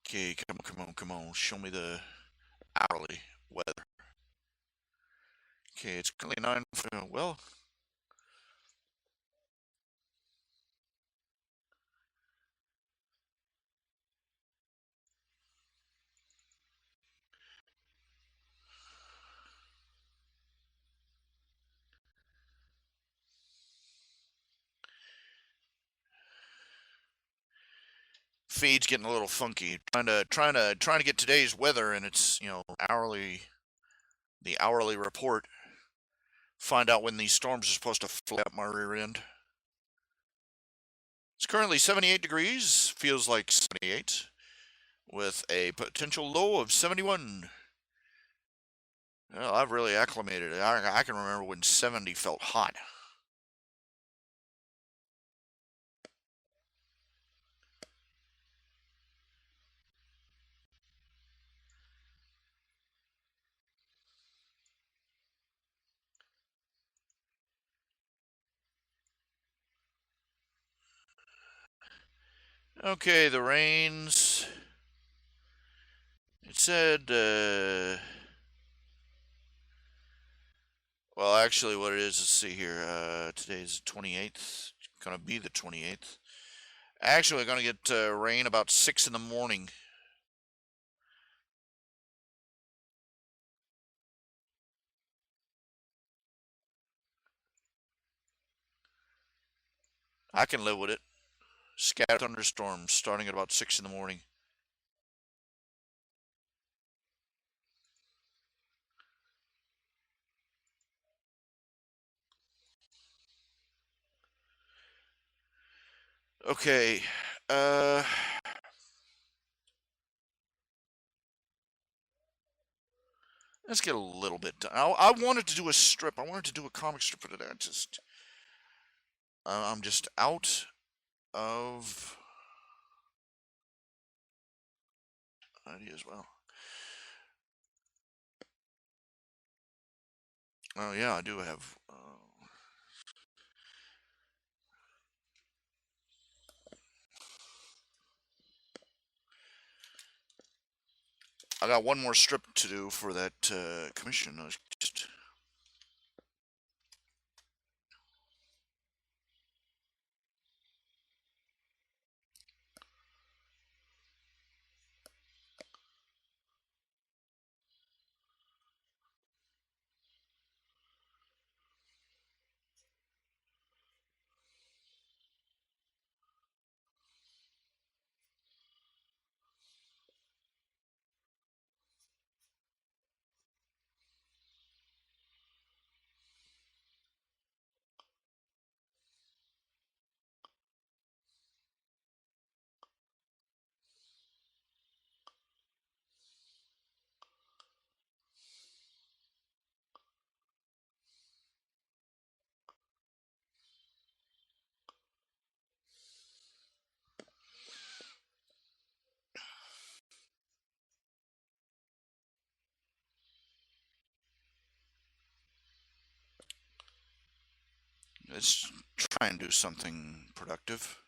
S1: Okay, come on, come on, come on. Show me the hourly weather. Okay, it's currently 9. Well, feed's getting a little funky. Trying to get today's weather, and it's the hourly report. Find out when these storms are supposed to fly up my rear end. It's currently 78 degrees, feels like 78, with a potential low of 71. Well, I've really acclimated. I can remember when 70 felt hot. Okay, the rains. It said, well, actually, what it is, let's see here. Today's the 28th. Gonna be the 28th. Actually, we're gonna get rain about 6 in the morning. I can live with it. Scattered thunderstorms starting at about 6 in the morning. Okay. Uh, let's get a little bit done. I wanted to do a strip. I wanted to do a comic strip for today. I'm just out of ideas. Well, oh yeah, I do have. I got one more strip to do for that commission. Let's try and do something productive.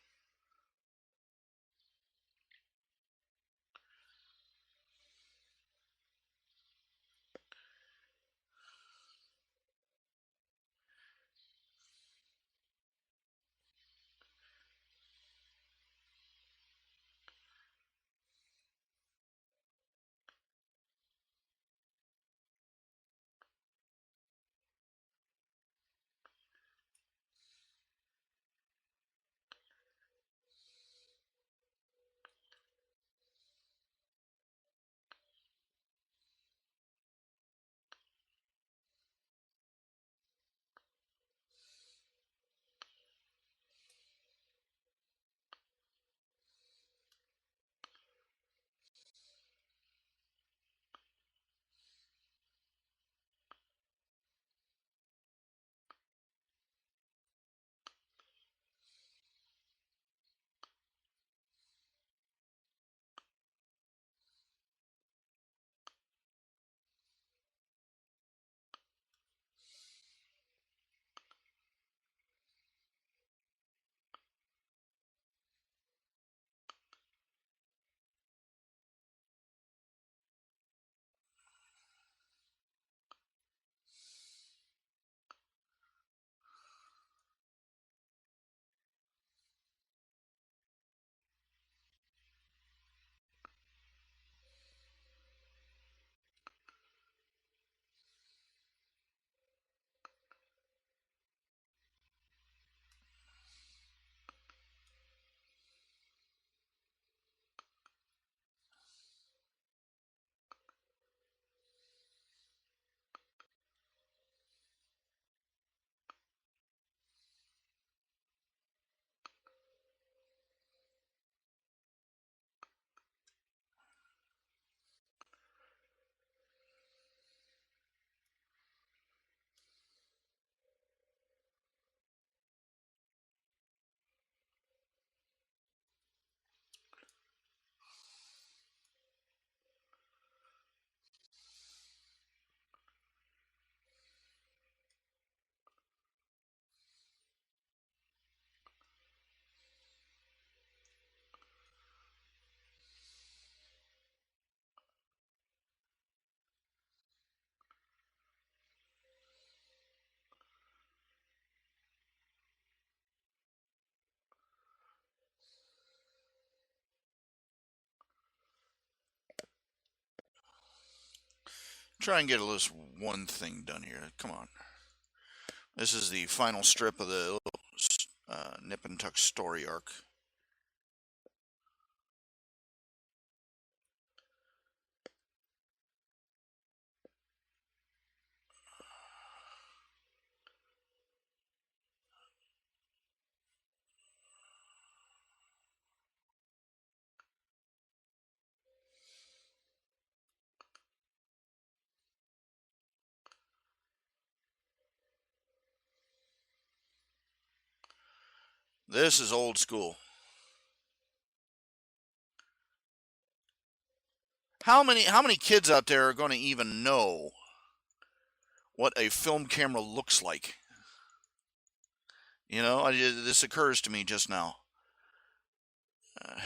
S1: Try and get at least one thing done here. Come on. This is the final strip of the Nip and Tuck story arc. This is old school. How many kids out there are going to even know what a film camera looks like? This occurs to me just now. Uh,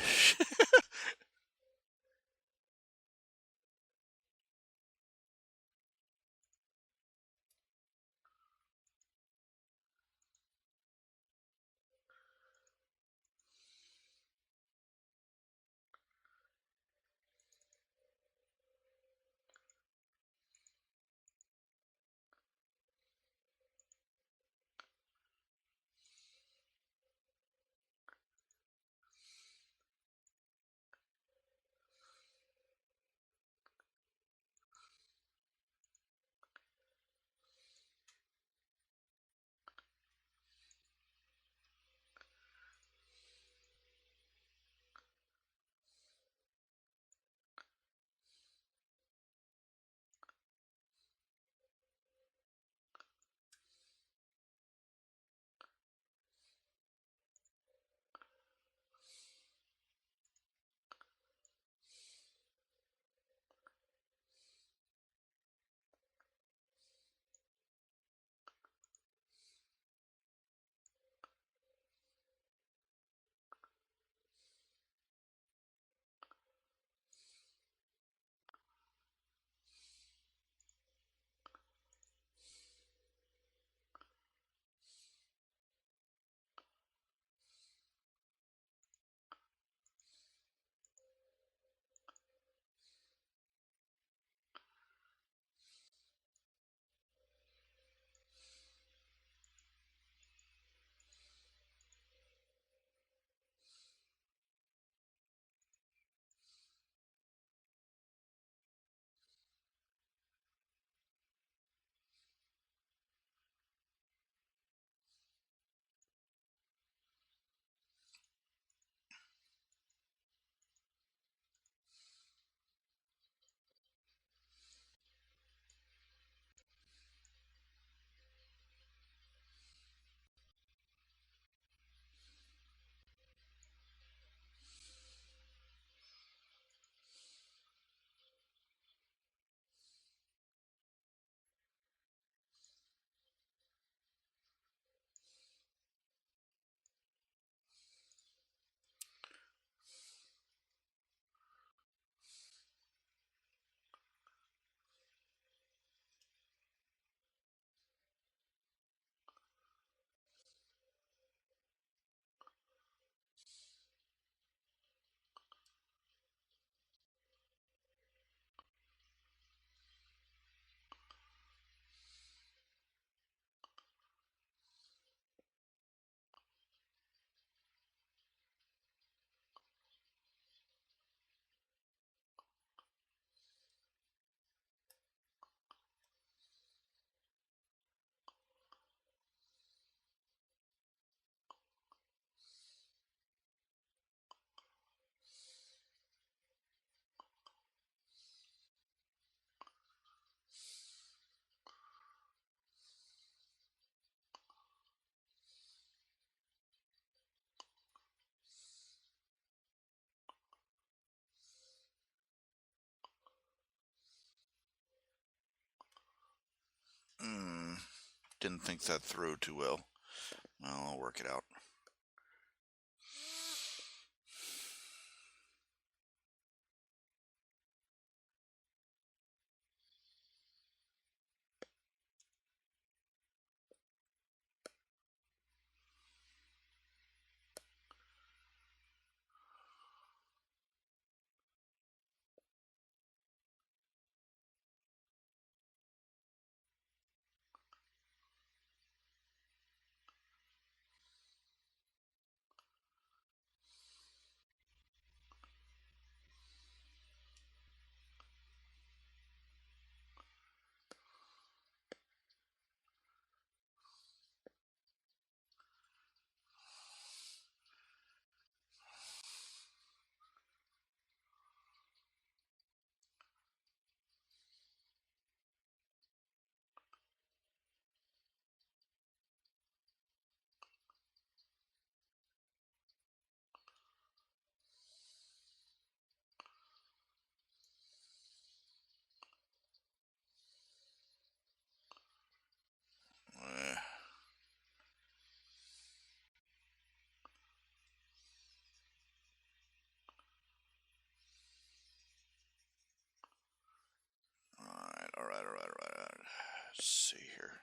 S1: mm, didn't think that through too well. Well, I'll work it out. Let's see here.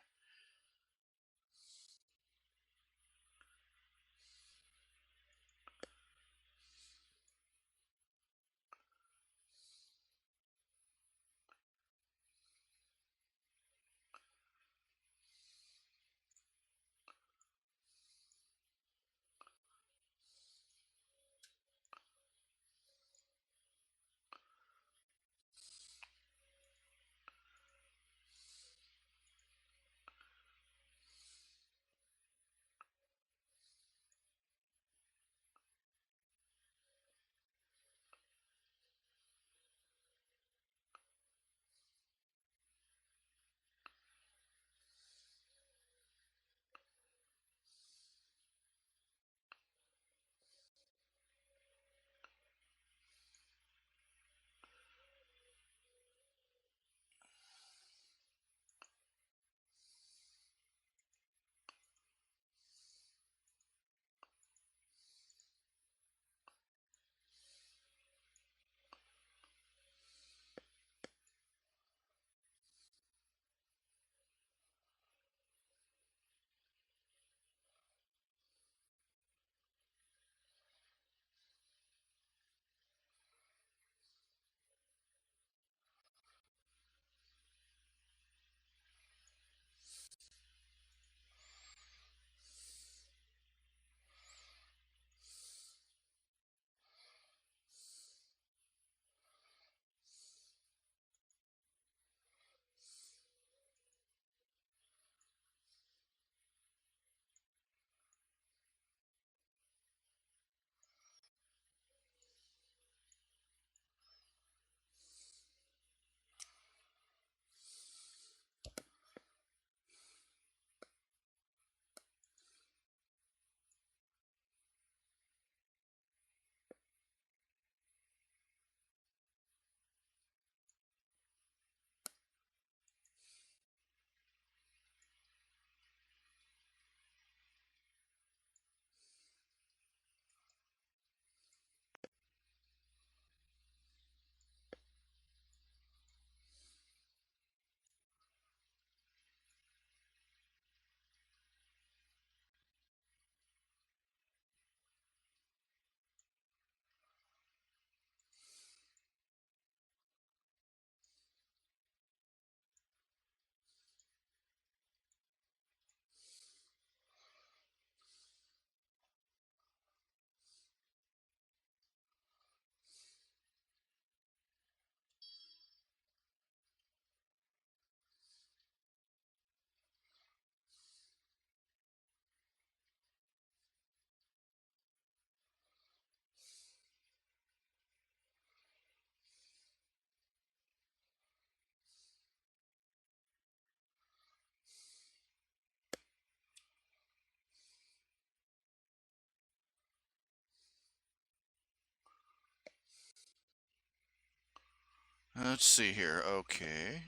S1: Let's see here. Okay.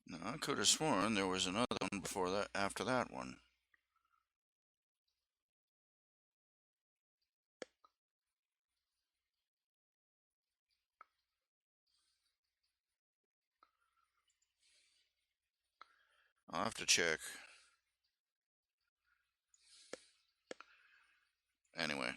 S1: No, I could have sworn there was another one before that, after that one. I'll have to check. Anyway.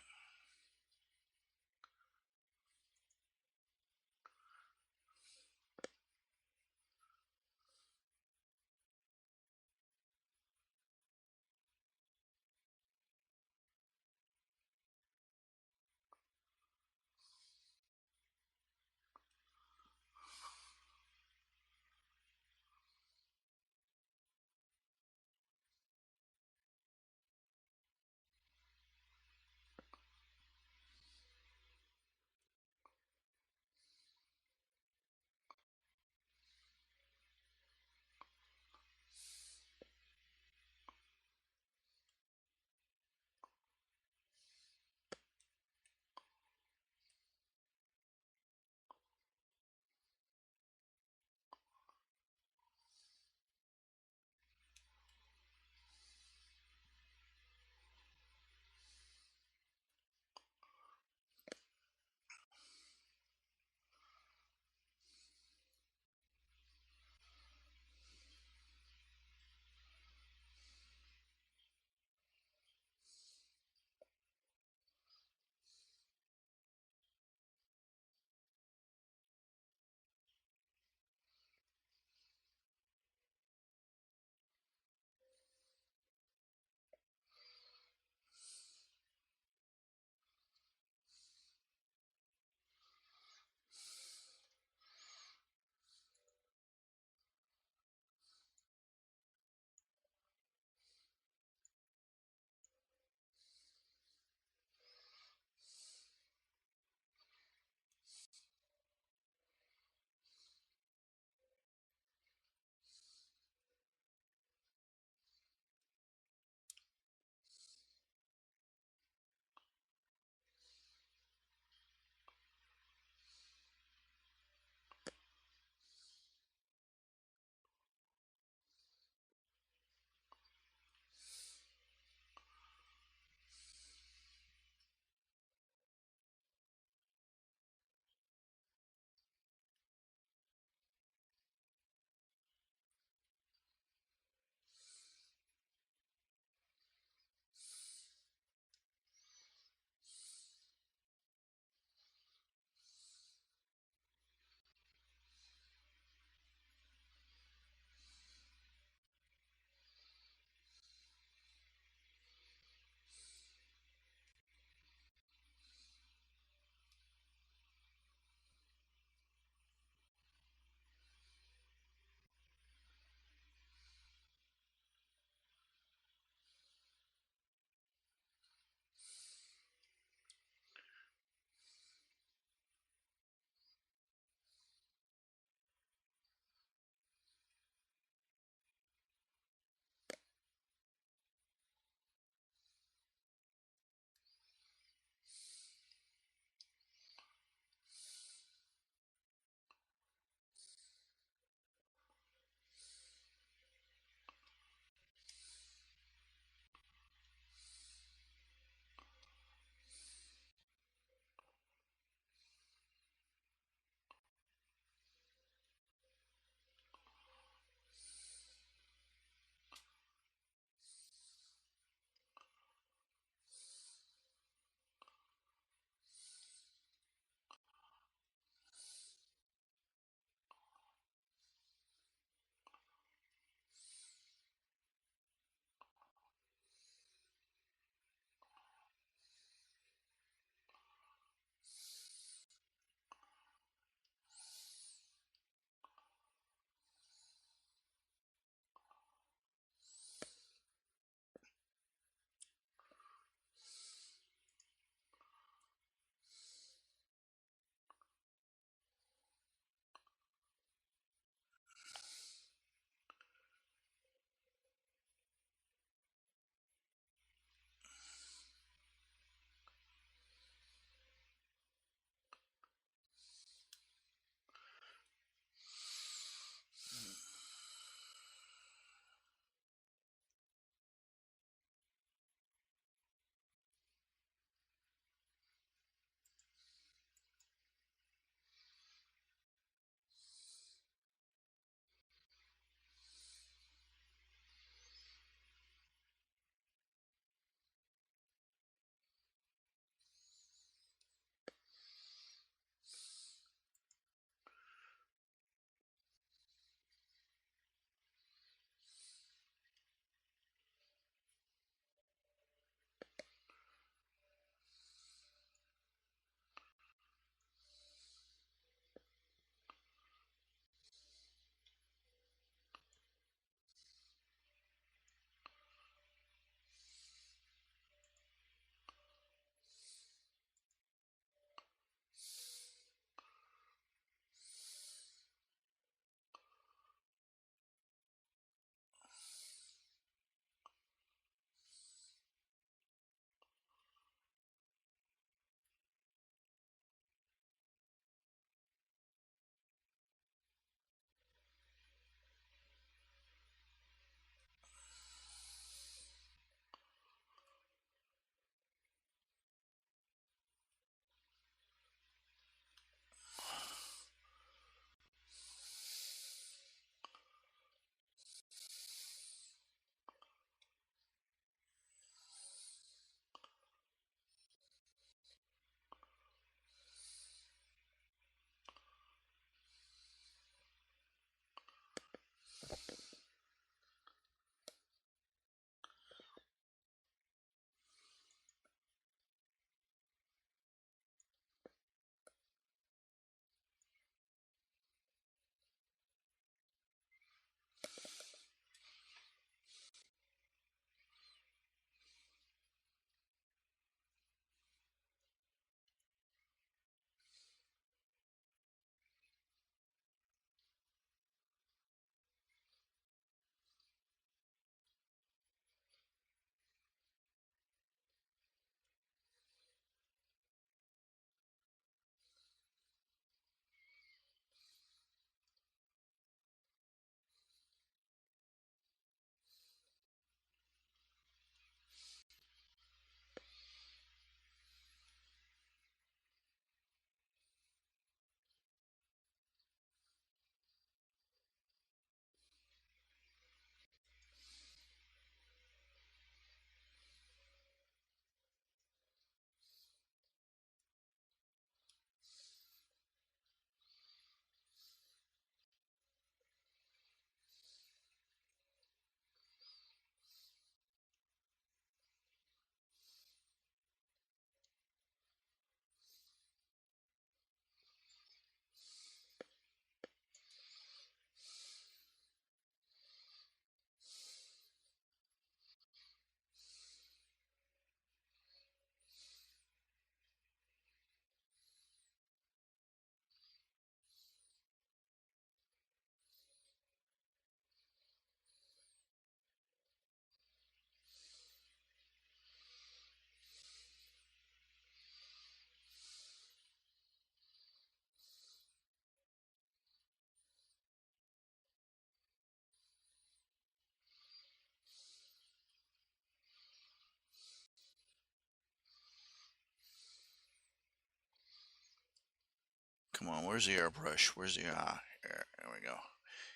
S1: on, where's the airbrush? Where's the there we go.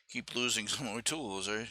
S1: Keep losing some of my tools, right?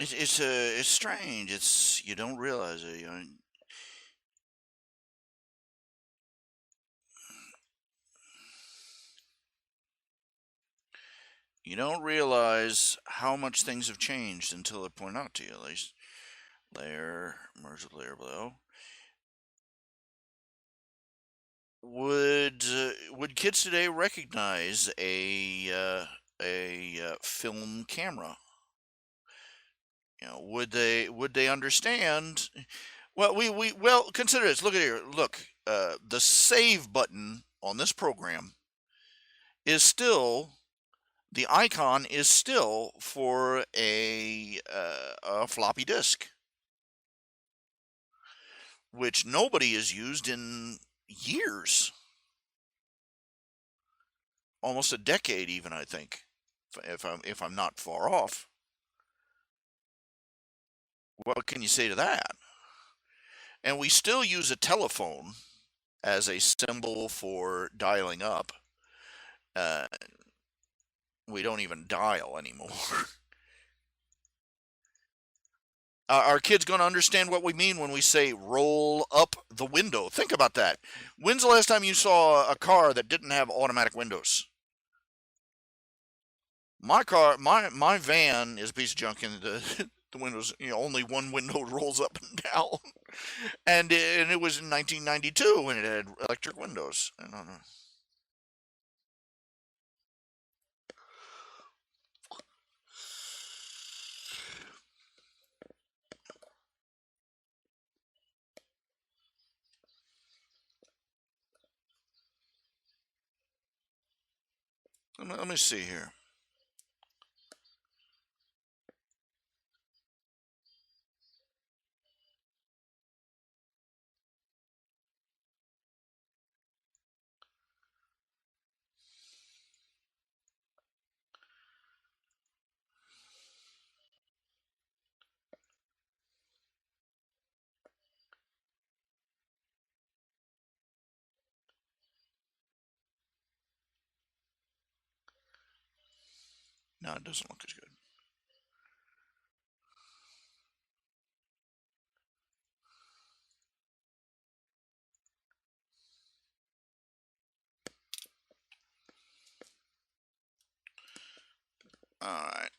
S1: It's strange. It's you don't realize it. You don't realize how much things have changed until they point out to you. At least layer, merge with layer below. Would kids today recognize a film camera? Would they understand? Well, we consider this. Look at here. Look, the save button on this program is still the icon is still for a floppy disk, which nobody has used in years, almost a decade, even I think, if I'm not far off. What can you say to that? And we still use a telephone as a symbol for dialing up. Uh, we don't even dial anymore. Are kids going to understand what we mean when we say roll up the window? Think about that. When's the last time you saw a car that didn't have automatic windows? My van is a piece of junk, and the windows, only one window rolls up and down, and it was in 1992 when it had electric windows. I don't know. Let me see here. No, it doesn't look as good. All right.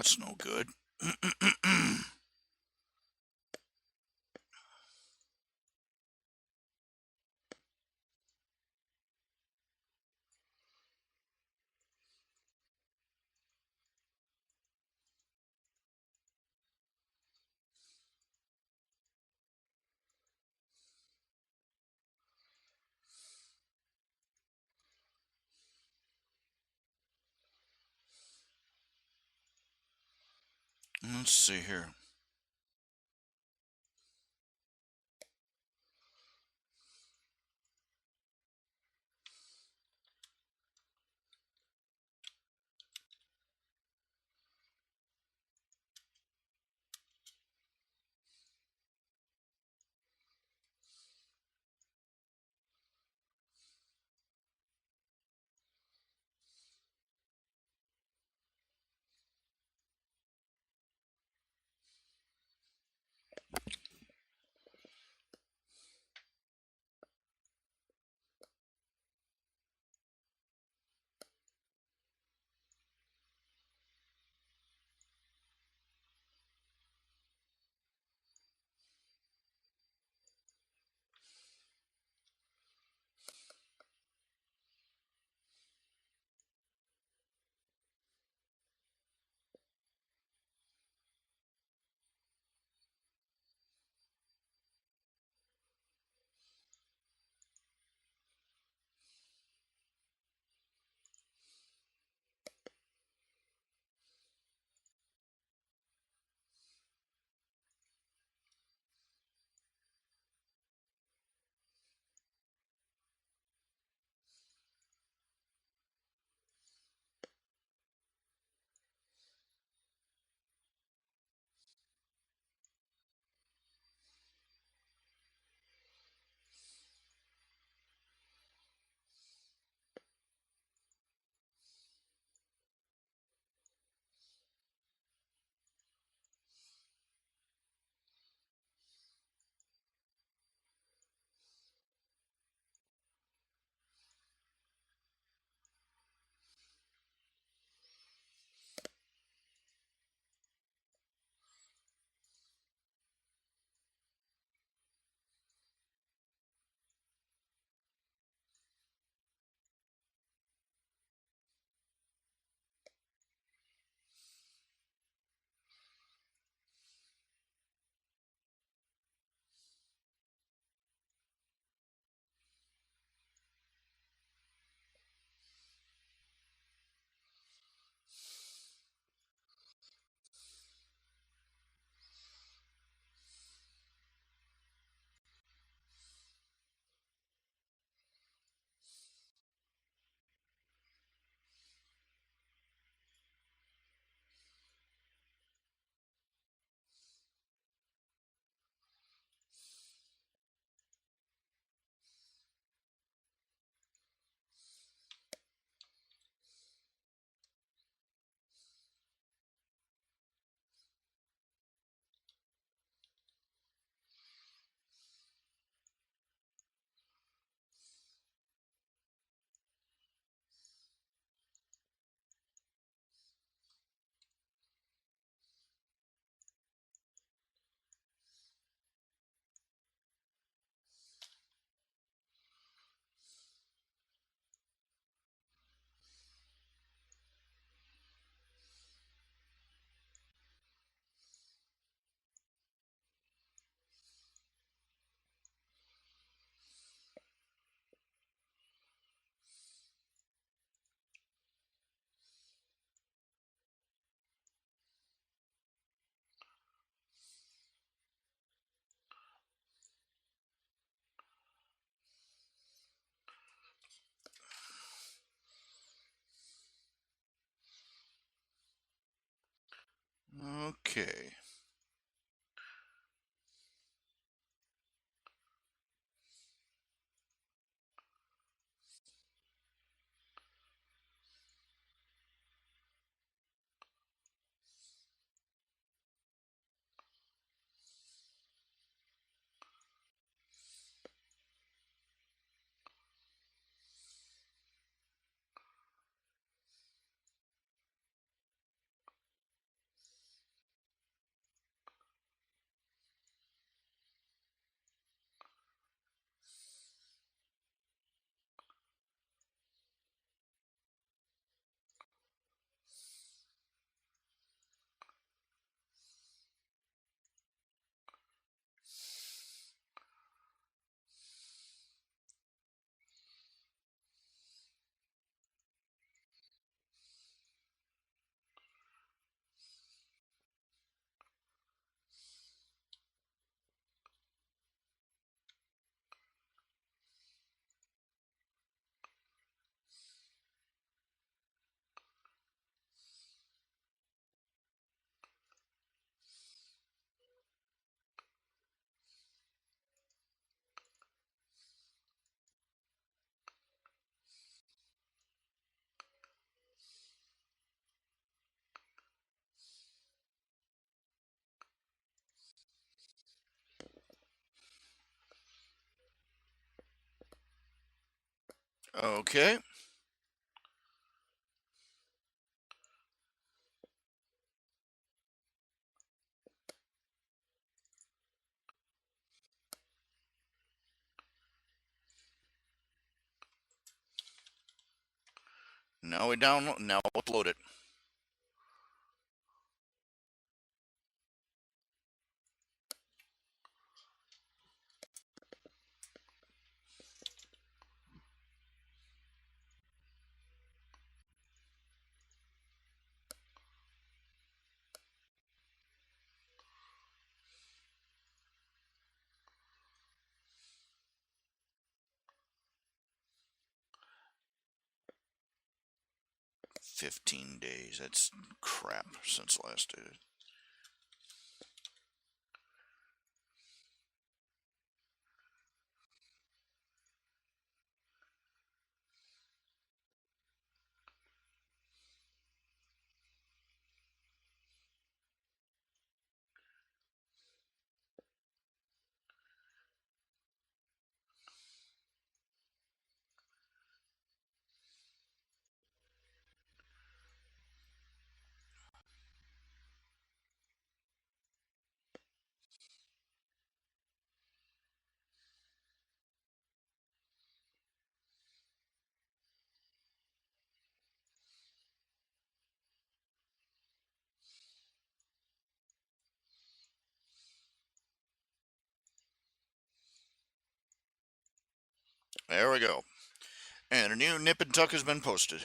S1: that's no good. Let's see here. Okay. Okay. Now we download. Now upload it. $15. That's crap since last did. There we go. And a new nip and tuck has been posted.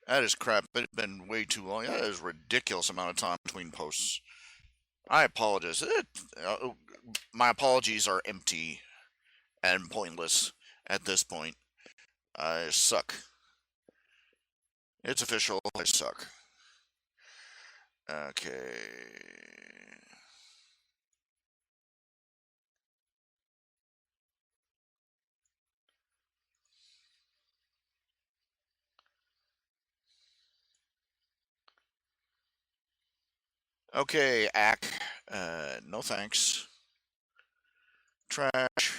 S1: That is crap. It's been way too long. That is a ridiculous amount of time between posts. I apologize. My apologies are empty and pointless at this point. I suck. It's official. I suck. Okay. Okay, Ack. No thanks. Trash.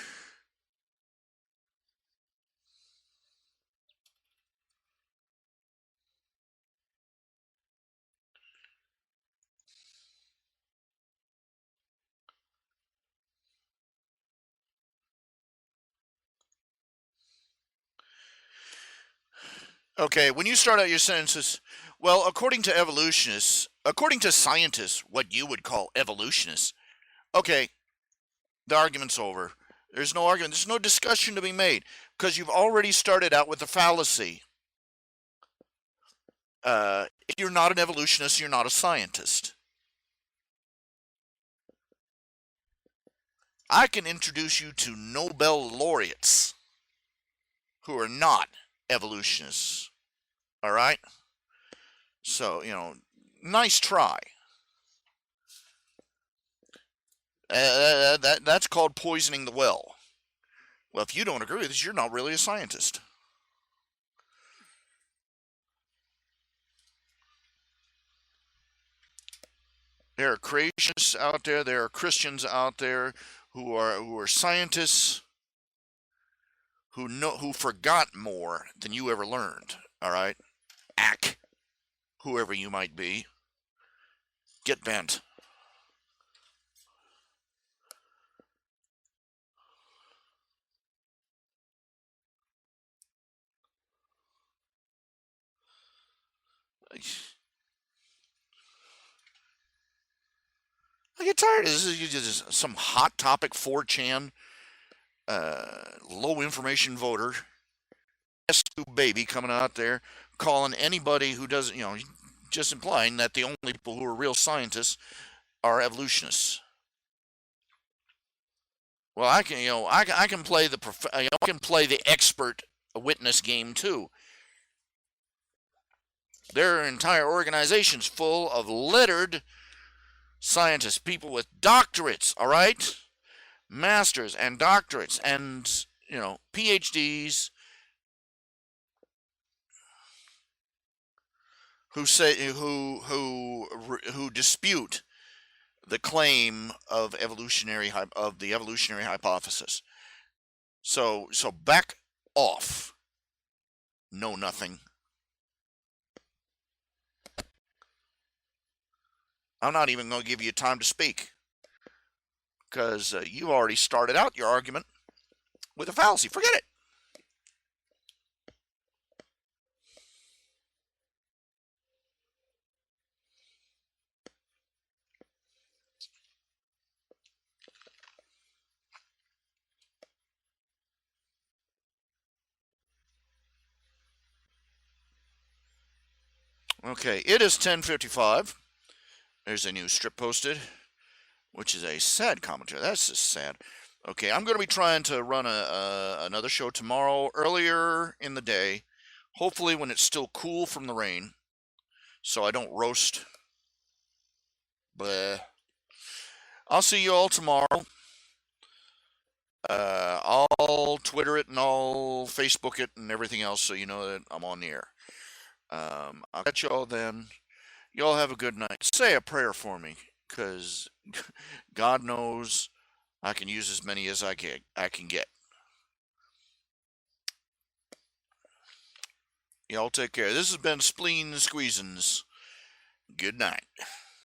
S1: Okay, when you start out your sentences, well, according to scientists, what you would call evolutionists, okay, the argument's over. There's no argument. There's no discussion to be made because you've already started out with a fallacy. If you're not an evolutionist, you're not a scientist. I can introduce you to Nobel laureates who are not evolutionists. All right? So, nice try. That's called poisoning the well. Well, if you don't agree with this, you're not really a scientist. There are creationists out there. There are Christians out there who are scientists who forgot more than you ever learned. All right, Ack, whoever you might be, get bent. I get tired of this. This is just some hot topic 4chan, low information voter, S2 baby coming out there calling anybody who doesn't, just implying that the only people who are real scientists are evolutionists. Well, I can, I can play I can play the expert witness game too. There are entire organizations full of lettered scientists, people with doctorates, all right? Masters and doctorates and, PhDs who say who dispute the claim of the evolutionary hypothesis. So back off. know nothing. I'm not even going to give you time to speak because you already started out your argument with a fallacy. Forget it. Okay, it is 10:55. There's a new strip posted, which is a sad commentary. That's just sad. Okay, I'm going to be trying to run another show tomorrow earlier in the day, hopefully when it's still cool from the rain, so I don't roast. But I'll see you all tomorrow. I'll Twitter it and I'll Facebook it and everything else so you know that I'm on the air. I'll catch you all then. Y'all have a good night. Say a prayer for me, because God knows I can use as many as I can get. Y'all take care. This has been Spleen Squeezins. Good night.